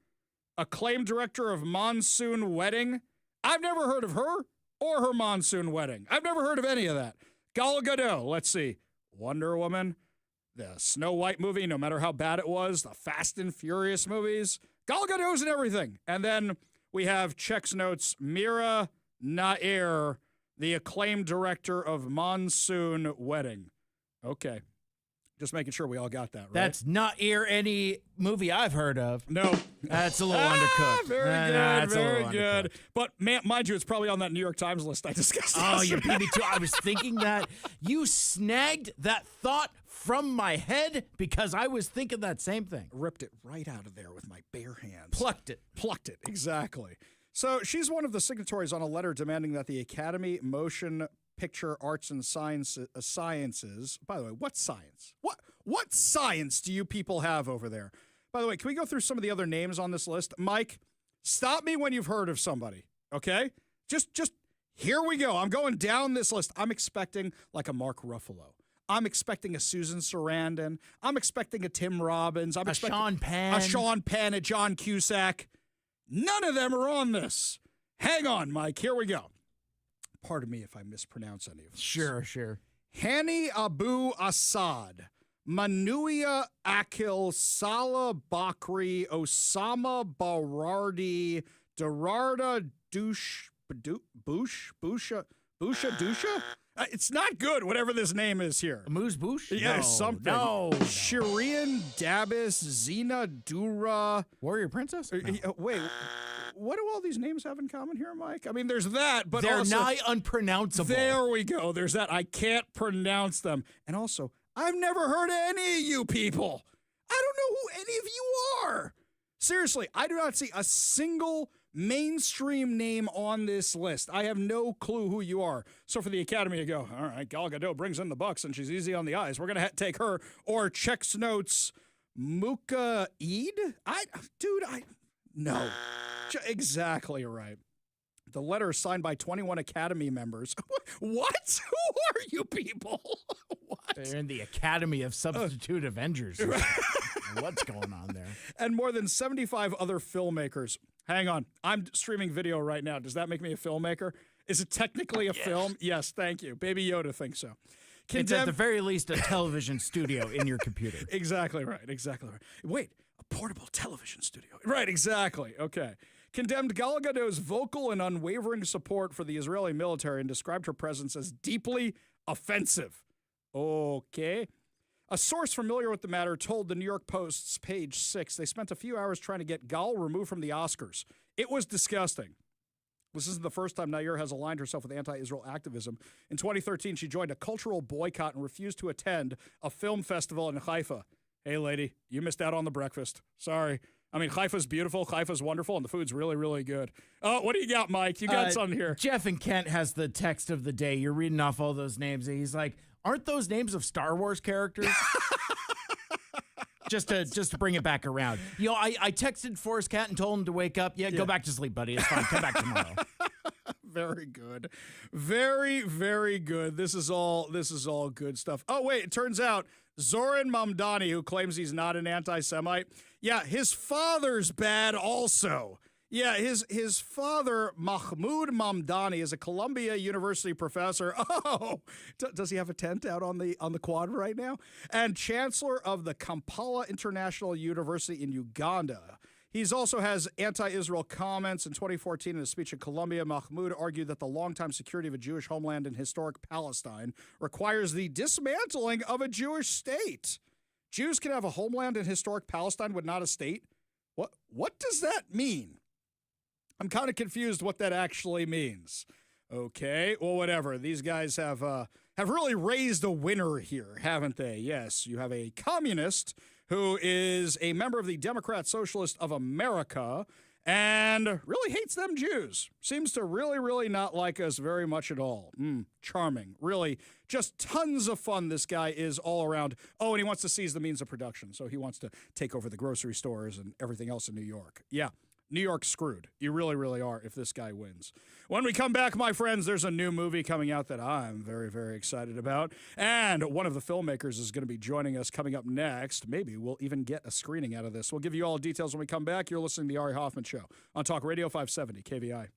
[SPEAKER 1] acclaimed director of Monsoon Wedding. I've never heard of her or her Monsoon Wedding. I've never heard of any of that. Gal Gadot, let's see. Wonder Woman, the Snow White movie, no matter how bad it was, the Fast and Furious movies, Gal Gadot's in everything. And then we have Check's Notes, Mira Nair, the acclaimed director of Monsoon Wedding. Okay. Just making sure we all got that, right?
[SPEAKER 8] That's not any movie I've heard of.
[SPEAKER 1] No.
[SPEAKER 8] That's a little undercooked.
[SPEAKER 1] Very good. But mind you, it's probably on that New York Times list I discussed.
[SPEAKER 8] Oh, you beat me to it. I was thinking that. You snagged that thought from my head because I was thinking that same thing.
[SPEAKER 1] Ripped it right out of there with my bare hands.
[SPEAKER 8] Plucked it,
[SPEAKER 1] exactly. So she's one of the signatories on a letter demanding that the Academy Motion Picture Arts and Sciences. By the way, what science? What science do you people have over there? By the way, can we go through some of the other names on this list? Mike, stop me when you've heard of somebody, okay? Just here we go. I'm going down this list. I'm expecting like a Mark Ruffalo. I'm expecting a Susan Sarandon. I'm expecting a Tim Robbins. I'm expecting
[SPEAKER 8] Sean Penn.
[SPEAKER 1] A Sean Penn, a John Cusack. None of them are on this. Hang on, Mike. Here we go. Pardon me if I mispronounce any of this.
[SPEAKER 8] Sure.
[SPEAKER 1] Hani Abu Assad, Manuia Akil, Salah Bakri, Osama Barardi, Dararda Busha? It's not good, whatever this name is here.
[SPEAKER 8] Moose Bush?
[SPEAKER 1] Yeah,
[SPEAKER 8] No,
[SPEAKER 1] something.
[SPEAKER 8] no.
[SPEAKER 1] Shireen Dabis, Zena Dura.
[SPEAKER 8] Warrior Princess?
[SPEAKER 1] Wait, what do all these names have in common here, Mike? I mean, there's that, but
[SPEAKER 8] They're
[SPEAKER 1] also,
[SPEAKER 8] nigh unpronounceable.
[SPEAKER 1] There we go. There's that. I can't pronounce them. And also, I've never heard of any of you people. I don't know who any of you are. Seriously, I do not see a single mainstream name on this list. I have no clue who you are. So for the Academy to go, all right, Gal Gadot brings in the Bucks and she's easy on the eyes. We're going to take her. Or checks notes, Muka Eid? No. Exactly right. The letter is signed by 21 Academy members. What? Who are you people? What?
[SPEAKER 8] They're in the Academy of Substitute Avengers. What's going on there?
[SPEAKER 1] And more than 75 other filmmakers. Hang on. I'm streaming video right now. Does that make me a filmmaker? Is it technically a film? Yes, thank you. Baby Yoda thinks so.
[SPEAKER 8] It's at the very least a television studio in your computer.
[SPEAKER 1] Exactly right. Wait, a portable television studio. Right, exactly. Okay. Condemned Gal Gadot's vocal and unwavering support for the Israeli military and described her presence as deeply offensive. Okay. A source familiar with the matter told the New York Post's page 6 they spent a few hours trying to get Gal removed from the Oscars. It was disgusting. This isn't the first time Nair has aligned herself with anti-Israel activism. In 2013, she joined a cultural boycott and refused to attend a film festival in Haifa. Hey, lady, you missed out on the breakfast. Sorry. I mean, Haifa's beautiful, Haifa's wonderful, and the food's really, really good. Oh, what do you got, Mike? You got something here.
[SPEAKER 8] Jeff and Kent has the text of the day. You're reading off all those names, and he's like, aren't those names of Star Wars characters? just to bring it back around. You know, I texted Forrest Cat and told him to wake up. Yeah, go back to sleep, buddy. It's fine. Come back tomorrow.
[SPEAKER 1] Very good. Very, very good. This is all good stuff. Oh, wait, it turns out Zoran Mamdani, who claims he's not an anti-Semite, yeah, his father's bad also. Yeah, his father, Mahmoud Mamdani, is a Columbia University professor. Oh, does he have a tent out on the quad right now? And chancellor of the Kampala International University in Uganda. He also has anti-Israel comments. In 2014, in a speech in Columbia, Mahmoud argued that the longtime security of a Jewish homeland in historic Palestine requires the dismantling of a Jewish state. Jews can have a homeland in historic Palestine, but not a state? What does that mean? I'm kind of confused what that actually means. Okay, well, whatever. These guys have really raised a winner here, haven't they? Yes, you have a communist who is a member of the Democrat Socialist of America and really hates them Jews. Seems to really, really not like us very much at all. Charming. Really, just tons of fun this guy is all around. Oh, and he wants to seize the means of production, so he wants to take over the grocery stores and everything else in New York. Yeah. New York's screwed. You really, really are if this guy wins. When we come back, my friends, there's a new movie coming out that I'm very, very excited about. And one of the filmmakers is going to be joining us coming up next. Maybe we'll even get a screening out of this. We'll give you all details when we come back. You're listening to The Ari Hoffman Show on Talk Radio 570 KVI.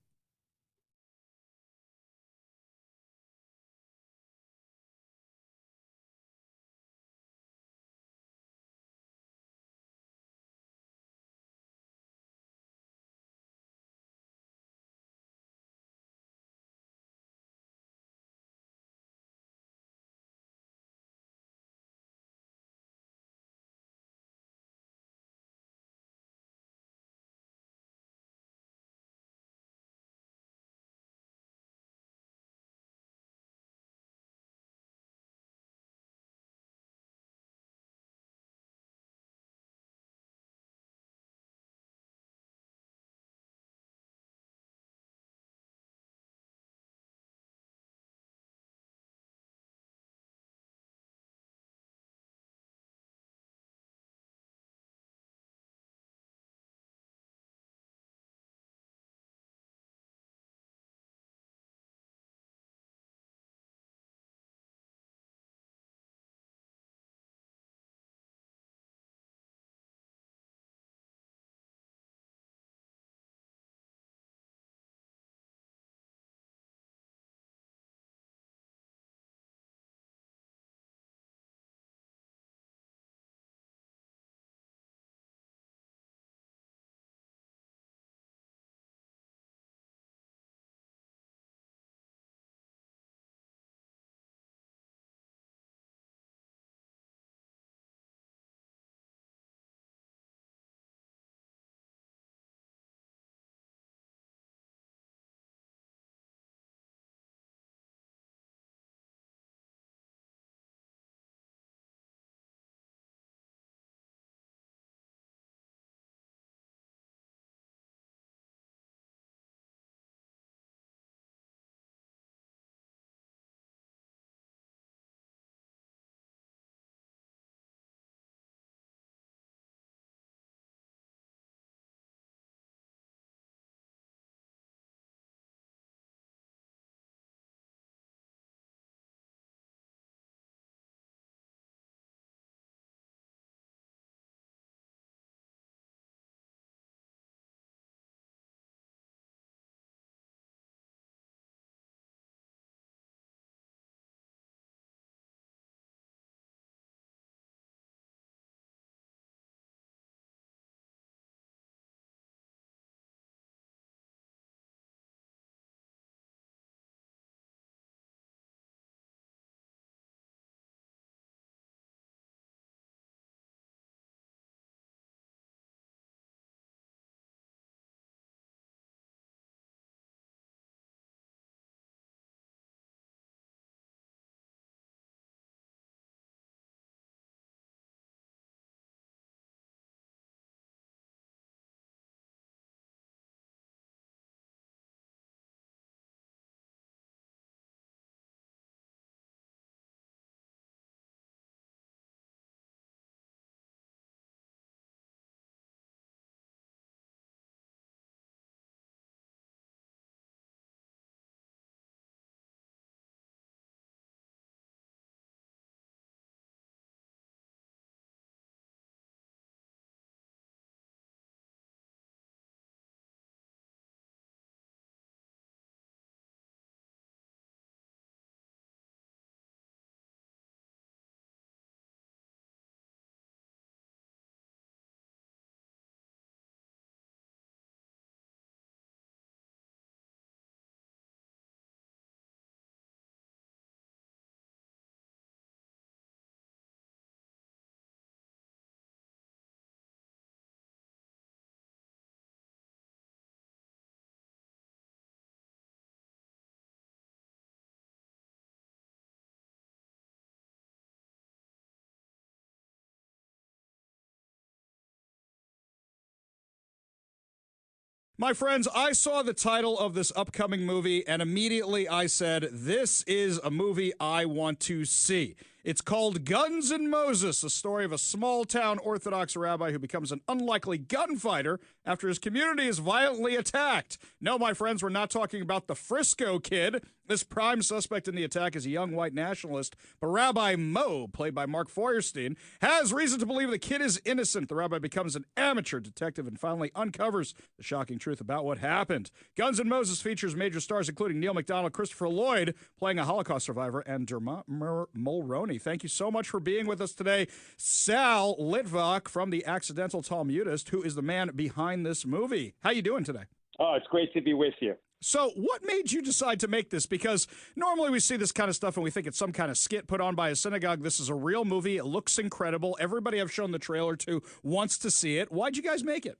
[SPEAKER 1] My friends, I saw the title of this upcoming movie, and immediately I said, this is a movie I want to see. It's called Guns and Moses, the story of a small-town Orthodox rabbi who becomes an unlikely gunfighter after his community is violently attacked. No, my friends, we're not talking about the Frisco Kid. This prime suspect in the attack is a young white nationalist, but Rabbi Mo, played by Mark Feuerstein, has reason to believe the kid is innocent. The rabbi becomes an amateur detective and finally uncovers the shocking truth about what happened. Guns and Moses features major stars including Neil McDonough, Christopher Lloyd, playing a Holocaust survivor, and Dermot Mulroney. Thank you so much for being with us today. Sal Litvak from The Accidental Talmudist, who is the man behind this movie. How you doing today?
[SPEAKER 15] Oh, it's great to be with you.
[SPEAKER 1] So what made you decide to make this? Because normally we see this kind of stuff and we think it's some kind of skit put on by a synagogue. This is a real movie. It looks incredible. Everybody I've shown the trailer to wants to see it. Why'd you guys make it?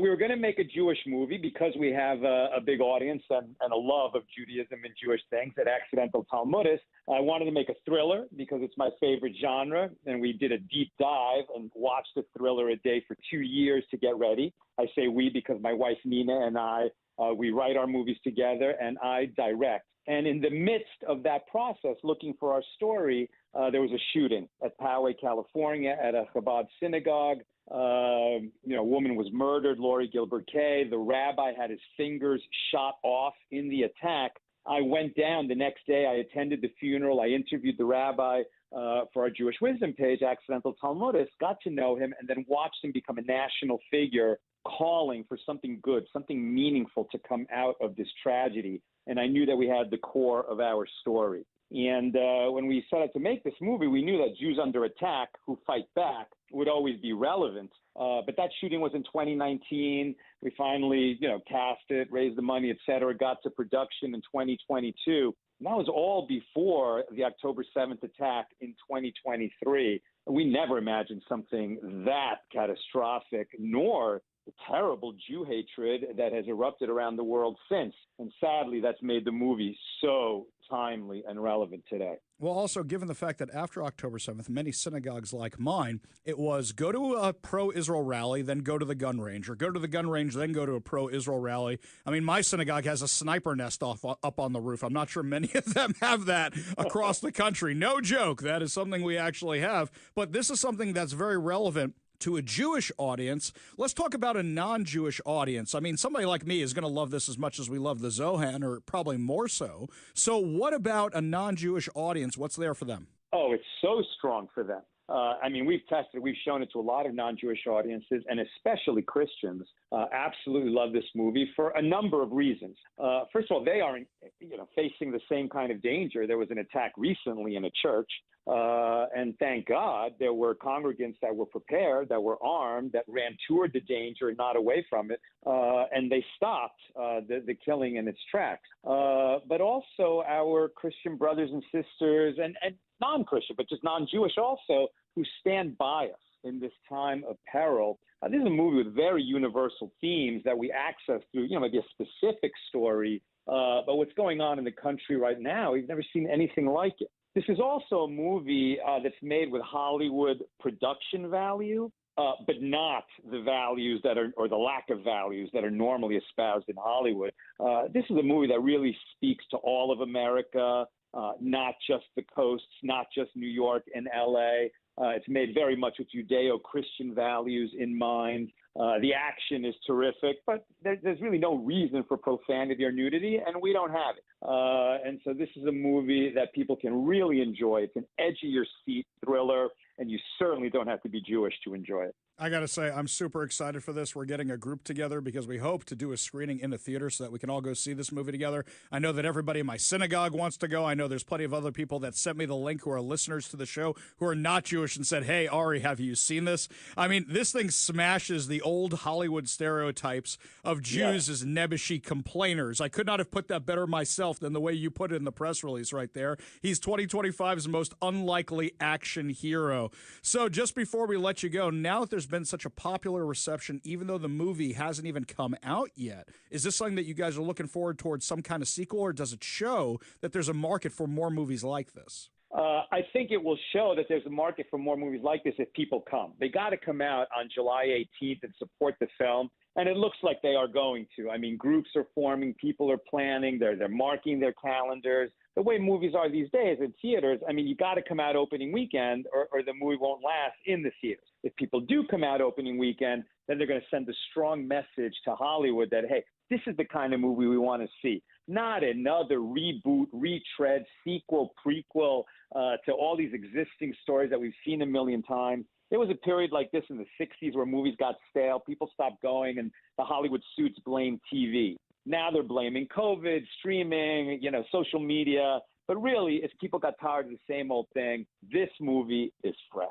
[SPEAKER 15] We were going to make a Jewish movie because we have a big audience and a love of Judaism and Jewish things at Accidental Talmudist. I wanted to make a thriller because it's my favorite genre, and we did a deep dive and watched the thriller a day for 2 years to get ready. I say we because my wife Nina and I, we write our movies together, and I direct. And in the midst of that process, looking for our story, there was a shooting at Poway, California, at a Chabad synagogue. A woman was murdered, Lori Gilbert Kay. The rabbi had his fingers shot off in the attack. I went down the next day. I attended the funeral. I interviewed the rabbi for our Jewish Wisdom page, Accidental Talmudist, got to know him, and then watched him become a national figure calling for something good, something meaningful to come out of this tragedy. And I knew that we had the core of our story. And when we set out to make this movie, we knew that Jews under attack who fight back would always be relevant. But that shooting was in 2019. We finally, cast it, raised the money, et cetera, got to production in 2022. And that was all before the October 7th attack in 2023. We never imagined something that catastrophic, nor the terrible Jew hatred that has erupted around the world since. And sadly, that's made the movie so timely and relevant today.
[SPEAKER 1] Well, also, given the fact that after October 7th, many synagogues like mine, it was go to a pro-Israel rally, then go to the gun range, or go to the gun range, then go to a pro-Israel rally. I mean, my synagogue has a sniper nest up on the roof. I'm not sure many of them have that across the country. No joke. That is something we actually have. But this is something that's very relevant to a Jewish audience. Let's talk about a non-Jewish audience. I mean, somebody like me is going to love this as much as we love the Zohan, or probably more so. So what about a non-Jewish audience? What's there for them?
[SPEAKER 15] Oh, it's so strong for them. We've tested, we've shown it to a lot of non-Jewish audiences, and especially Christians absolutely love this movie for a number of reasons. First of all, they aren't, facing the same kind of danger. There was an attack recently in a church, and thank God there were congregants that were prepared, that were armed, that ran toward the danger and not away from it, and they stopped the killing in its tracks. But also our Christian brothers and sisters, and non-Christian, but just non-Jewish also, who stand by us in this time of peril. This is a movie with very universal themes that we access through, maybe a specific story. But what's going on in the country right now, we've never seen anything like it. This is also a movie that's made with Hollywood production value, but not the values that are, or the lack of values that are normally espoused in Hollywood. This is a movie that really speaks to all of America, not just the coasts, not just New York and LA. It's made very much with Judeo-Christian values in mind. The action is terrific, but there's really no reason for profanity or nudity, and we don't have it. And so this is a movie that people can really enjoy. It's an edge-of-your-seat thriller, and you certainly don't have to be Jewish to enjoy it.
[SPEAKER 1] I got to say, I'm super excited for this. We're getting a group together because we hope to do a screening in a theater so that we can all go see this movie together. I know that everybody in my synagogue wants to go. I know there's plenty of other people that sent me the link who are listeners to the show who are not Jewish and said, hey, Ari, have you seen this? I mean, this thing smashes the old Hollywood stereotypes of Jews as nebbishy complainers. I could not have put that better myself than the way you put it in the press release right there. He's 2025's most unlikely action hero. So just before we let you go, now that there's been such a popular reception, even though the movie hasn't even come out yet, is this something that you guys are looking forward towards, some kind of sequel, or does it show that there's a market for more movies like this?
[SPEAKER 15] I think it will show that there's a market for more movies like this if people come. They got to come out on July 18th and support the film. And it looks like they are going to. I mean, groups are forming, people are planning, they're marking their calendars. The way movies are these days in theaters, I mean, you got to come out opening weekend or the movie won't last in the theaters. If people do come out opening weekend, then they're going to send a strong message to Hollywood that, hey, this is the kind of movie we want to see. Not another reboot, retread, sequel, prequel to all these existing stories that we've seen a million times. There was a period like this in the 60s where movies got stale, people stopped going, and the Hollywood suits blamed TV. Now they're blaming COVID, streaming, social media. But really, if people got tired of the same old thing, this movie is fresh.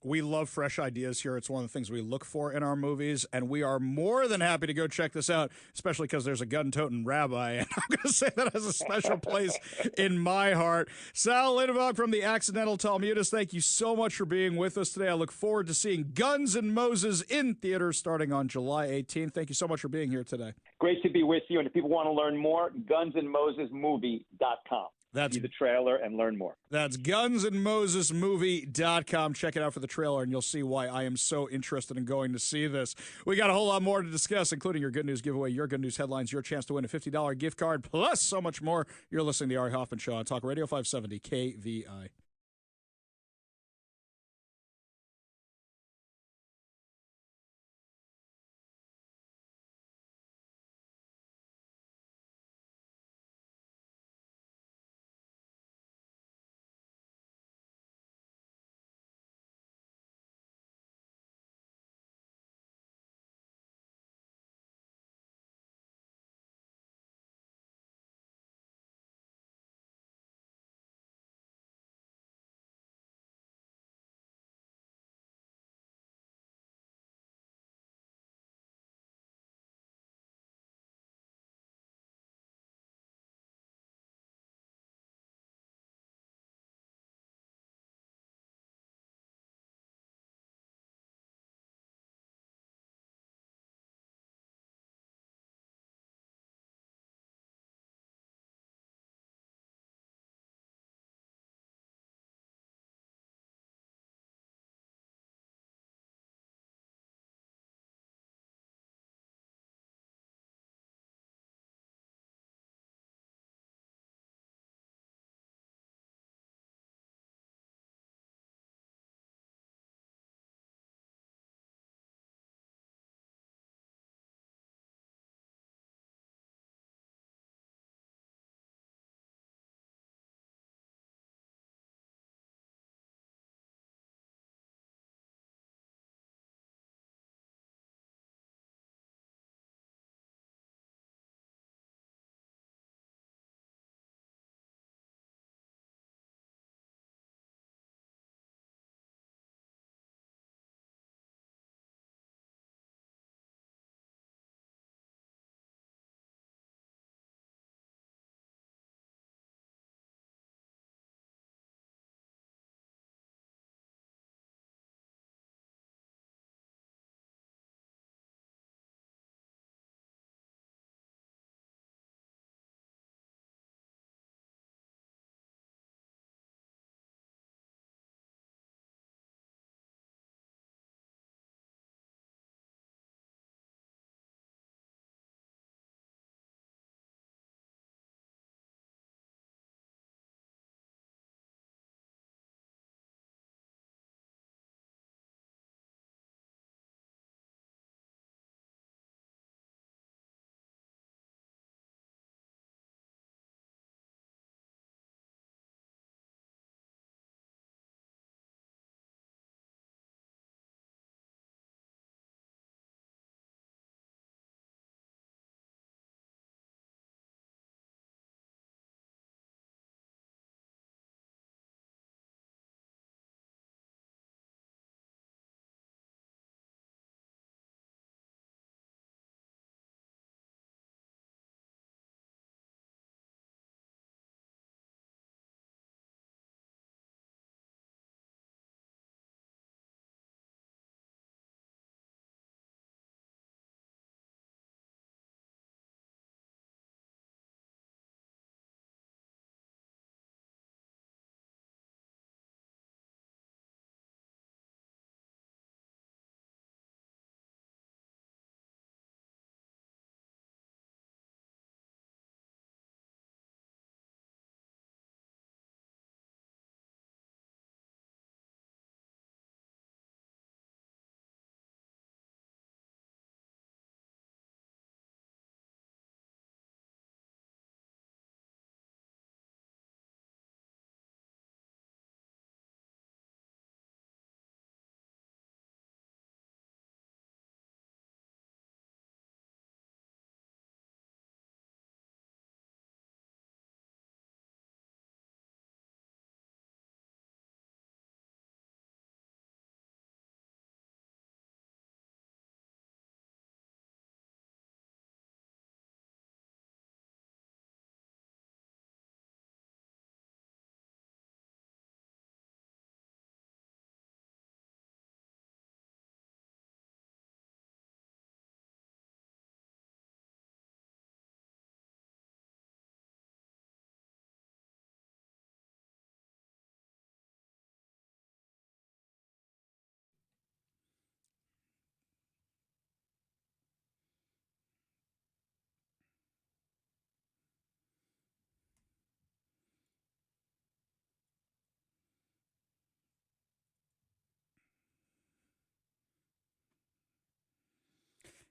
[SPEAKER 1] We love fresh ideas here. It's one of the things we look for in our movies, and we are more than happy to go check this out, especially because there's a gun-toting rabbi, and I'm going to say that has a special place in my heart. Sal Lindebach from the Accidental Talmudist, thank you so much for being with us today. I look forward to seeing Guns N' Moses in theaters starting on July 18th. Thank you so much for being here today.
[SPEAKER 15] Great to be with you, and if people want to learn more, gunsandmosesmovie.com. See the trailer and learn more.
[SPEAKER 1] That's gunsandmosesmovie.com. Check it out for the trailer, and you'll see why I am so interested in going to see this. We got a whole lot more to discuss, including your good news giveaway, your good news headlines, your chance to win a $50 gift card, plus so much more. You're listening to the Ari Hoffman Show on Talk Radio 570 KVI.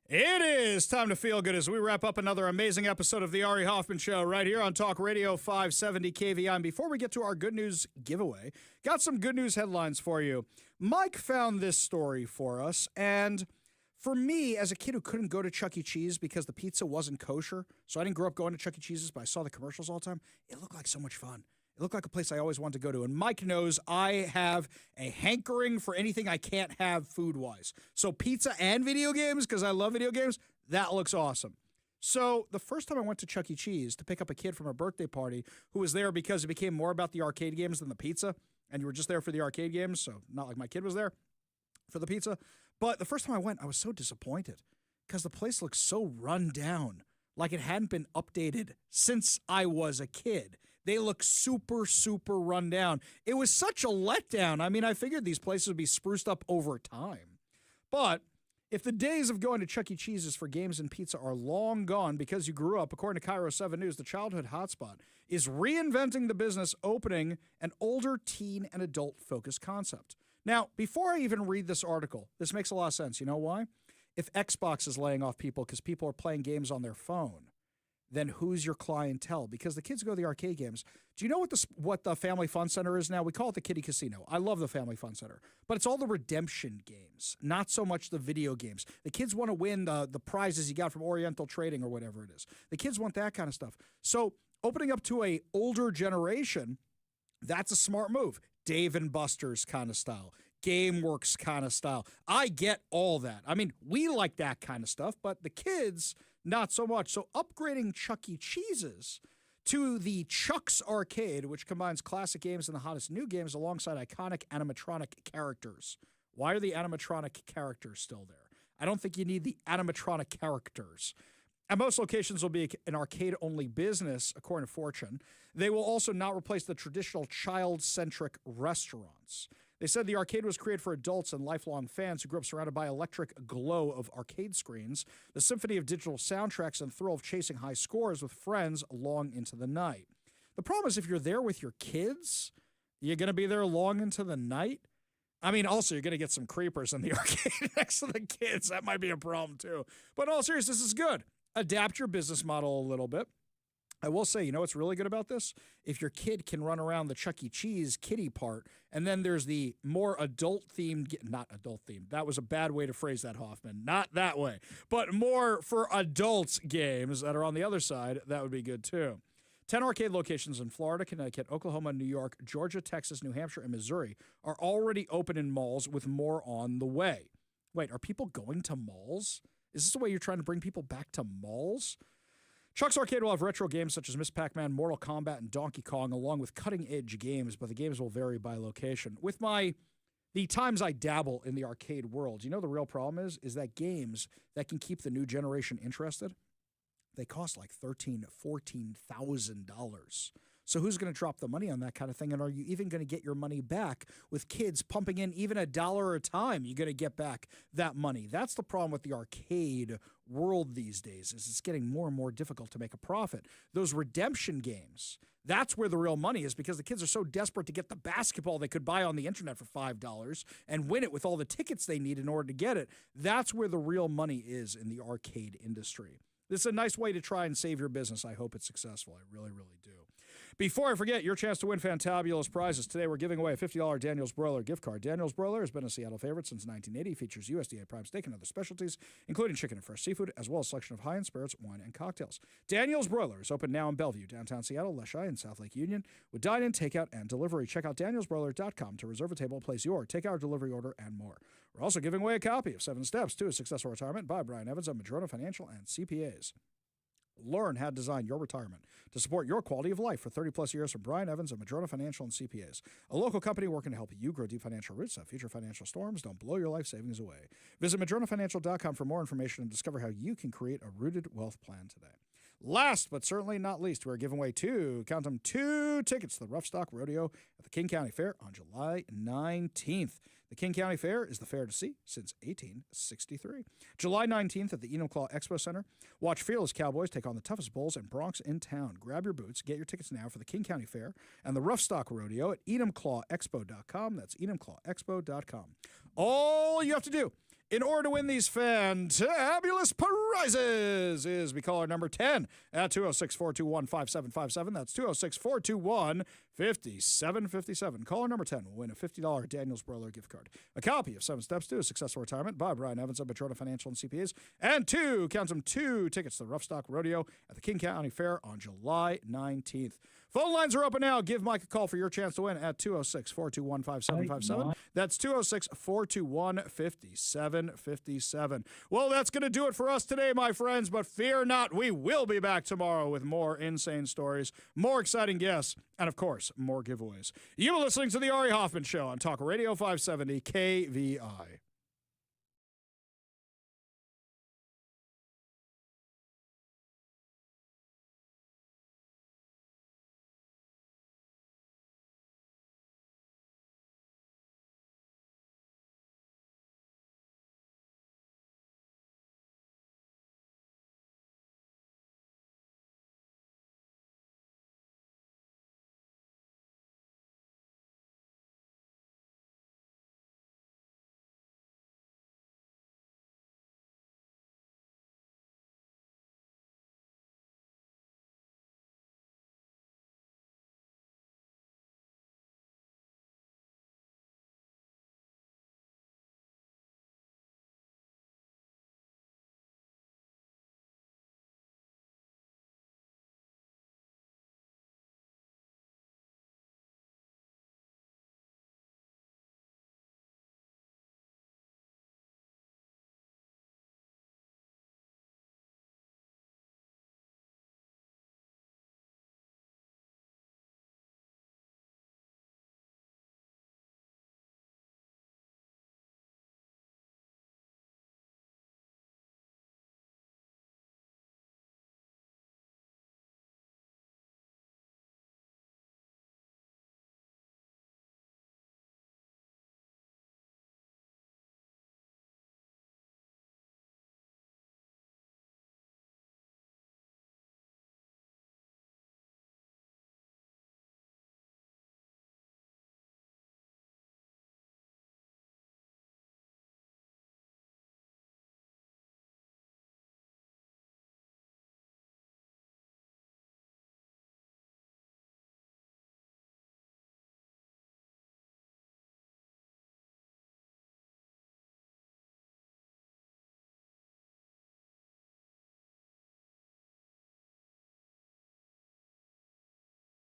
[SPEAKER 1] It is time to feel good as we wrap up another amazing episode of the Ari Hoffman Show right here on Talk Radio 570 KVI. And before we get to our good news giveaway, got some good news headlines for you. Mike found this story for us, and for me, as a kid who couldn't go to Chuck E. Cheese because the pizza wasn't kosher, so I didn't grow up going to Chuck E. Cheese's, but I saw the commercials all the time, it looked like so much fun. It looked like a place I always wanted to go to. And Mike knows I have a hankering for anything I can't have food-wise. So pizza and video games, because I love video games, that looks awesome. So the first time I went to Chuck E. Cheese to pick up a kid from a birthday party who was there because it became more about the arcade games than the pizza, and you were just there for the arcade games, so not like my kid was there for the pizza. But the first time I went, I was so disappointed because the place looked so run down, like it hadn't been updated since I was a kid. They look super, super run down. It was such a letdown. I mean, I figured these places would be spruced up over time. But if the days of going to Chuck E. Cheese's for games and pizza are long gone because you grew up, according to Cairo 7 News, the childhood hotspot is reinventing the business, opening an older teen and adult-focused concept. Now, before I even read this article, this makes a lot of sense. You know why? If Xbox is laying off people because people are playing games on their phone, then who's your clientele? Because the kids go to the arcade games. Do you know what the Family Fun Center is now? We call it the Kiddie Casino. I love the Family Fun Center. But it's all the redemption games, not so much the video games. The kids want to win the prizes you got from Oriental Trading or whatever it is. The kids want that kind of stuff. So opening up to a older generation, that's a smart move. Dave & Buster's kind of style. GameWorks kind of style. I get all that. I mean, we like that kind of stuff, but the kids, not so much. So upgrading Chuck E. Cheese's to the Chuck's Arcade, which combines classic games and the hottest new games alongside iconic animatronic characters. Why are the animatronic characters still there? I don't think you need the animatronic characters. And most locations will be an arcade-only business, according to Fortune. They will also not replace the traditional child-centric restaurants. They said the arcade was created for adults and lifelong fans who grew up surrounded by electric glow of arcade screens, the symphony of digital soundtracks, and the thrill of chasing high scores with friends long into the night. The problem is if you're there with your kids, you're going to be there long into the night. I mean, also, you're going to get some creepers in the arcade next to the kids. That might be a problem, too. But in all seriousness, this is good. Adapt your business model a little bit. I will say, you know what's really good about this? If your kid can run around the Chuck E. Cheese kiddie part, and then there's the more adult-themed, not adult-themed, that was a bad way to phrase that, Hoffman, not that way, but more for adults games that are on the other side, that would be good too. 10 arcade locations in Florida, Connecticut, Oklahoma, New York, Georgia, Texas, New Hampshire, and Missouri are already open in malls with more on the way. Wait, are people going to malls? Is this the way you're trying to bring people back to malls? Chuck's Arcade will have retro games such as Miss Pac-Man, Mortal Kombat, and Donkey Kong, along with cutting-edge games, but the games will vary by location. With the times I dabble in the arcade world, you know the real problem is that games that can keep the new generation interested, they cost like $13,000, $14,000. So who's going to drop the money on that kind of thing? And are you even going to get your money back with kids pumping in even $1 a time? You're going to get back that money. That's the problem with the arcade world these days, is it's getting more and more difficult to make a profit. Those redemption games, that's where the real money is, because the kids are so desperate to get the basketball they could buy on the internet for $5 and win it with all the tickets they need in order to get it. That's where the real money is in the arcade industry. This is a nice way to try and save your business. I hope it's successful. I really, really do. Before I forget, your chance to win fantabulous prizes. Today, we're giving away a $50 Daniel's Broiler gift card. Daniel's Broiler has been a Seattle favorite since 1980. Features USDA prime steak and other specialties, including chicken and fresh seafood, as well as a selection of high-end spirits, wine, and cocktails. Daniel's Broiler is open now in Bellevue, downtown Seattle, Leschi, and South Lake Union, with dine-in, takeout, and delivery. Check out danielsbroiler.com to reserve a table, place your takeout or delivery order, and more. We're also giving away a copy of 7 Steps to a Successful Retirement by Brian Evans of Madrona Financial and CPAs. Learn how to design your retirement to support your quality of life for 30-plus years from Brian Evans of Madrona Financial and CPAs, a local company working to help you grow deep financial roots so future financial storms don't blow your life savings away. Visit MadronaFinancial.com for more information and discover how you can create a rooted wealth plan today. Last but certainly not least, we're giving away two tickets to the Rough Stock Rodeo at the King County Fair on July 19th. The King County Fair is the fair to see since 1863. July 19th at the Enumclaw Expo Center. Watch fearless cowboys take on the toughest bulls and broncs in town. Grab your boots. Get your tickets now for the King County Fair and the Rough Stock Rodeo at enumclawexpo.com. That's enumclawexpo.com. All you have to do in order to win these fantabulous prizes is be caller number 10 at 206-421-5757. That's 206-421-5757. Caller number 10 will win a $50 Daniels Broiler gift card, a copy of 7 Steps to a Successful Retirement by Brian Evans of Petrona Financial and CPAs, and two tickets to the Rough Stock Rodeo at the King County Fair on July 19th. Phone lines are open now. Give Mike a call for your chance to win at 206-421-5757. That's 206-421-5757. Well, that's going to do it for us today, my friends, but fear not. We will be back tomorrow with more insane stories, more exciting guests, and, of course, more giveaways. You are listening to The Ari Hoffman Show on Talk Radio 570 KVI.